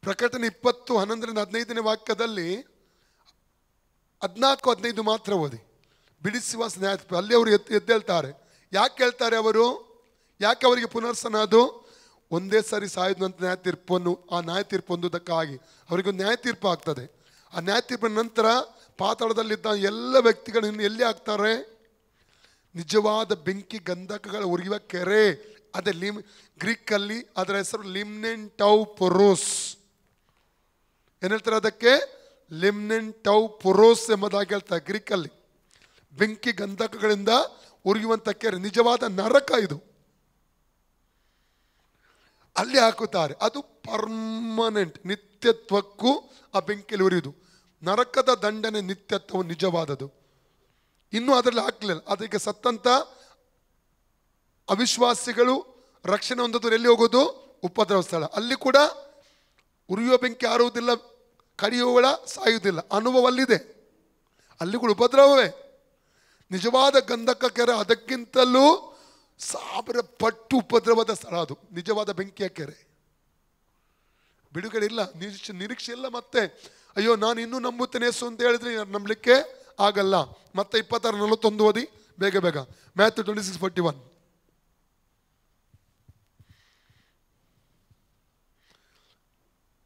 Speaker 1: ಪ್ರಕಟಣೆ 20:11-15 ವಾಕ್ಯದಲ್ಲಿ 14-15 ಮಾತ್ರ ಓದಿ, ಬಿಡಿಸುವ ನ್ಯಾಯ. ಅಲ್ಲಿ ಅವರು ಎದ್ದೇಳ್ತಾರೆ. ಯಾಕೆ ಹೇಳ್ತಾರೆ ಅವರು, ಯಾಕೆ ಅವರಿಗೆ ಪುನರ್ಸ್ಥಾನ? ಅದು ಒಂದೇ ಸಾರಿ ಸಾಯುವಂಥ ನ್ಯಾಯ ತೀರ್ಪನ್ನು, ಆ ನ್ಯಾಯ ತೀರ್ಪು ಹೊಂದುವುದಕ್ಕಾಗಿ ಅವರಿಗೊಂದು ನ್ಯಾಯ ತೀರ್ಪು ಆಗ್ತದೆ. ಆ ನ್ಯಾಯ ತೀರ್ಪಿನ ನಂತರ ಪಾತಾಳದಲ್ಲಿದ್ದ ಎಲ್ಲ ವ್ಯಕ್ತಿಗಳು ಎಲ್ಲಿ ಆಗ್ತಾರೆ, ನಿಜವಾದ ಬೆಂಕಿ ಗಂಧಕಗಳ ಉರಿಯುವ ಕೆರೆ. ಅದೇ ಗ್ರೀಕಲ್ಲಿ ಅದರ ಹೆಸರು ಲಿಮ್ನೆಂಟೌಪೊರೋಸ್. ಏನು ಹೇಳ್ತಾರೆ ಅದಕ್ಕೆ? ಲಿಮ್ನೆಂಟೌಪೊರೋಸ್ ಎಂಬುದಾಗಿ ಹೇಳ್ತಾರೆ ಗ್ರೀಕಲ್ಲಿ. ಬೆಂಕಿ ಗಂಧಕಗಳಿಂದ ಉರಿಯುವಂಥ ಕೆರೆ, ನಿಜವಾದ ನರಕ ಇದು. ಅಲ್ಲಿ ಹಾಕುತ್ತಾರೆ. ಅದು ಪರ್ಮನೆಂಟ್, ನಿತ್ಯತ್ವಕ್ಕೂ ಆ ಬೆಂಕಿಯಲ್ಲಿ ಉರಿಯುವುದು. ನರಕದ ದಂಡನೆ ನಿತ್ಯತ್ವ ನಿಜವಾದದು. ಇನ್ನೂ ಅದರಲ್ಲಿ ಹಾಕಲಿಲ್ಲ. ಅದಕ್ಕೆ ಸತ್ತಂತ ಅವಿಶ್ವಾಸಿಗಳು ರಕ್ಷಣೆ ಹೊಂದೋದು ಎಲ್ಲಿ ಹೋಗೋದು? ಉಪದ್ರವ ಸ್ಥಳ. ಅಲ್ಲಿ ಕೂಡ ಉರಿಯುವ ಬೆಂಕಿ ಆರುವುದಿಲ್ಲ, ಕಡಿಯುವಳ ಸಾಯುವುದಿಲ್ಲ, ಅನುಭವ ಅಲ್ಲಿದೆ. ಅಲ್ಲಿ ಕೂಡ ಉಪದ್ರವವೇ. ನಿಜವಾದ ಗಂಧಕ ಕೆರೆ ಅದಕ್ಕಿಂತಲೂ 1000 ಪಟ್ಟು ಉಪದ್ರವದ ಸ್ಥಳ. ಅದು ನಿಜವಾದ ಬೆಂಕಿಯ ಕೆರೆ. ಬಿಡುಗಡೆ ಇಲ್ಲ, ನಿರೀಕ್ಷೆ ಇಲ್ಲ. ಮತ್ತೆ ಅಯ್ಯೋ ನಾನು ಇನ್ನೂ ನಂಬುತ್ತೇನೆ ಯೇಸು ಅಂತ ಹೇಳಿದ್ರೆ ನಂಬಲಿಕ್ಕೆ ಆಗಲ್ಲ. ಮತ್ತೆ 26:41 ಓದಿ ಬೇಗ ಬೇಗ. ಮ್ಯಾಥ್ಯೂ 26:41.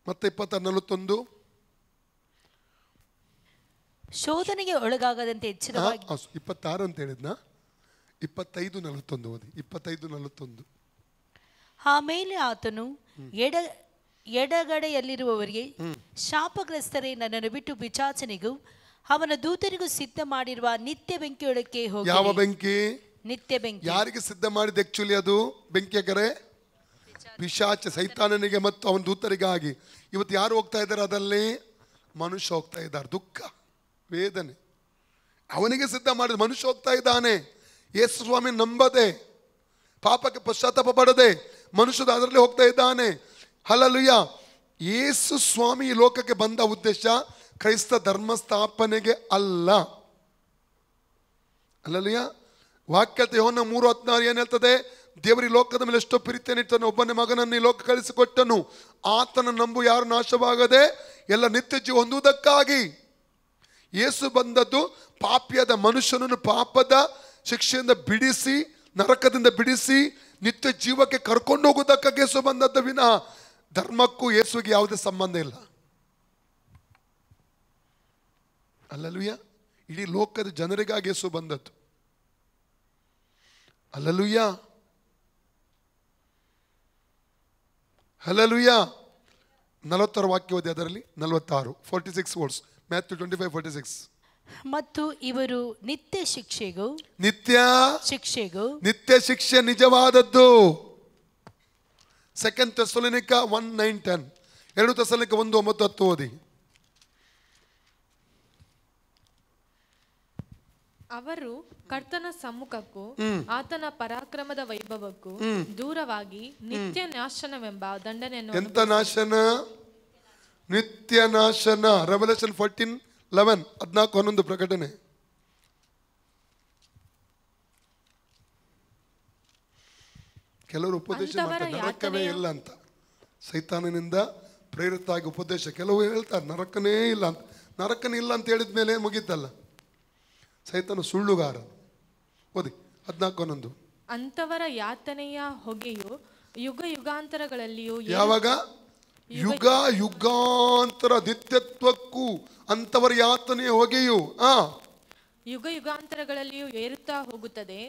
Speaker 1: ಮತ್ತೆ 26:41.
Speaker 4: ಶೋಧನೆಗೆ ಒಳಗಾಗದಂತೆ ಎಚ್ಚರವಾಗಿ.
Speaker 1: 26 ಅಂತ ಹೇಳಿದ್ನ? 25:41 ಓದಿ. 25:41.
Speaker 4: ಆಮೇಲೆ ಆತನು ಎಡಗಡೆಯಲ್ಲಿರುವವರಿಗೆ, ಶಾಪಗ್ರಸ್ತರೇ, ನನ್ನನ್ನು ಬಿಟ್ಟು ಪಿಶಾಚನಿಗೂ ಅವನ ದೂತರಿಗೂ ಸಿದ್ಧ ಮಾಡಿರುವ ನಿತ್ಯ ಬೆಂಕಿಯೊಳಕ್ಕೆ ಹೋಗಿ.
Speaker 1: ಯಾವ ಬೆಂಕಿ?
Speaker 4: ನಿತ್ಯ ಬೆಂಕಿ.
Speaker 1: ಯಾರಿಗೆ ಸಿದ್ಧ ಮಾಡಿದ? ಆಕ್ಚುಲಿ ಅದು ಬೆಂಕಿಯ ಕೆರೆ ಪಿಶಾಚ, ಸೈತಾನನಿಗೆ ಮತ್ತು ಅವನ ದೂತರಿಗಾಗಿ. ಇವತ್ತು ಯಾರು ಹೋಗ್ತಾ ಇದ್ದಾರೆ? ಅದಲ್ಲಿ ಮನುಷ್ಯ ಹೋಗ್ತಾ ಇದ್ದಾರೆ. ದುಃಖ, ವೇದನೆ ಅವನಿಗೆ ಸಿದ್ಧ ಮಾಡಿದ ಮನುಷ್ಯ ಹೋಗ್ತಾ ಇದ್ದಾನೆ. ಯೇಸು ಸ್ವಾಮಿ ನಂಬದೆ, ಪಾಪಕ್ಕೆ ಪಶ್ಚಾತ್ತಾಪ ಪಡದೆ ಮನುಷ್ಯದ ಅದರಲ್ಲಿ ಹೋಗ್ತಾ ಇದ್ದಾನೆ. ಹಲ್ಲೆಲೂಯಾ. ಯೇಸು ಸ್ವಾಮಿ ಈ ಲೋಕಕ್ಕೆ ಬಂದ ಉದ್ದೇಶ ಕ್ರೈಸ್ತ ಧರ್ಮ ಸ್ಥಾಪನೆಗೆ ಅಲ್ಲ. ಹಲ್ಲೆಲೂಯಾ. ವಾಕ್ಯ ಯೋಹನ 3:16 ಏನ್ ಹೇಳ್ತದೆ? ದೇವರು ಈ ಲೋಕದ ಮೇಲೆ ಎಷ್ಟೋ ಪ್ರೀತಿಯನ್ನು ಇಟ್ಟನು, ಒಬ್ಬನೇ ಮಗನನ್ನು ಈ ಲೋಕ ಕಳಿಸಿಕೊಟ್ಟನು, ಆತನ ನಂಬು ಯಾರು ನಾಶವಾಗದೆ ಎಲ್ಲ ನಿತ್ಯ ಜೀವ ಹೊಂದುವುದಕ್ಕಾಗಿ. ಯೇಸು ಬಂದದ್ದು ಪಾಪಿಯಾದ ಮನುಷ್ಯನನ್ನು ಪಾಪದ ಶಿಕ್ಷೆಯಿಂದ ಬಿಡಿಸಿ, ನರಕದಿಂದ ಬಿಡಿಸಿ ನಿತ್ಯ ಜೀವಕ್ಕೆ ಕರ್ಕೊಂಡು ಹೋಗುವುದಕ್ಕಾಗಿ ಯೇಸು ಬಂದದ್ದು ವಿನಃ ಧರ್ಮಕ್ಕೂ ಯೇಸುವಿಗೆ ಯಾವುದೇ ಸಂಬಂಧ ಇಲ್ಲ. ಹಲ್ಲೆಲೂಯಾ. ಇಡೀ ಲೋಕದ ಜನರಿಗಾಗಿ ಯೇಸು ಬಂದದ್ದು. ಹಲ್ಲೆಲೂಯಾ. ಹಲ್ಲೆಲೂಯಾ. 46 ವಾಕ್ಯ ಓದಿ. ಅದರಲ್ಲಿ 46 46 ವರ್ಡ್ಸ್. ಮ್ಯಾಥ್ಯೂ 25:46.
Speaker 4: ಮತ್ತು ಇವರು ನಿತ್ಯ ಶಿಕ್ಷೆಗೂ
Speaker 1: ನಿತ್ಯ ಶಿಕ್ಷೆ ನಿಜವಾದದ್ದು. 2 ಥೆಸಲೋನಿಕ 1:9-10, 2 ಥೆಸಲೋನಿಕ 1:9-10 ಓದಿ.
Speaker 3: ಅವರು ಕರ್ತನ ಸಮ್ಮುಖಕ್ಕೂ ಆತನ ಪರಾಕ್ರಮದ ವೈಭವಕ್ಕೂ ದೂರವಾಗಿ ನಿತ್ಯ ನಾಶನವೆಂಬ ದಂಡನೆಯನ್ನು.
Speaker 1: ಎಂತ ನಾಶನ? ನಿತ್ಯ ನಾಶನ. ರೆವಲ್ಯೂಷನ್ 14:11, 14:11 ಪ್ರಕಟಣೆ. ಕೆಲವರು ಉಪದೇಶ ಮಾಡ್ತಾರೆ ನರಕವೇ ಇಲ್ಲ ಅಂತ, ಸೈತಾನನಿಂದ ಪ್ರೇರಿತ ಆಗಿ ಉಪದೇಶ. ಕೆಲವು ಹೇಳ್ತಾರೆ ನರಕನೇ ಇಲ್ಲ ಅಂತ. ನರಕನೇ ಇಲ್ಲ ಅಂತ ಹೇಳಿದ ಮೇಲೆ ಮುಗೀತಲ್ಲ, ಸೈತಾನ ಸುಳ್ಳುಗಾರ. ಓದಿ 14:11.
Speaker 3: ಅಂತವರ ಯಾತನೆಯ ಹೊಗೆಯು ಯುಗ ಯುಗಾಂತರಗಳಲ್ಲಿಯೂ.
Speaker 1: ಯಾವಾಗ? ಯುಗ ಯುಗಾಂತರ ನಿತ್ಯತ್ವಕ್ಕೂ ಅಂತವರ ಯಾತನೆಯ ಹೊಗೆಯು
Speaker 3: ಯುಗ ಯುಗಾಂತರಗಳಲ್ಲಿಯೂ ಏರುತ್ತಾ ಹೋಗುತ್ತದೆ.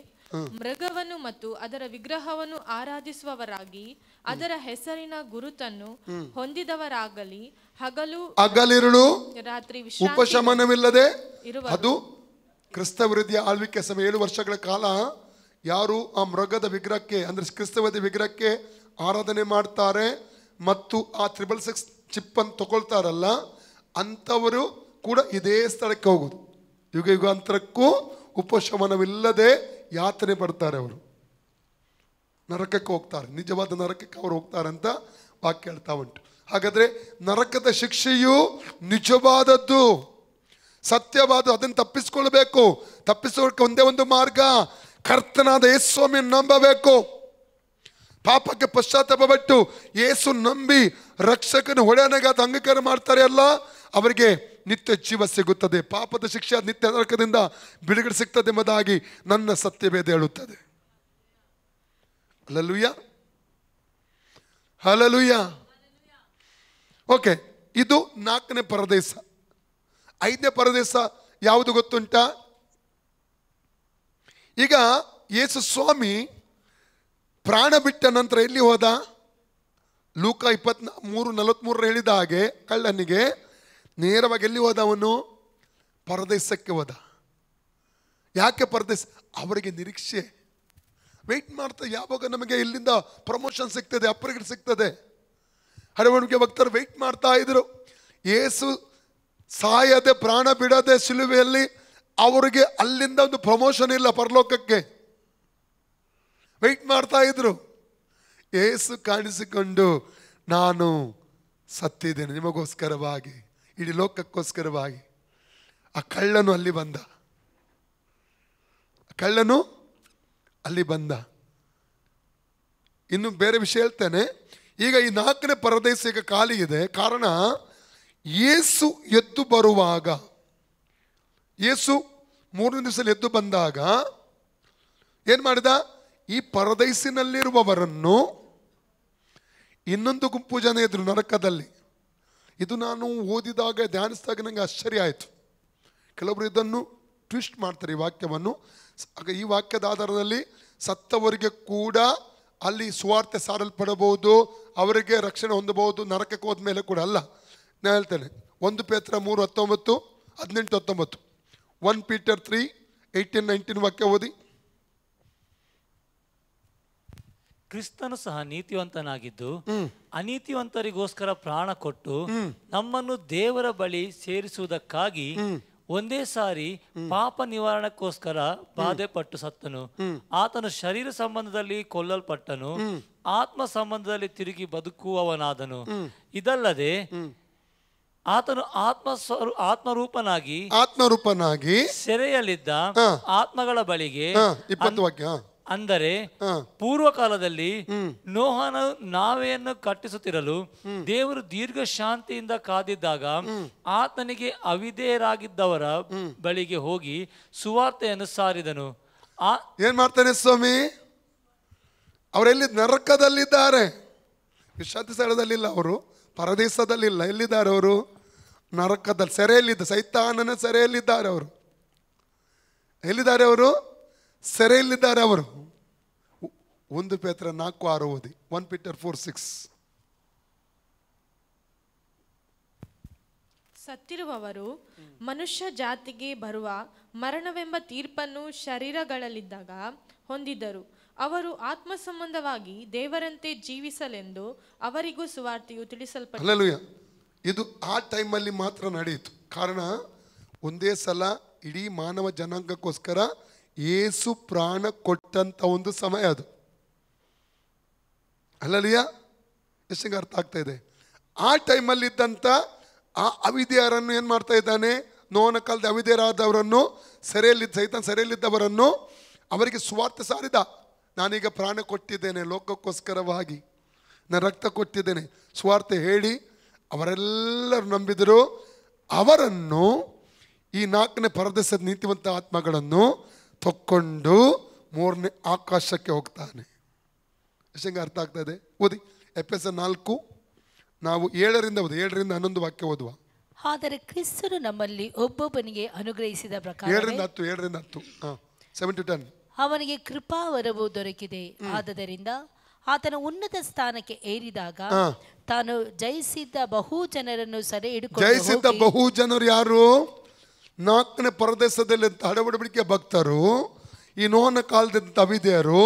Speaker 3: ಮೃಗವನ್ನು ಮತ್ತು ಅದರ ವಿಗ್ರಹವನ್ನು ಆರಾಧಿಸುವವರಾಗಿ ಅದರ ಹೆಸರಿನ ಗುರುತನ್ನು ಹೊಂದಿದವರಾಗಲಿ ಹಗಲಿರುಳು
Speaker 1: ರಾತ್ರಿ ಉಪಶಮನವಿಲ್ಲದೆ ಅದು ಕ್ರಿಸ್ತ ವಿರೋಧಿಯ ಆಳ್ವಿಕೆ ಸಮಯ 7 ವರ್ಷಗಳ ಕಾಲ ಯಾರು ಆ ಮೃಗದ ವಿಗ್ರಹಕ್ಕೆ ಅಂದ್ರೆ ಕ್ರಿಸ್ತವಾದಿ ವಿಗ್ರಹಕ್ಕೆ ಆರಾಧನೆ ಮಾಡ್ತಾರೆ ಮತ್ತು ಆ 666 ಚಿಪ್ ಅನ್ನು ತಗೊಳ್ತಾರಲ್ಲ, ಅಂಥವರು ಕೂಡ ಇದೇ ಸ್ಥಳಕ್ಕೆ ಹೋಗುದು. ಯುಗ ಯುಗಾಂತರಕ್ಕೂ ಉಪಶಮನವಿಲ್ಲದೆ ಯಾತನೆ ಪಡ್ತಾರೆ. ಅವರು ನರಕಕ್ಕೆ ಹೋಗ್ತಾರೆ, ನಿಜವಾದ ನರಕಕ್ಕೆ ಅವರು ಹೋಗ್ತಾರೆ ಅಂತ ವಾಕ್ಯ ಹೇಳ್ತಾ ಉಂಟು. ಹಾಗಾದ್ರೆ ನರಕದ ಶಿಕ್ಷೆಯು ನಿಜವಾದದ್ದು, ಸತ್ಯವಾದ. ಅದನ್ನು ತಪ್ಪಿಸ್ಕೊಳ್ಬೇಕು. ತಪ್ಪಿಸೋಕೆ ಒಂದೇ ಒಂದು ಮಾರ್ಗ, ಕರ್ತನಾದ ಯೇಸು ಸ್ವಾಮಿಯನ್ನು ನಂಬಬೇಕು. ಪಾಪಕ್ಕೆ ಪಶ್ಚಾತ್ತಾಪಪಟ್ಟು ಯೇಸು ನಂಬಿ ರಕ್ಷಕನ ಹೊಳೆಯನಾಗ ಅಂಗೀಕಾರ ಮಾಡ್ತಾರೆ ಅಲ್ಲ, ಅವರಿಗೆ ನಿತ್ಯ ಜೀವ ಸಿಗುತ್ತದೆ. ಪಾಪದ ಶಿಕ್ಷೆ ನಿತ್ಯ ನರಕದಿಂದ ಬಿಡುಗಡೆ ಸಿಗ್ತದೆ ಎಂಬುದಾಗಿ ನನ್ನ ಸತ್ಯವೇದ ಹೇಳುತ್ತದೆ. Hallelujah, hallelujah. ಓಕೆ, ಇದು 4ನೇ ಪರದೇಶ. 5ನೇ ಪರದೇಶ ಯಾವುದು ಗೊತ್ತುಂಟಾ? ಈಗ ಯೇಸು ಸ್ವಾಮಿ ಪ್ರಾಣ ಬಿಟ್ಟ ನಂತರ ಎಲ್ಲಿ ಹೋದ? ಲೂಕ 23:43 ಹೇಳಿದ ಹಾಗೆ ಕಳ್ಳನಿಗೆ ನೇರವಾಗಿ ಎಲ್ಲಿ ಹೋದ? ಅವನು ಪರದೇಶಕ್ಕೆ ಹೋದ. ಯಾಕೆ ಪರದೇಶ? ಅವರಿಗೆ ನಿರೀಕ್ಷೆ, ವೆಯ್ಟ್ ಮಾಡ್ತಾ ಯಾವಾಗ ನಮಗೆ ಇಲ್ಲಿಂದ ಪ್ರಮೋಷನ್ ಸಿಗ್ತದೆ, ಅಪ್ಗ್ರೇಡ್ ಸಿಗ್ತದೆ. ಹರವಣಿಗೆ ಭಕ್ತರು ವೆಯ್ಟ್ ಮಾಡ್ತಾ ಇದ್ರು. ಯೇಸು ಸಾಯದೆ ಪ್ರಾಣ ಬಿಡದೆ ಶಿಲುಬೆಯಲ್ಲಿ ಅವರಿಗೆ ಅಲ್ಲಿಂದ ಒಂದು ಪ್ರಮೋಷನ್ ಇಲ್ಲ, ಪರಲೋಕಕ್ಕೆ ವೆಯ್ಟ್ ಮಾಡ್ತಾ ಇದ್ರು. ಯೇಸು ಕಾಣಿಸಿಕೊಂಡು ನಾನು ಸತ್ತಿದ್ದೇನೆ ನಿಮಗೋಸ್ಕರವಾಗಿ, ಇಡೀ ಲೋಕಕ್ಕೋಸ್ಕರವಾಗಿ. ಆ ಕಳ್ಳನು ಅಲ್ಲಿ ಬಂದ, ಕಳ್ಳನು ಅಲ್ಲಿ ಬಂದ. ಇನ್ನು ಬೇರೆ ವಿಷಯ ಹೇಳ್ತೇನೆ. ಈಗ ಈ 4ನೇ ಪರದೇಶ ಈಗ ಖಾಲಿ ಇದೆ. ಕಾರಣ ಯೇಸು ಎದ್ದು ಬರುವಾಗ, ಯೇಸು 3ನೇ ದಿವಸದಲ್ಲಿ ಎದ್ದು ಬಂದಾಗ ಏನು ಮಾಡಿದ? ಈ ಪರದೈಸಿನಲ್ಲಿರುವವರನ್ನು ಇನ್ನೊಂದು ಗುಂಪು ಜನ ಇದ್ರು ನರಕದಲ್ಲಿ. ಇದು ನಾನು ಓದಿದಾಗ ಧ್ಯಾನಿಸಿದಾಗ ನನಗೆ ಆಶ್ಚರ್ಯ ಆಯಿತು. ಕೆಲವರು ಇದನ್ನು ಟ್ವಿಸ್ಟ್ ಮಾಡ್ತಾರೆ ಈ ವಾಕ್ಯವನ್ನು. ಈ ವಾಕ್ಯದ ಆಧಾರದಲ್ಲಿ ಸತ್ತವರಿಗೆ ಕೂಡ ಅಲ್ಲಿ ಸುವಾರ್ತೆ ಸಾರಲ್ಪಡಬಹುದು, ಅವರಿಗೆ ರಕ್ಷಣೆ ಹೊಂದಬಹುದು ನರಕಕ್ಕೆ ಹೋದ್ಮೇಲೆ ಕೂಡ. ಅಲ್ಲ, ನಾನು ಹೇಳ್ತೇನೆ 1 ಪೇತ್ರ 3:19, 18, 19. 1 Peter 3:18-19 ವಾಕ್ಯ ಓದಿ.
Speaker 5: ಕ್ರಿಸ್ತನು ಸಹ ನೀತಿವಂತನಾಗಿದ್ದು ಅನೀತಿವಂತರಿಗೋಸ್ಕರ ಪ್ರಾಣ ಕೊಟ್ಟು ನಮ್ಮನ್ನು ದೇವರ ಬಳಿ ಸೇರಿಸುವುದಕ್ಕಾಗಿ ಒಂದೇ ಸಾರಿ ಪಾಪ ನಿವಾರಣಕ್ಕೋಸ್ಕರ ಬಾಧೆ ಪಟ್ಟು ಸತ್ತನು. ಆತನು ಶರೀರ ಸಂಬಂಧದಲ್ಲಿ ಕೊಲ್ಲಲ್ಪಟ್ಟನು, ಆತ್ಮ ಸಂಬಂಧದಲ್ಲಿ ತಿರುಗಿ ಬದುಕುವವನಾದನು. ಇದಲ್ಲದೆ ಆತನು ಆತ್ಮರೂಪನಾಗಿ ಸೆರೆಯಲ್ಲಿದ್ದ ಆತ್ಮಗಳ ಬಳಿಗೆ, ಅಂದರೆ ಪೂರ್ವಕಾಲದಲ್ಲಿ ನೋಹನು ನಾವೆಯನ್ನು ಕಟ್ಟಿಸುತ್ತಿರಲು ದೇವರು ದೀರ್ಘ ಶಾಂತಿಯಿಂದ ಕಾದಿದ್ದಾಗ ಆತನಿಗೆ ಅವಿಧೇಯರಾಗಿದ್ದವರ ಬಳಿಗೆ ಹೋಗಿ ಸುವಾರ್ತೆಯನ್ನು ಸಾರಿದನು.
Speaker 1: ಏನ್ ಮಾಡ್ತಾನೆ ಸ್ವಾಮಿ? ಅವರೆಲ್ಲಿ? ನರಕದಲ್ಲಿದ್ದಾರೆ, ವಿಶ್ರಾಂತಿ ಸ್ಥಳದಲ್ಲಿಲ್ಲ, ಅವರು ಪರದೇಶದಲ್ಲಿಲ್ಲ. ಎಲ್ಲಿದ್ದಾರೆ ಅವರು? ನರಕದಲ್ಲಿ, ಸೆರೆಯಲ್ಲಿದ್ದ ಸೈತಾನನ ಸೆರೆಯಲ್ಲಿದ್ದಾರೆ ಅವರು. ಎಲ್ಲಿದ್ದಾರೆ ಅವರು? ಸೆರೆಯಲ್ಲಿದ್ದಾರೆ ಅವರು. 1 ಪೇತ್ರ 4:6 ಓದಿ. 1 Peter 4:6.
Speaker 3: ಸತ್ತಿರುವವರು ಮನುಷ್ಯ ಜಾತಿಗೆ ಬರುವ ಮರಣವೆಂಬ ತೀರ್ಪನ್ನು ಶರೀರಗಳಲ್ಲಿದ್ದಾಗ ಹೊಂದಿದ್ದರು. ಅವರು ಆತ್ಮ ಸಂಬಂಧವಾಗಿ ದೇವರಂತೆ ಜೀವಿಸಲೆಂದು ಅವರಿಗೂ ಸುವಾರ್ತೆಯು ತಿಳಿಸಲ್ಪಟ್ಟಿತು.
Speaker 1: ಹಲ್ಲೆಲೂಯಾ. ಇದು ಆ ಟೈಮಲ್ಲಿ ಮಾತ್ರ ನಡೆಯಿತು. ಕಾರಣ ಒಂದೇ ಸಲ ಇಡೀ ಮಾನವ ಜನಾಂಗಕ್ಕೋಸ್ಕರ ಯೇಸು ಪ್ರಾಣ ಕೊಟ್ಟಂತ ಒಂದು ಸಮಯ ಅದು. ಹಲ್ಲೆಲೂಯಾ. ಎಷ್ಟಿಗೆ ಅರ್ಥ ಆಗ್ತಾ ಇದೆ? ಆ ಟೈಮಲ್ಲಿ ಇದ್ದಂಥ ಆ ಅವಿಧೇಯರನ್ನು ಏನು ಮಾಡ್ತಾ ಇದ್ದಾನೆ? ನೋವನ ಕಾಲದ ಅವಿಧೇಯರಾದವರನ್ನು ಸೈತಾನ್ ಸೆರೆಯಲ್ಲಿದ್ದವರನ್ನು ಅವರಿಗೆ ಸುವಾರ್ತೆ ಸಾರಿದ. ನಾನೀಗ ಪ್ರಾಣ ಕೊಟ್ಟಿದ್ದೇನೆ ಲೋಕಕ್ಕೋಸ್ಕರವಾಗಿ, ನಾನು ರಕ್ತ ಕೊಟ್ಟಿದ್ದೇನೆ, ಸುವಾರ್ತೆ ಹೇಳಿ ಅವರೆಲ್ಲರೂ ನಂಬಿದರು. ಅವರನ್ನು ಈ 4ನೇ ಪರದೇಶದ ನೀತಿವಂತ ಆತ್ಮಗಳನ್ನು ತಕ್ಕೊಂಡು 3ನೇ ಆಕಾಶಕ್ಕೆ ಹೋಗ್ತಾನೆ. ಎಷ್ಟಂಗೆ ಅರ್ಥ ಆಗ್ತಾ ಇದೆ? ಓದಿ ಎಫೆಸರ್ 4, ನಾವು 7ರಿಂದ 11 ವಾಕ್ಯ ಓದುವ.
Speaker 4: ಆದರೆ ಕ್ರಿಸ್ತನು ನಮ್ಮಲ್ಲಿ ಒಬ್ಬೊಬ್ಬನಿಗೆ ಅನುಗ್ರಹಿಸಿದ ಪ್ರಕಾರ
Speaker 1: 7ರಿಂದ 10 7 to 10
Speaker 4: ಅವನಿಗೆ ಕೃಪಾವರವು ದೊರಕಿದೆ. ಆದದರಿಂದ ಆತನ ಉನ್ನತ ಸ್ಥಾನಕ್ಕೆ ಏರಿದಾಗ ತಾನು ಜಯಿಸಿದ್ದ ಬಹು ಜನರನ್ನು ಸೆರೆ
Speaker 1: ಜಯಿಸಿದ್ದ ಬಹು ಜನರು ಯಾರು? 4ನೇ ಪರದೇಶದಲ್ಲಿ ಹಡಬಡಿಕೆ ಭಕ್ತರು, ಈ ನೋಹನ ಕಾಲದಿಂದ ಅವಿಧೇಯರು,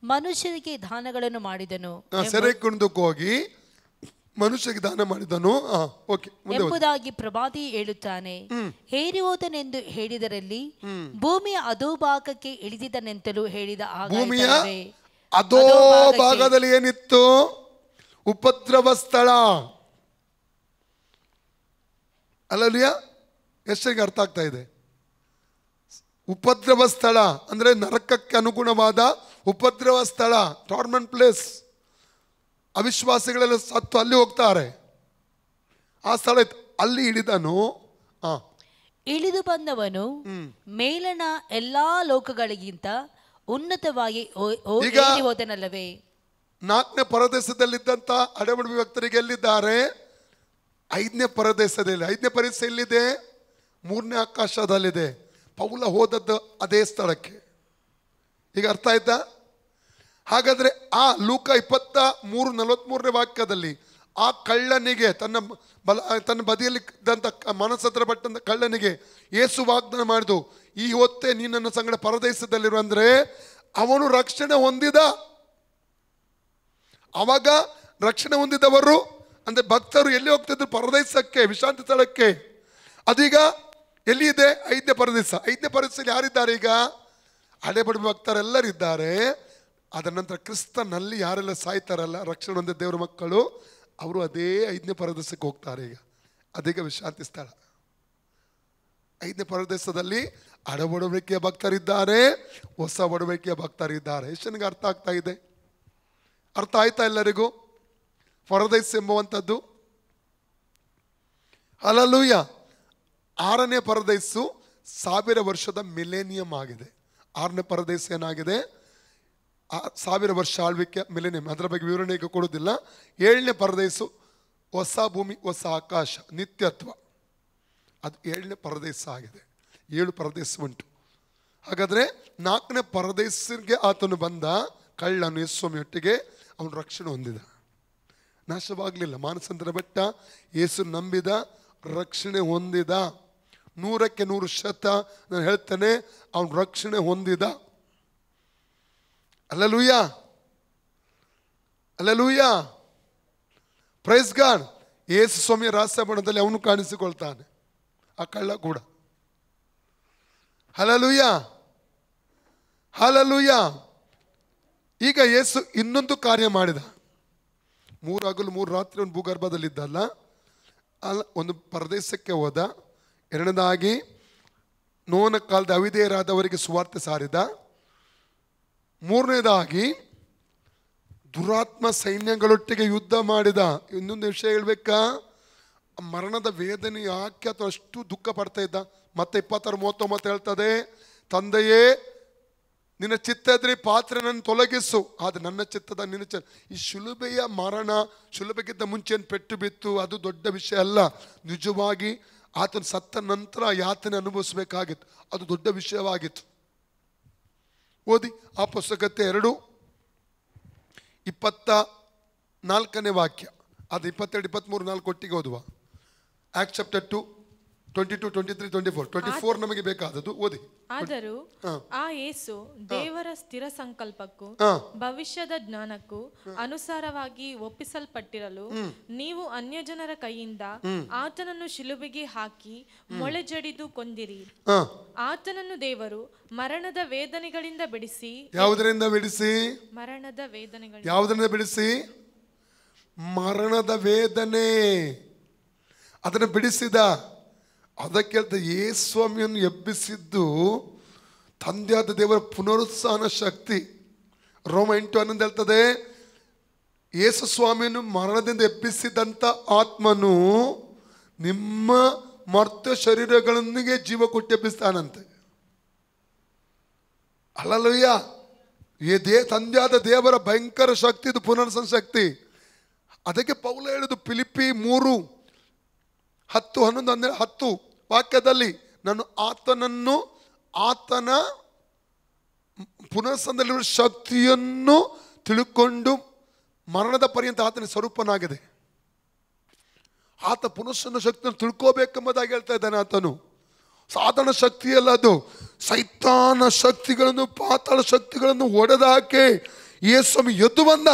Speaker 4: ಮನುಷ್ಯರಿಗೆ ದಾನಗಳನ್ನು ಮಾಡಿದನು
Speaker 1: ಸೆರೆ ಕುಣಿದಕ್ಕೆ ಹೋಗಿ ಮನುಷ್ಯರಿಗೆ ದಾನ ಮಾಡಿದನು
Speaker 4: ಎಂಬುದಾಗಿ ಪ್ರವಾದಿ ಹೇಳುತ್ತಾನೆ. ಏರಿ ಹೋದನೆಂದು ಹೇಳಿದರಲ್ಲಿ ಭೂಮಿಯ ಅಧೋಭಾಗಕ್ಕೆ ಇಳಿದಿದ್ದನೆಂತಲೂ ಹೇಳಿದ
Speaker 1: ಭೂಮಿಯ ಅಧೋ ಭಾಗದಲ್ಲಿ ಏನಿತ್ತು? ಉಪದ್ರವ ಸ್ಥಳ. ಅಲ್ಲಲಿಯಾ? ಎಷ್ಟಿಗೆ ಅರ್ಥ ಆಗ್ತಾ ಇದೆ? ಉಪದ್ರವ ಸ್ಥಳ ಅಂದ್ರೆ ನರಕಕ್ಕೆ ಅನುಗುಣವಾದ ಉಪದ್ರವ ಸ್ಥಳ, ಟಾರ್ಮೆಂಟ್ ಪ್ಲೇಸ್. ಅವಿಶ್ವಾಸಿಗಳೆಲ್ಲ ಸತ್ತು ಅಲ್ಲಿ ಹೋಗ್ತಾರೆ. ಆ ಸ್ಥಳ ಅಲ್ಲಿ ಇಳಿದನು.
Speaker 4: ಇಳಿದು ಬಂದವನು ಮೇಲಣ ಎಲ್ಲಾ ಲೋಕಗಳಿಗಿಂತ ಉನ್ನತವಾಗಿ ಹೋದನಲ್ಲವೇ?
Speaker 1: 4ನೇ ಪರದೇಶದಲ್ಲಿದ್ದಂತ ಅಡಬಡಿ ಭಕ್ತರಿಗೆ ಎಲ್ಲಿದ್ದಾರೆ? 5ನೇ ಪರದೇಶದಲ್ಲಿ. 5ನೇ ಪರದೇಶ ಎಲ್ಲಿದೆ? 3ನೇ ಆಕಾಶದಲ್ಲಿದೆ. ಪೌಲ ಹೋದದ್ದು ಅದೇ ಸ್ಥಳಕ್ಕೆ. ಈಗ ಅರ್ಥ ಆಯ್ತಾ? ಹಾಗಾದ್ರೆ ಆ ಲೂಕ 23:43 ವಾಕ್ಯದಲ್ಲಿ ಆ ಕಳ್ಳನಿಗೆ ತನ್ನ ಬದಿಯಲ್ಲಿ ಇದ್ದಂಥ ಮನಸ್ಸತ್ರ ಪಟ್ಟಂತ ಕಳ್ಳನಿಗೆ ಯೇಸು ವಾಗ್ದಾನ ಮಾಡಿದು, ಈ ಹೊತ್ತೇ ನೀನು ನನ್ನ ಸಂಗಡ ಪರದೇಶದಲ್ಲಿರು ಅಂದ್ರೆ ಅವನು ರಕ್ಷಣೆ ಹೊಂದಿದ. ಅವಾಗ ರಕ್ಷಣೆ ಹೊಂದಿದವರು ಅಂದ್ರೆ ಭಕ್ತರು ಎಲ್ಲಿ ಹೋಗ್ತಿದ್ರು? ಪರದೇಶಕ್ಕೆ, ವಿಶ್ರಾಂತಿ ಸ್ಥಳಕ್ಕೆ. ಅದೀಗ ಎಲ್ಲಿ ಇದೆ? 5ನೇ ಪರದೇಶ. 5ನೇ ಪರದೇಶದಲ್ಲಿ ಯಾರಿದ್ದಾರೆ? ಈಗ ಹಳೆಬಡಿ ಭಕ್ತರೆಲ್ಲರಿದ್ದಾರೆ. ಅದರ ನಂತರ ಕ್ರಿಸ್ತನಲ್ಲಿ ಯಾರೆಲ್ಲ ಸಾಯ್ತಾರಲ್ಲ, ರಕ್ಷಣೆ ಹೊಂದಿದ ದೇವರ ಮಕ್ಕಳು, ಅವರು ಅದೇ 5ನೇ ಪರದೇಶಕ್ಕೆ ಹೋಗ್ತಾರೆ. ಈಗ ಅದೀಗ ವಿಶ್ರಾಂತಿ ಸ್ಥಳ. 5ನೇ ಪರದೇಶದಲ್ಲಿ ಹಳೆಬಡವಳಿಕೆಯ ಭಕ್ತರಿದ್ದಾರೆ, ಹೊಸ ಒಡಂಬಡಿಕೆಯ ಭಕ್ತರಿದ್ದಾರೆ. ಎಷ್ಟು ನನಗೆ ಅರ್ಥ ಆಗ್ತಾ ಇದೆ? ಅರ್ಥ ಆಯ್ತಾ ಎಲ್ಲರಿಗೂ? ಪರದೇಶ ಎಂಬುವಂಥದ್ದು. ಹಲ್ಲೆಲೂಯಾ. 6ನೇ ಪರದೇಶ 1000 ವರ್ಷದ ಮಿಲೇನಿಯಂ ಆಗಿದೆ. 6ನೇ ಪರದೇಶ ಏನಾಗಿದೆ? 1000 ವರ್ಷ ಆಳ್ವಿಕೆ, ಮಿಲೇನಿಯಂ. ಅದರ ಬಗ್ಗೆ ವಿವರಣೆ ಈಗ ಕೊಡೋದಿಲ್ಲ. 7ನೇ ಪರದೇಶ ಹೊಸ ಭೂಮಿ ಹೊಸ ಆಕಾಶ, ನಿತ್ಯತ್ವ. ಅದು 7ನೇ ಪರದೇಶ ಆಗಿದೆ. 7 ಪರದೇಶ ಉಂಟು. ಹಾಗಾದ್ರೆ 4ನೇ ಪರದೇಶಕ್ಕೆ ಆತನು ಬಂದ, ಕಳ್ಳನು ಯೇಸುಸ್ವಾಮಿಯೊಟ್ಟಿಗೆ ಅವನು ರಕ್ಷಣೆ ಹೊಂದಿದ, ನಾಶವಾಗಲಿಲ್ಲ. ಮಾನಸಾಂತರ ಬೆಟ್ಟ ಯೇಸು ನಂಬಿದ, ರಕ್ಷಣೆ ಹೊಂದಿದ. 100ಕ್ಕೆ 100% ನಾನು ಹೇಳ್ತೇನೆ, ಅವನು ರಕ್ಷಣೆ ಹೊಂದಿದ. Hallelujah, hallelujah, praise God. ಯೇಸು ಸ್ವಾಮಿಯ ರಹಸ್ಯ ಬಣದಲ್ಲಿ ಅವನು ಕಾಣಿಸಿಕೊಳ್ತಾನೆ, ಆ ಕಳ್ಳ ಕೂಡ. Hallelujah, hallelujah. ಈಗ ಯೇಸು ಇನ್ನೊಂದು ಕಾರ್ಯ ಮಾಡಿದ. 3 ಹಗಲು 3 ರಾತ್ರಿ ಒಂದು ಭೂಗರ್ಭದಲ್ಲಿದ್ದಲ್ಲ, ಒಂದು ಪರದೇಶಕ್ಕೆ ಹೋದ. 2ನೇದಾಗಿ ನೋಹನ ಕಾಲದ ಅವಿಧೇಯರಾದವರಿಗೆ ಸುವಾರ್ತೆ ಸಾರಿದ. 3ನೇದಾಗಿ ದುರಾತ್ಮ ಸೈನ್ಯಗಳೊಟ್ಟಿಗೆ ಯುದ್ಧ ಮಾಡಿದ. ಇನ್ನೊಂದು ವಿಷಯ ಹೇಳ್ಬೇಕಾ? ಮರಣದ ವೇದನೆ ಯಾಕೆ ಅಥವಾ ಅಷ್ಟು ದುಃಖ ಪಡ್ತಾ ಇದ್ದ? ಮತ್ತೆ 26:39 ಹೇಳ್ತದೆ, ತಂದೆಯೇ ನಿನ್ನ ಚಿತ್ತ ಇದ್ರೆ ಪಾತ್ರೆ ನನ್ನ ತೊಲಗಿಸು, ಆದರೆ ನನ್ನ ಚಿತ್ತದ ನಿನ್ನ ಈ ಶಿಲುಬೆಯ ಮರಣ, ಶಿಲುಬೆಗಿಂತ ಮುಂಚೆ ಏನು ಪೆಟ್ಟು ಬಿತ್ತು ಅದು ದೊಡ್ಡ ವಿಷಯ ಅಲ್ಲ. ನಿಜವಾಗಿ ಆತನ ಸತ್ತ ನಂತರ ಯಾತನೆ ಅನುಭವಿಸಬೇಕಾಗಿತ್ತು, ಅದು ದೊಡ್ಡ ವಿಷಯವಾಗಿತ್ತು. ಓದಿ ಆ ಪುಸ್ತಕತೆ 2:24 ವಾಕ್ಯ. ಅದು 22, 23, 4 ಒಟ್ಟಿಗೆ ಓದುವ. Act chapter 2 22, 23, 24. 24 ನಮಗೆ ಬೇಕಾದದ್ದು ಓದಿ.
Speaker 3: ಆದರೂ ಆ ಯೇಸು ದೇವರ ಸ್ಥಿರ ಸಂಕಲ್ಪಕ್ಕೂ ಭವಿಷ್ಯದ ಜ್ಞಾನಕ್ಕೂ ಅನುಸಾರವಾಗಿ ಒಪ್ಪಿಸಲ್ಪಟ್ಟಿರಲು ನೀವು ಅನ್ಯಜನರ ಕೈಯಿಂದ ಆತನನ್ನು ಶಿಲುಬೆಗೆ ಹಾಕಿ ಮೊಳೆ ಜಡಿದು ಕೊಂದಿರಿ. ಆತನನ್ನು ದೇವರು ಮರಣದ ವೇದನೆಗಳಿಂದ ಬಿಡಿಸಿ.
Speaker 1: ಯಾವುದರಿಂದ ಬಿಡಿಸಿ?
Speaker 3: ಮರಣದ ವೇದನೆಗಳಿಂದ.
Speaker 1: ಯಾವುದರಿಂದ ಬಿಡಿಸಿ? ಮರಣದ ವೇದನೆ ಅದನ್ನು ಬಿಡಿಸಿದ. ಅದಕ್ಕೆ ಹೇಳ್ತಾ ಯೇಸುಸ್ವಾಮಿಯನ್ನು ಎಬ್ಬಿಸಿದ್ದು ತಂದೆಯಾದ ದೇವರ ಪುನರುತ್ಥಾನ ಶಕ್ತಿ. ರೋಮ 8:11 ಹೇಳ್ತದೆ, ಯೇಸುಸ್ವಾಮಿಯನ್ನು ಮರಣದಿಂದ ಎಬ್ಬಿಸಿದಂಥ ಆತ್ಮನು ನಿಮ್ಮ ಮರ್ತ್ಯ ಶರೀರಗಳೊಂದಿಗೆ ಜೀವ ಕೊಟ್ಟು ಎಬ್ಬಿಸ್ತಾನಂತೆ. ಅಲ್ಲಲ್ಲಯ್ಯ, ತಂದೆಯಾದ ದೇವರ ಭಯಂಕರ ಶಕ್ತಿ ಇದು, ಪುನರುತ್ಥಾನ ಶಕ್ತಿ. ಅದಕ್ಕೆ ಪೌಲ ಹೇಳುದು ಫಿಲಿಪ್ಪಿ 3:10-11 ವಾಕ್ಯದಲ್ಲಿ, ನಾನು ಆತನ ಪುನರುತ್ಥಾನದಲ್ಲಿರುವ ಶಕ್ತಿಯನ್ನು ತಿಳ್ಕೊಂಡು ಮರಣದ ಪರ್ಯಂತ ಆತನ ಸ್ವರೂಪನಾಗಿದೆ. ಆತ ಪುನರುತ್ಥಾನ ಶಕ್ತಿಯನ್ನು ತಿಳ್ಕೋಬೇಕೆಂಬುದಾಗಿ ಹೇಳ್ತಾ ಇದ್ದಾನೆ. ಆತನು ಸಾಧಾರಣ ಶಕ್ತಿಯಲ್ಲ, ಅದು ಸೈತಾನ ಶಕ್ತಿಗಳನ್ನು, ಪಾತಾಳ ಶಕ್ತಿಗಳನ್ನು ಒಡೆದಾಕೆ ಯೇಸುಸ್ವಾಮಿ ಎದ್ದು ಬಂದ.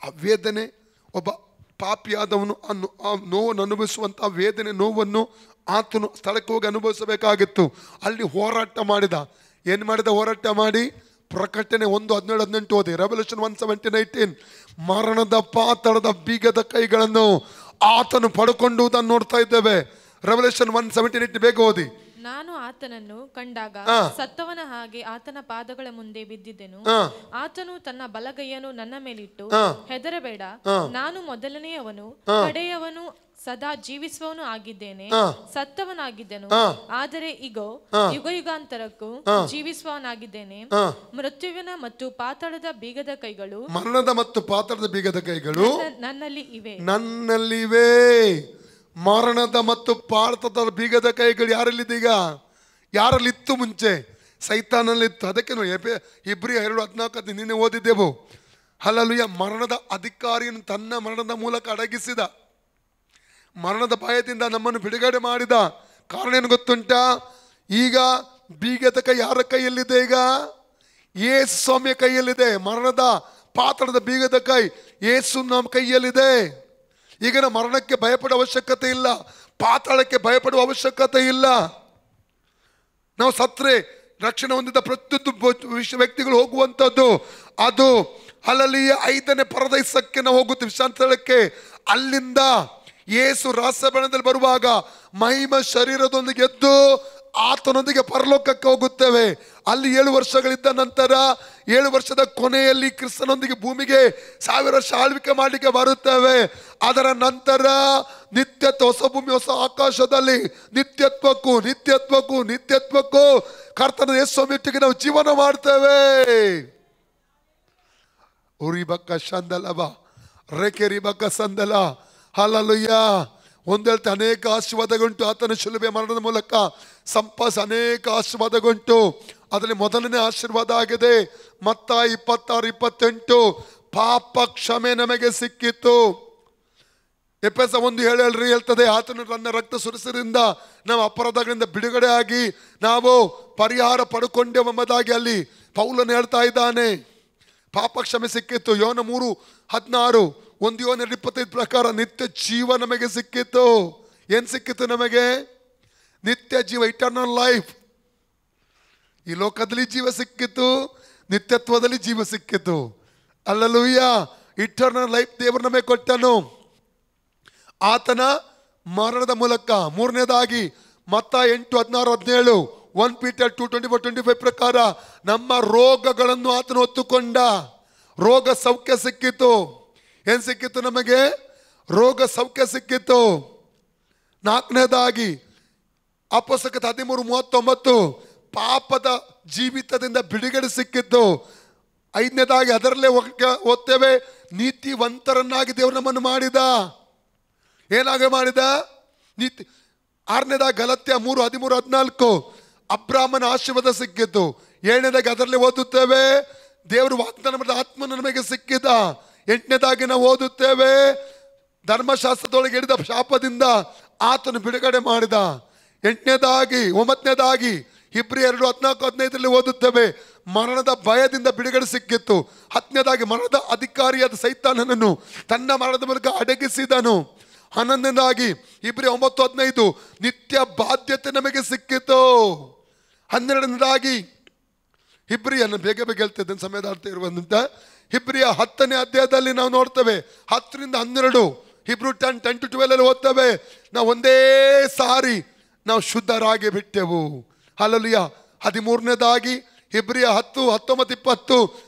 Speaker 1: ಆ ವೇದನೆ, ಒಬ್ಬ ಪಾಪಿಯಾದವನು ಆ ನೋವನ್ನು ಅನುಭವಿಸುವಂಥ ವೇದನೆ, ನೋವನ್ನು ಆತನು ಸ್ಥಳಕ್ಕೆ ಹೋಗಿ ಅನುಭವಿಸಬೇಕಾಗಿತ್ತು. ಅಲ್ಲಿ ಹೋರಾಟ ಮಾಡಿದ. ಏನು ಮಾಡಿದ? ಹೋರಾಟ ಮಾಡಿ ಪ್ರಕಟಣೆ 1:17-18 ಓದಿ. ರೆವಲ್ಯೂಷನ್ 1:17-18 ಮರಣದ ಪಾತಾಳದ ಬೀಗದ ಕೈಗಳನ್ನು ಆತನು ಪಡ್ಕೊಂಡುವುದನ್ನು ನೋಡ್ತಾ ಇದ್ದೇವೆ. ರೆವಲ್ಯೂಷನ್ 1:17-18 ಬೇಗ ಓದಿ.
Speaker 3: ನಾನು ಆತನನ್ನು ಕಂಡಾಗ ಸತ್ತವನ ಹಾಗೆ ಆತನ ಪಾದಗಳ ಮುಂದೆ ಬಿದ್ದಿದ್ದೆನು. ಆತನು ತನ್ನ ಬಲಗೈಯನ್ನು ನನ್ನ ಮೇಲಿಟ್ಟು, ಹೆದರಬೇಡ, ನಾನು ಮೊದಲನೆಯವನು ಕಡೆಯವನು, ಸದಾ ಜೀವಿಸುವವನು ಆಗಿದ್ದೇನೆ. ಸತ್ತವನಾಗಿದ್ದೆನು, ಆದರೆ ಇಗೋ ಯುಗಯುಗಾಂತರಕ್ಕೂ ಜೀವಿಸುವವನಾಗಿದ್ದೇನೆ. ಮೃತ್ಯುವಿನ ಮತ್ತು ಪಾತಾಳದ ಬೀಗದ ಕೈಗಳು,
Speaker 1: ಮರಣದ ಮತ್ತು ಪಾತಾಳದ ಬೀಗದ ಕೈಗಳು ನನ್ನಲ್ಲಿವೆ. ಮರಣದ ಮತ್ತು ಪಾತಾಳದ ಬೀಗದ ಕೈಗಳು ಯಾರಲ್ಲಿದೆ? ಈಗ ಯಾರಲ್ಲಿತ್ತು? ಮುಂಚೆ ಸೈತಾನಲ್ಲಿತ್ತು. ಅದಕ್ಕೆ ಇಬ್ರಿಯ 2:14 ನಿನ್ನೆ ಓದಿದ್ದೆವು. ಹಲ್ಲೆಲೂಯಾ. ಮರಣದ ಅಧಿಕಾರಿಯನ್ನು ತನ್ನ ಮರಣದ ಮೂಲಕ ಅಡಗಿಸಿದ, ಮರಣದ ಭಯದಿಂದ ನಮ್ಮನ್ನು ಬಿಡುಗಡೆ ಮಾಡಿದ. ಕಾರಣ ಏನು ಗೊತ್ತುಂಟಾ? ಈಗ ಬೀಗದ ಕೈ ಯಾರ ಕೈಯಲ್ಲಿದೆ? ಈಗ ಯೇಸು ಸ್ವಾಮಿಯ ಕೈಯಲ್ಲಿದೆ. ಮರಣದ ಪಾತಾಳದ ಬೀಗದ ಕೈ ಯೇಸು ನಮ್ಮ ಕೈಯಲ್ಲಿದೆ. ಈಗ ನಾವು ಮರಣಕ್ಕೆ ಭಯಪಡುವ ಅವಶ್ಯಕತೆ ಇಲ್ಲ, ಪಾತಾಳಕ್ಕೆ ಭಯಪಡುವ ಅವಶ್ಯಕತೆ ಇಲ್ಲ. ನಾವು ಸತ್ರೆ ರಕ್ಷಣೆ ಹೊಂದಿದ ಪ್ರತಿಯೊಂದು ವ್ಯಕ್ತಿಗಳು ಹೋಗುವಂಥದ್ದು ಅದು ಅಲ್ಲಲ್ಲಿಯ 5ನೇ ಪರದೈಸಕ್ಕೆ ನಾವು ಹೋಗುತ್ತೇವೆ, ವಿಶ್ರಾಂತಿ. ಅಲ್ಲಿಂದ ಯೇಸು ರಾಸಬಣದಲ್ಲಿ ಬರುವಾಗ ಮಹಿಮ ಶರೀರದೊಂದಿಗೆ ಎದ್ದು ಆತನೊಂದಿಗೆ ಪರಲೋಕಕ್ಕೆ ಹೋಗುತ್ತೇವೆ. ಅಲ್ಲಿ 7 ವರ್ಷಗಳಿದ್ದ ನಂತರ 7 ವರ್ಷದ ಕೊನೆಯಲ್ಲಿ ಕ್ರಿಸ್ತನೊಂದಿಗೆ ಭೂಮಿಗೆ 1000 ವರ್ಷ ಆಳ್ವಿಕೆ ಮಾಡಲಿಕ್ಕೆ ಬರುತ್ತೇವೆ. ಅದರ ನಂತರ ನಿತ್ಯತ್ವ, ಹೊಸ ಭೂಮಿ ಹೊಸ ಆಕಾಶದಲ್ಲಿ ನಿತ್ಯತ್ವಕ್ಕೂ ಕರ್ತನ ಯೇಸುಸ್ವಾಮಿಯೊಟ್ಟಿಗೆ ನಾವು ಜೀವನ ಮಾಡ್ತೇವೆ. ಉರಿಬಕ್ಕ ಸಂದಲಬ ರೇಕೆರಿಬಕ್ಕ ಸಂದಲ. ಹಲ್ಲೆಲೂಯಾ. ಒಂದು ಹೇಳ್ತಾ ಅನೇಕ ಆಶೀರ್ವಾದಗುಂಟು ಆತನ ಶಿಲುಬೆ ಮರಣದ ಮೂಲಕ ಅನೇಕ ಆಶೀರ್ವಾದಗುಂಟು. ಅದರಲ್ಲಿ ಮೊದಲನೇ ಆಶೀರ್ವಾದ ಆಗಿದೆ ಮತ್ತಾಯ 26:28 ಪಾಪ ಕ್ಷಮೆ ನಮಗೆ ಸಿಕ್ಕಿತ್ತು. ಎಫೆಸ 1:7 ಹೇಳ್ತದೆ, ಆತನು ತನ್ನ ರಕ್ತ ಸುರಿಸದಿಂದ ನಾವು ಅಪರಾಧಗಳಿಂದ ಬಿಡುಗಡೆ ಆಗಿ ನಾವು ಪರಿಹಾರ ಪಡ್ಕೊಂಡೆವೆಂಬುದಾಗಿ ಅಲ್ಲಿ ಪೌಲನು ಹೇಳ್ತಾ ಇದ್ದಾನೆ. ಪಾಪ ಕ್ಷಮೆ ಸಿಕ್ಕಿತ್ತು. ಯೋನ 3:16 1 ಯೋನ 25 ಪ್ರಕಾರ ನಿತ್ಯ ಜೀವ ನಮಗೆ ಸಿಕ್ಕಿತ್ತು. ಏನ್ ಸಿಕ್ಕಿತ್ತು ನಮಗೆ? ನಿತ್ಯ ಜೀವ, ಇಟರ್ನಲ್ ಲೈಫ್. ಈ ಲೋಕದಲ್ಲಿ ಜೀವ ಸಿಕ್ಕಿತ್ತು, ನಿತ್ಯತ್ವದಲ್ಲಿ ಜೀವ ಸಿಕ್ಕಿತ್ತು. ಹಲ್ಲೆಲೂಯಾ. ಇಟರ್ನಲ್ ಲೈಫ್ ದೇವರು ನಮಗೆ ಕೊಟ್ಟನು ಆತನ ಮರಣದ ಮೂಲಕ. ಮೂರನೇದಾಗಿ ಮತ್ತಾಯ 8:16-17 1 ಪೀಟರ್ 2:24-25 ಪ್ರಕಾರ ನಮ್ಮ ರೋಗಗಳನ್ನು ಆತನು ಹೊತ್ತುಕೊಂಡ. ರೋಗ ಸೌಖ್ಯ ಸಿಕ್ಕಿತು. ಏನ್ ಸಿಕ್ಕಿತ್ತು ನಮಗೆ? ರೋಗ ಸೌಖ್ಯ ಸಿಕ್ಕಿತ್ತು. ನಾಲ್ಕನೇದಾಗಿ ಅಪೊಸ್ತಲರ 13:39 ಪಾಪದ ಜೀವಿತದಿಂದ ಬಿಡುಗಡೆ ಸಿಕ್ಕಿತ್ತು. ಐದನೇದಾಗಿ ಅದರಲ್ಲೇ ಓದ್ತೇವೆ, ನೀತಿವಂತರನ್ನಾಗಿ ದೇವರು ನಮ್ಮನ್ನು ಮಾಡಿದ. ಏನಾಗ ಮಾಡಿದ? ನೀತಿ. ಆರನೇದಾಗಿ ಗಲಾತ್ಯ 3:13-14 ಅಬ್ರಾಮನ ಆಶೀರ್ವಾದ ಸಿಕ್ಕಿತ್ತು. ಏಳನೇದಾಗಿ ಅದರಲ್ಲೇ ಓದುತ್ತೇವೆ, ದೇವರು ವಾಗ್ದಾನ ಮಾಡಿದ ಆತ್ಮನ ನಮಗೆ ಸಿಕ್ಕಿದ. 8ನೇದಾಗಿ ನಾವು ಓದುತ್ತೇವೆ, ಧರ್ಮಶಾಸ್ತ್ರದೊಳಗೆ ಹಿಡಿದ ಶಾಪದಿಂದ ಆತನು ಬಿಡುಗಡೆ ಮಾಡಿದ. 9ನೇದಾಗಿ ಇಬ್ರಿಯರು 14-15 ಓದುತ್ತೇವೆ, ಮರಣದ ಭಯದಿಂದ ಬಿಡುಗಡೆ ಸಿಕ್ಕಿತ್ತು. 10ನೇದಾಗಿ ಮರಣದ ಅಧಿಕಾರಿಯಾದ ಸೈತಾನನನ್ನು ತನ್ನ ಮರಣದ ಮೂಲಕ ಅಡಗಿಸಿದನು. 11ನೇದಾಗಿ ಇಬ್ರಿಯ 9-15 ನಿತ್ಯ ಬಾಧ್ಯತೆ ನಮಗೆ ಸಿಕ್ಕಿತು. 12ನೇದಾಗಿ ಇಬ್ರಿಯನ್ನು ಬೇಗ ಹೇಳ್ತಿದ್ದೇನೆ ಸಮಯದ ಅರ್ಥ ಇರುವಂತ ಇಬ್ರಿಯ 10ನೇ ಅಧ್ಯಾಯದಲ್ಲಿ ನಾವು ನೋಡ್ತೇವೆ 10-12 ಹಿಬ್ರು 10-12 ಓದ್ತೇವೆ. ನಾವು ಒಂದೇ ಸಾರಿ ನಾವು ಶುದ್ಧರಾಗಿ ಬಿಟ್ಟೆವು. ಹಲ್ಲೆಲೂಯ. 13ನೇದಾಗಿ ಇಬ್ರಿಯ 10-19-20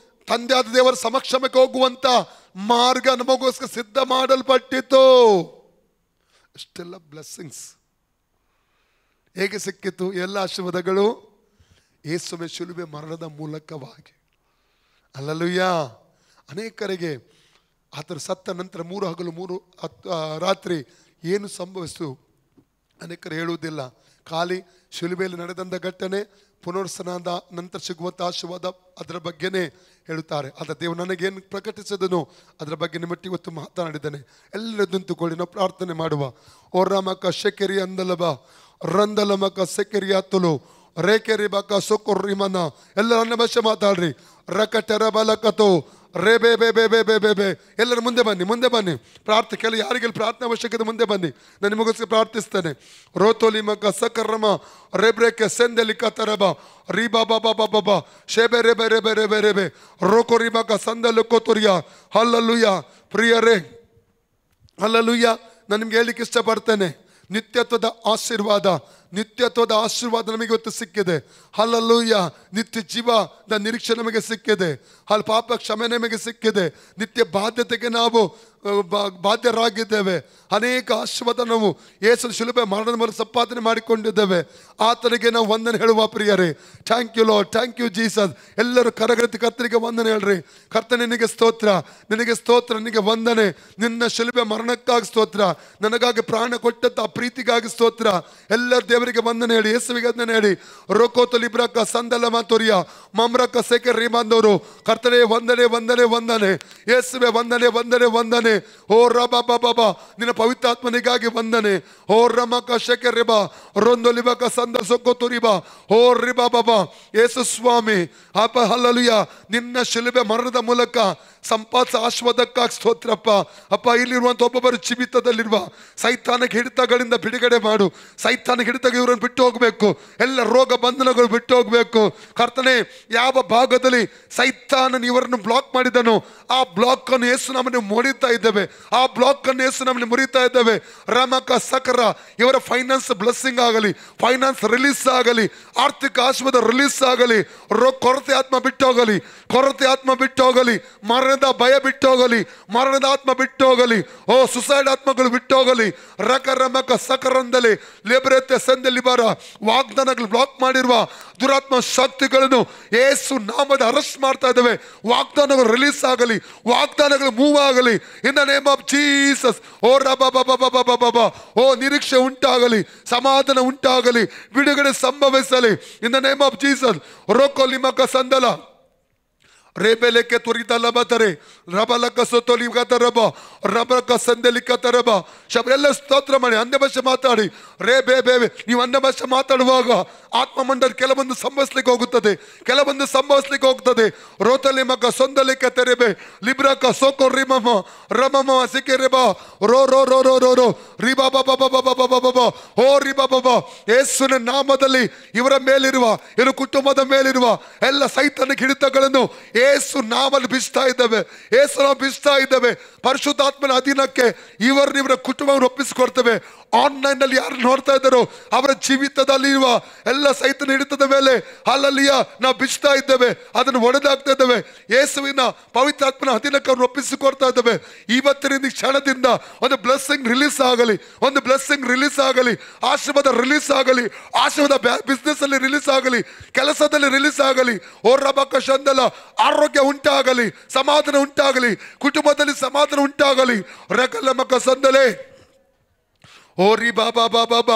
Speaker 1: ತಂದೆಯಾದ ದೇವರ ಸಮಕ್ಷಮಕ್ಕೆ ಹೋಗುವಂತ ಮಾರ್ಗ ನಮಗೋಸ್ಕರ ಸಿದ್ಧ ಮಾಡಲ್ಪಟ್ಟಿತು. ಅಷ್ಟೆಲ್ಲ ಬ್ಲೆಸ್ಸಿಂಗ್ಸ್ ಹೇಗೆ ಸಿಕ್ಕಿತು? ಎಲ್ಲ ಆಶೀರ್ವಾದಗಳು ಯೇಸುವಿನ ಶಿಲುಬೆ ಮರಣದ ಮೂಲಕವಾಗಿ. ಹಲ್ಲೆಲೂಯ. ಅನೇಕರಿಗೆ ಆತನ ಸತ್ತ ನಂತರ 3 ಹಗಲು 3 ರಾತ್ರಿ ಏನು ಸಂಭವಿಸಿತು ಅನೇಕರು ಹೇಳುವುದಿಲ್ಲ. ಖಾಲಿ ಶಿಲುಬೆಯಲ್ಲಿ ನಡೆದಂಥ ಘಟನೆ, ಪುನರುತ್ಥಾನದ ನಂತರ ಸಿಗುವಂಥ ಆಶೀರ್ವಾದ ಅದರ ಬಗ್ಗೆನೇ ಹೇಳುತ್ತಾರೆ. ಆದರೆ ದೇವರು ನನಗೇನು ಪ್ರಕಟಿಸಿದನು ಅದರ ಬಗ್ಗೆ ನಿಮ್ಮೊಟ್ಟಿಗೆ ಇವತ್ತು ಮಾತನಾಡಿದ್ದಾನೆ. ಎಲ್ಲರೂ ನಿಂತುಕೊಳ್ಳಿ, ನಾವು ಪ್ರಾರ್ಥನೆ ಮಾಡುವ. ಓ ರಾಮಕ ಶೆಕೆರಿ ಅಂದಲಬ ರಂದಲಮಕ ಸೆಕೆರಿ ಹತ್ತಲು ರೇಕೆರಿ ಬಕ ಸೊಕೊರ್ರಿಮನ ಎಲ್ಲರ ಅನ್ನ ಭಾಷೆ ಮಾತಾಡ್ರಿ. ರಕಟರ ಬಲಕತೋ ರೇ ಬೇ ಬೇ ಬೇ ಬೇ ಬೇ ಬೇ ಬೇ ಎಲ್ಲರೂ ಮುಂದೆ ಬನ್ನಿ ಪ್ರಾರ್ಥನೆ ಯಾರಿಗೆಲ್ಲ ಪ್ರಾರ್ಥನೆ ಅವಶ್ಯಕತೆ ಮುಂದೆ ಬನ್ನಿ, ನಾನು ನಿಮಗೋಸ್ಕರ ಪ್ರಾರ್ಥಿಸ್ತೇನೆ. ರೋತೋಲಿ ಮಕ ಸಕರ್ರಮ ರೇಬ್ರೇಕೆ ಸೆಂದೆಲಿ ಕತರಬ ರೀ ಬಾಬಾ ಬಾಬಾ ಬಾಬಾ ಶೇಬೆ ರೇಬೆ ರೇಬೆ ರೇಬೆ ರೇಬೆ ರೋಕೋರಿ ಮಕ ಸಂದಲು ಕೋತುರಿಯ. ಹಲ್ಲಲುಯ್ಯ ಪ್ರಿಯರೇ, ಹಲ್ಲಲುಯ್ಯ. ನಾನು ನಿಮ್ಗೆ ಹೇಳಲಿಕ್ಕೆ ಇಷ್ಟಪಡ್ತೇನೆ, ನಿತ್ಯತ್ವದ ಆಶೀರ್ವಾದ ನಮಗೆ ಇವತ್ತು ಸಿಕ್ಕಿದೆ. ಹಲ್ಲಲೂಯ್ಯ. ನಿತ್ಯ ಜೀವದ ನಿರೀಕ್ಷೆ ನಮಗೆ ಸಿಕ್ಕಿದೆ. ಅಲ್ಲಿ ಪಾಪ ಕ್ಷಮೆ ನಮಗೆ ಸಿಕ್ಕಿದೆ. ನಿತ್ಯ ಬಾಧ್ಯತೆಗೆ ನಾವು ಬಾಧ್ಯರಾಗಿದ್ದೇವೆ. ಅನೇಕ ಆಶೀರ್ವಾದ ನಾವು ಯೇಸು ಶಿಲುಬೆ ಮರಣದ ಮೂಲಕ ಸಂಪಾದನೆ ಮಾಡಿಕೊಂಡಿದ್ದೇವೆ. ಆತನಿಗೆ ನಾವು ವಂದನೆ ಹೇಳುವ ಪ್ರಿಯರೇ. Thank you Lord, thank you Jesus. ಎಲ್ಲರೂ ಕರಗತಿ ಕರ್ತನಿಗೆ ವಂದನೆ ಹೇಳ್ರಿ. ಕರ್ತನೆ ನಿನಗೆ ಸ್ತೋತ್ರ, ನಿನಗೆ ಸ್ತೋತ್ರ, ನಿನಗೆ ವಂದನೆ. ನಿನ್ನ ಶಿಲುಬೆ ಮರಣಕ್ಕಾಗಿ ಸ್ತೋತ್ರ, ನನಗಾಗಿ ಪ್ರಾಣ ಕೊಟ್ಟಂತ ಆ ಪ್ರೀತಿಗಾಗಿ ಸ್ತೋತ್ರ. ಎಲ್ಲರೂ ದೇವರಿಗೆ ವಂದನೆ ಹೇಳಿ, ಯೇಸುವಿಗೆ ವಂದನೆ ಹೇಳಿ. ರೋಕೋತು ಲಿಬ್ರಕ ಸಂದಲ ಮಾತೋರಿಯ ಮಮ್ರಕ ಸೆಕೆ ರೀಮಾಂದವರು ಕರ್ತನೆ ವಂದನೆ ವಂದನೆ ವಂದನೆ. ಯೇಸುವೆ ವಂದನೆ ವಂದನೆ ವಂದನೆ. ಓ ರಬಾ ಬಾಬಾ ನಿನ್ನ ಪವಿತ್ರಾತ್ಮನಿಗಾಗಿ ವಂದನೆ. ಓ ರಮಕ ಶೆಕೆ ರಿಬಾ ರೊಂದು ಲಿಬಕ ಸಂದ ಸೊಕ್ಕೋತು ರಿಬಾ ಓ ರಿಬಾ ಬಾಬಾ. ಯೇಸು ಸ್ವಾಮಿ ಅಪ್ಪ ಹಲ್ಲಲುಯ್ಯ. ನಿನ್ನ ಶಿಲುಬೆ ಮರಣದ ಮೂಲಕ ಸಂಪಾದಿಸ ಆಶೀರ್ವಾದಕ್ಕಾಗಿ ಸ್ತೋತ್ರಪ್ಪ. ಅಪ್ಪ ಇಲ್ಲಿರುವಂಥ ಒಬ್ಬೊಬ್ಬರು ಜೀವಿತದಲ್ಲಿರುವ ಸೈತಾನಿಕ ಹಿಡಿತಗಳಿಂದ ಬಿಡುಗಡೆ ಮಾಡು. ಸೈತಾನಿಕ ಹಿಡಿತ ಇವರನ್ನು ಬಿಟ್ಟು ಹೋಗಬೇಕು. ಎಲ್ಲ ರೋಗ ಬಂಧನಗಳು ಬಿಟ್ಟು ಹೋಗಬೇಕು. ಕರ್ತನೆ, ಯಾವ ಭಾಗದಲ್ಲಿ ಸೈತಾನ ಇವರನ್ನು ಬ್ಲಾಕ್ ಮಾಡಿದನು ಆ ಬ್ಲಾಕ್ ಅನ್ನು ಯೇಸು ನಮ್ಮನ್ನು ಮುರಿತಾ ಇದ್ದೇವೆ. ಆ ಬ್ಲಾಕ್ ಅನ್ನು ಯೇಸು ನಮ್ಮನ್ನು ಮುರಿತಾ ಇದ್ದೇವೆ. ರಮಕ ಸಕರ ಇವರ ಫೈನಾನ್ಸ್ ಬ್ಲೆಸ್ಸಿಂಗ್ ಆಗಲಿ, ಫೈನಾನ್ಸ್ ರಿಲೀಸ್ ಆಗಲಿ, ಆರ್ಥಿಕ ಆಶೀರ್ವಾದ ರಿಲೀಸ್ ಆಗಲಿ. ಕೊರತೆ ಆತ್ಮ ಬಿಟ್ಟು ಹೋಗಲಿ, ಕೊರತೆ ಆತ್ಮ ಬಿಟ್ಟು ಹೋಗಲಿ, ಮರಣದ ಭಯ ಬಿಟ್ಟು ಹೋಗಲಿ, ಮರಣದ ಆತ್ಮ ಬಿಟ್ಟು ಹೋಗಲಿ. ಓ ಸುಸೈಡ್ ಆತ್ಮಗಳು ಬಿಟ್ಟು ಹೋಗಲಿ. ರಕ ರಮಕ ಸಕರಂದಲಿ ಲೇಬ್ರತೆ ಸಂದಲ್ಲಿ ಬಾರ ವಾಗ್ದಾನಗಳು ಬ್ಲಾಕ್ ಮಾಡಿರುವ ದುರಾತ್ಮ ಶಕ್ತಿಗಳನ್ನು ಯೇಸು ನಾಮದ ಅರೆಸ್ಟ್ ಮಾಡ್ತಾ ಇದ್ದೇವೆ. ವಾಗ್ದಾನಗಳು ರಿಲೀಸ್ ಆಗಲಿ, ವಾಗ್ದಾನಗಳು ಮೂವ್ ಆಗಲಿ in the name of Jesus. ಓ ರಬಾ ಬಾಬಾ ಬಾಬಾ ಬಾಬಾ. ಓ ನಿರೀಕ್ಷೆ ಉಂಟಾಗಲಿ, ಸಮಾಧಾನ ಉಂಟಾಗಲಿ, ಬಿಡುಗಡೆ ಸಂಭವಿಸಲಿ in the name of Jesus. ರೋಕೋ ಲಿಮಕ ಸಂದಲ ರೇಬೆಲೆಕ್ಕೆ ತುರಿತಲ್ಲ ಬತಾರೆ ರಬಲಕ ಸೊತ್ತೊಲಿಗತ ರಬ ರಬಕ ಸಂದಲಿಕತ ರಬ ಶಬ ಎಲ್ಲ ಸ್ತೋತ್ರ ಮಾಡಿ ಅನ್ಯ ಭಾಷೆ ಮಾತಾಡಿ. ರೇ ಬೇ ಬೇವೆ ನೀವು ಅನ್ಯ ಭಾಷೆ ಮಾತಾಡುವಾಗ ಆತ್ಮಮಂಡಲ ಕೆಲವೊಂದು ಸಂಭವಿಸ್ಲಿಕ್ಕೆ ಹೋಗುತ್ತದೆ. ರೋತಲಿ ಮಗ ಸೊಂದಲಿಕ ತೆರೆಬೆ ಲಿಬ್ರಕ ಸೋಕೋ ರಿಮಮ ರಮಮ ಸಿಕೆ ರೆಬಾ ರೋ ರೋ ರೋ ರೋ ರೋ ರೋ ರಿಬಾ ಬಾಬಾ ಬಾಬಾ ಬಾಬಾ ಬಾಬಾ ಓ ರಿಬಾ ಬಾಬಾ. ಯೇಸುವಿನ ನಾಮದಲ್ಲಿ ಇವರ ಮೇಲಿರುವ ಇವರ ಕುಟುಂಬದ ಮೇಲಿರುವ ಎಲ್ಲ ಸೈತಾನಿಕ ಹಿಡಿತಗಳನ್ನು ಯೇಸು ನಾಮಲ್ಲಿ ಬಿಸ್ತಾ ಇದ್ದೇವೆ. ಯೇಸು ನಾವು ಬಿಸ್ತಾ ಇದ್ದೇವೆ. ಪರಿಶುದ್ಧಾತ್ಮನ ಅಧೀನಕ್ಕೆ ಇವರ ಕುಟುಂಬವನ್ನು ಒಪ್ಪಿಸಿಕೊಡ್ತೇವೆ. ಆನ್ಲೈನ್ ನಲ್ಲಿ ಯಾರು ನೋಡ್ತಾ ಇದ್ದಾರೋ ಅವರ ಜೀವಿತದಲ್ಲಿ ಇರುವ ಎಲ್ಲ ಸೈತನ ಹಿಡಿತದ ಮೇಲೆ ಅಲ್ಲಲ್ಲಿಯ ನಾವು ಬಿಚ್ತಾ ಇದ್ದೇವೆ, ಅದನ್ನು ಒಡೆದಾಗ್ತಾ ಇದ್ದೇವೆ. ಯೇಸುವಿನ ಪವಿತ್ರಾತ್ಮನ ಅಧೀನಕ್ಕೆ ಅವ್ರನ್ನ ಒಪ್ಪಿಸಿಕೊಡ್ತಾ ಇದ್ದೇವೆ. ಇವತ್ತಿನ ಕ್ಷಣದಿಂದ ಒಂದು ಬ್ಲೆಸ್ಸಿಂಗ್ ರಿಲೀಸ್ ಆಗಲಿ, ಒಂದು ಬ್ಲೆಸ್ಸಿಂಗ್ ರಿಲೀಸ್ ಆಗಲಿ, ಆಶೀರ್ವಾದ ರಿಲೀಸ್ ಆಗಲಿ, ಆಶೀರ್ವಾದ ಬಿಸ್ನೆಸ್ ಅಲ್ಲಿ ರಿಲೀಸ್ ಆಗಲಿ, ಕೆಲಸದಲ್ಲಿ ರಿಲೀಸ್ ಆಗಲಿ. ಓ ರಬಕ ಶಂದಲ ಆರೋಗ್ಯ ಉಂಟಾಗಲಿ, ಸಮಾಧಾನ ಉಂಟಾಗಲಿ, ಕುಟುಂಬದಲ್ಲಿ ಸಮಾಧಾನ ಉಂಟಾಗಲಿ. ರಕಲ ಮಕ ಸಂದಲೆ ಓ ರಿ ಬಾಬಾ ಬಾಬಾ ಬಾ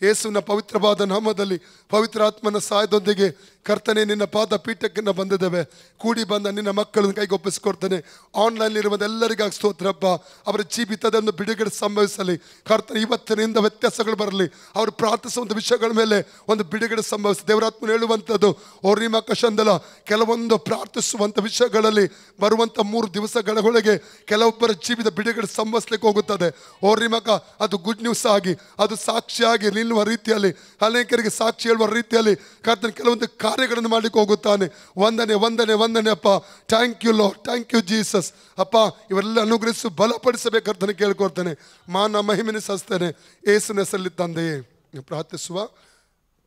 Speaker 1: ಯೇಸುವಿನ ಪವಿತ್ರವಾದ ನಾಮದಲ್ಲಿ ಪವಿತ್ರಾತ್ಮನ ಸಹಾಯದೊಂದಿಗೆ ಕರ್ತನೆ ನಿನ್ನ ಪಾದ ಪೀಠಕ್ಕೆ ನಾವು ಬಂದಿದ್ದೇವೆ. ಕೂಡಿ ಬಂದ ನಿನ್ನ ಮಕ್ಕಳನ್ನು ಕೈಗೊಪ್ಪಿಸ್ಕೊಡ್ತೇನೆ. ಆನ್ಲೈನ್ ಇರುವುದೆಲ್ಲರಿಗಾಗಿ ಸ್ತೋತ್ರಪ್ಪ. ಅವರ ಜೀವಿತದ ಒಂದು ಬಿಡುಗಡೆ ಸಂಭವಿಸಲಿ ಕರ್ತನೆ. ಇವತ್ತಿನಿಂದ ವ್ಯತ್ಯಾಸಗಳು ಬರಲಿ. ಅವರು ಪ್ರಾರ್ಥಿಸುವಂಥ ವಿಷಯಗಳ ಮೇಲೆ ಒಂದು ಬಿಡುಗಡೆ ಸಂಭವಿಸಿ. ದೇವರಾತ್ಮನು ಹೇಳುವಂಥದ್ದು ಓರಿಮ ಕಶಂದಲ, ಕೆಲವೊಂದು ಪ್ರಾರ್ಥಿಸುವಂಥ ವಿಷಯಗಳಲ್ಲಿ ಬರುವಂಥ 3 ದಿವಸಗಳ ಒಳಗೆ ಕೆಲವೊಬ್ಬರ ಜೀವಿತ ಬಿಡುಗಡೆ ಸಂಭವಿಸ್ಲಿಕ್ಕೆ ಹೋಗುತ್ತದೆ. ಓರಿಮಕ ಅದು ಗುಡ್ ನ್ಯೂಸ್ ಆಗಿ, ಅದು ಸಾಕ್ಷಿಯಾಗಿ ನಿಲ್ಲುವ ರೀತಿಯಲ್ಲಿ, ಅನೇಕರಿಗೆ ಸಾಕ್ಷಿ ಹೇಳುವ ರೀತಿಯಲ್ಲಿ ಕರ್ತನ ಕೆಲವೊಂದು ಕಾರ್ಯಗಳನ್ನು ಮಾಡಲಿಕ್ಕೆ ಹೋಗುತ್ತಾನೆ. ವಂದನೆ ವಂದನೆ ವಂದನೆ ಅಪ್ಪ. Thank you Lord, thank you Jesus. ಅಪ್ಪ ಇವರೆಲ್ಲ ಅನುಗ್ರಹಿಸಿ ಬಲಪಡಿಸಬೇಕಂತ ಕೇಳ್ಕೊಳ್ತೇನೆ. ಮಾನ ಮಹಿಮೆನ ಸಲ್ಲಿಸ್ತೇನೆ ಯೇಸುವಿನ ಹೆಸರಲ್ಲಿ ತಂದೆಯೇ. ಪ್ರಾರ್ಥಿಸುವ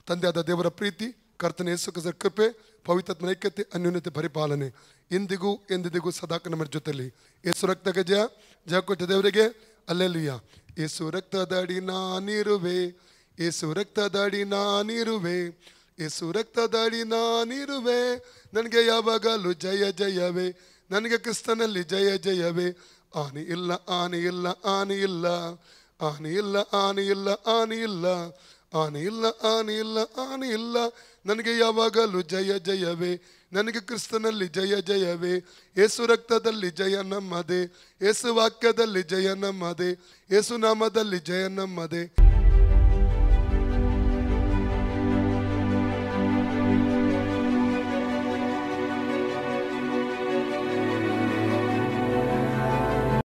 Speaker 1: ತಂದೆಯಾದ ದೇವರ ಪ್ರೀತಿ, ಕರ್ತನ ಯೇಸು ಕ್ರಿಸ್ತನ ಕೃಪೆ, ಪವಿತ್ರಾತ್ಮನ ಐಕ್ಯತೆ, ಅನ್ಯೋನ್ಯತೆ, ಪರಿಪಾಲನೆ ಇಂದಿಗೂ ಎಂದಿಗೂ ಸದಾಕ ನಮ್ಮ ಜೊತೆಲಿ. ಯೇಸು ರಕ್ತಕ್ಕೆ ಜಯ, ಜಯ ಕೊಟ್ಟ ದೇವರಿಗೆ ಅಲ್ಲೆಲುಯ್ಯ. ಯೇಸು ರಕ್ತದಡಿ ನಾನಿರುವೆ, ಯೇಸು ರಕ್ತದಡಿ ನಾನಿರುವೆ, ಯೇಸು ರಕ್ತದಡಿ ನಾನಿರುವೆ, ನನಗೆ ಯಾವಾಗಲೂ ಜಯ ಜಯವೇ, ನನಗೆ ಕ್ರಿಸ್ತನಲ್ಲಿ ಜಯ ಜಯವೇ. ಆನೆ ಇಲ್ಲ, ಆನೆ ಇಲ್ಲ, ಆನೆ ಇಲ್ಲ, ಆನೆ ಇಲ್ಲ, ಆನೆ ಇಲ್ಲ, ಆನೆ ಇಲ್ಲ, ಆನೆ ಇಲ್ಲ, ಆನೆ ಇಲ್ಲ, ಆನೆ ಇಲ್ಲ, ನನಗೆ ಯಾವಾಗಲೂ ಜಯ ಜಯವೇ, ನನಗೆ ಕ್ರಿಸ್ತನಲ್ಲಿ ಜಯ ಜಯವೇ. ಯೇಸು ರಕ್ತದಲ್ಲಿ ಜಯ ನಮ್ಮದೇ, ಯೇಸು ವಾಕ್ಯದಲ್ಲಿ ಜಯ ನಮ್ಮದೇ, ಯೇಸು ನಾಮದಲ್ಲಿ ಜಯ ನಮ್ಮದೇ.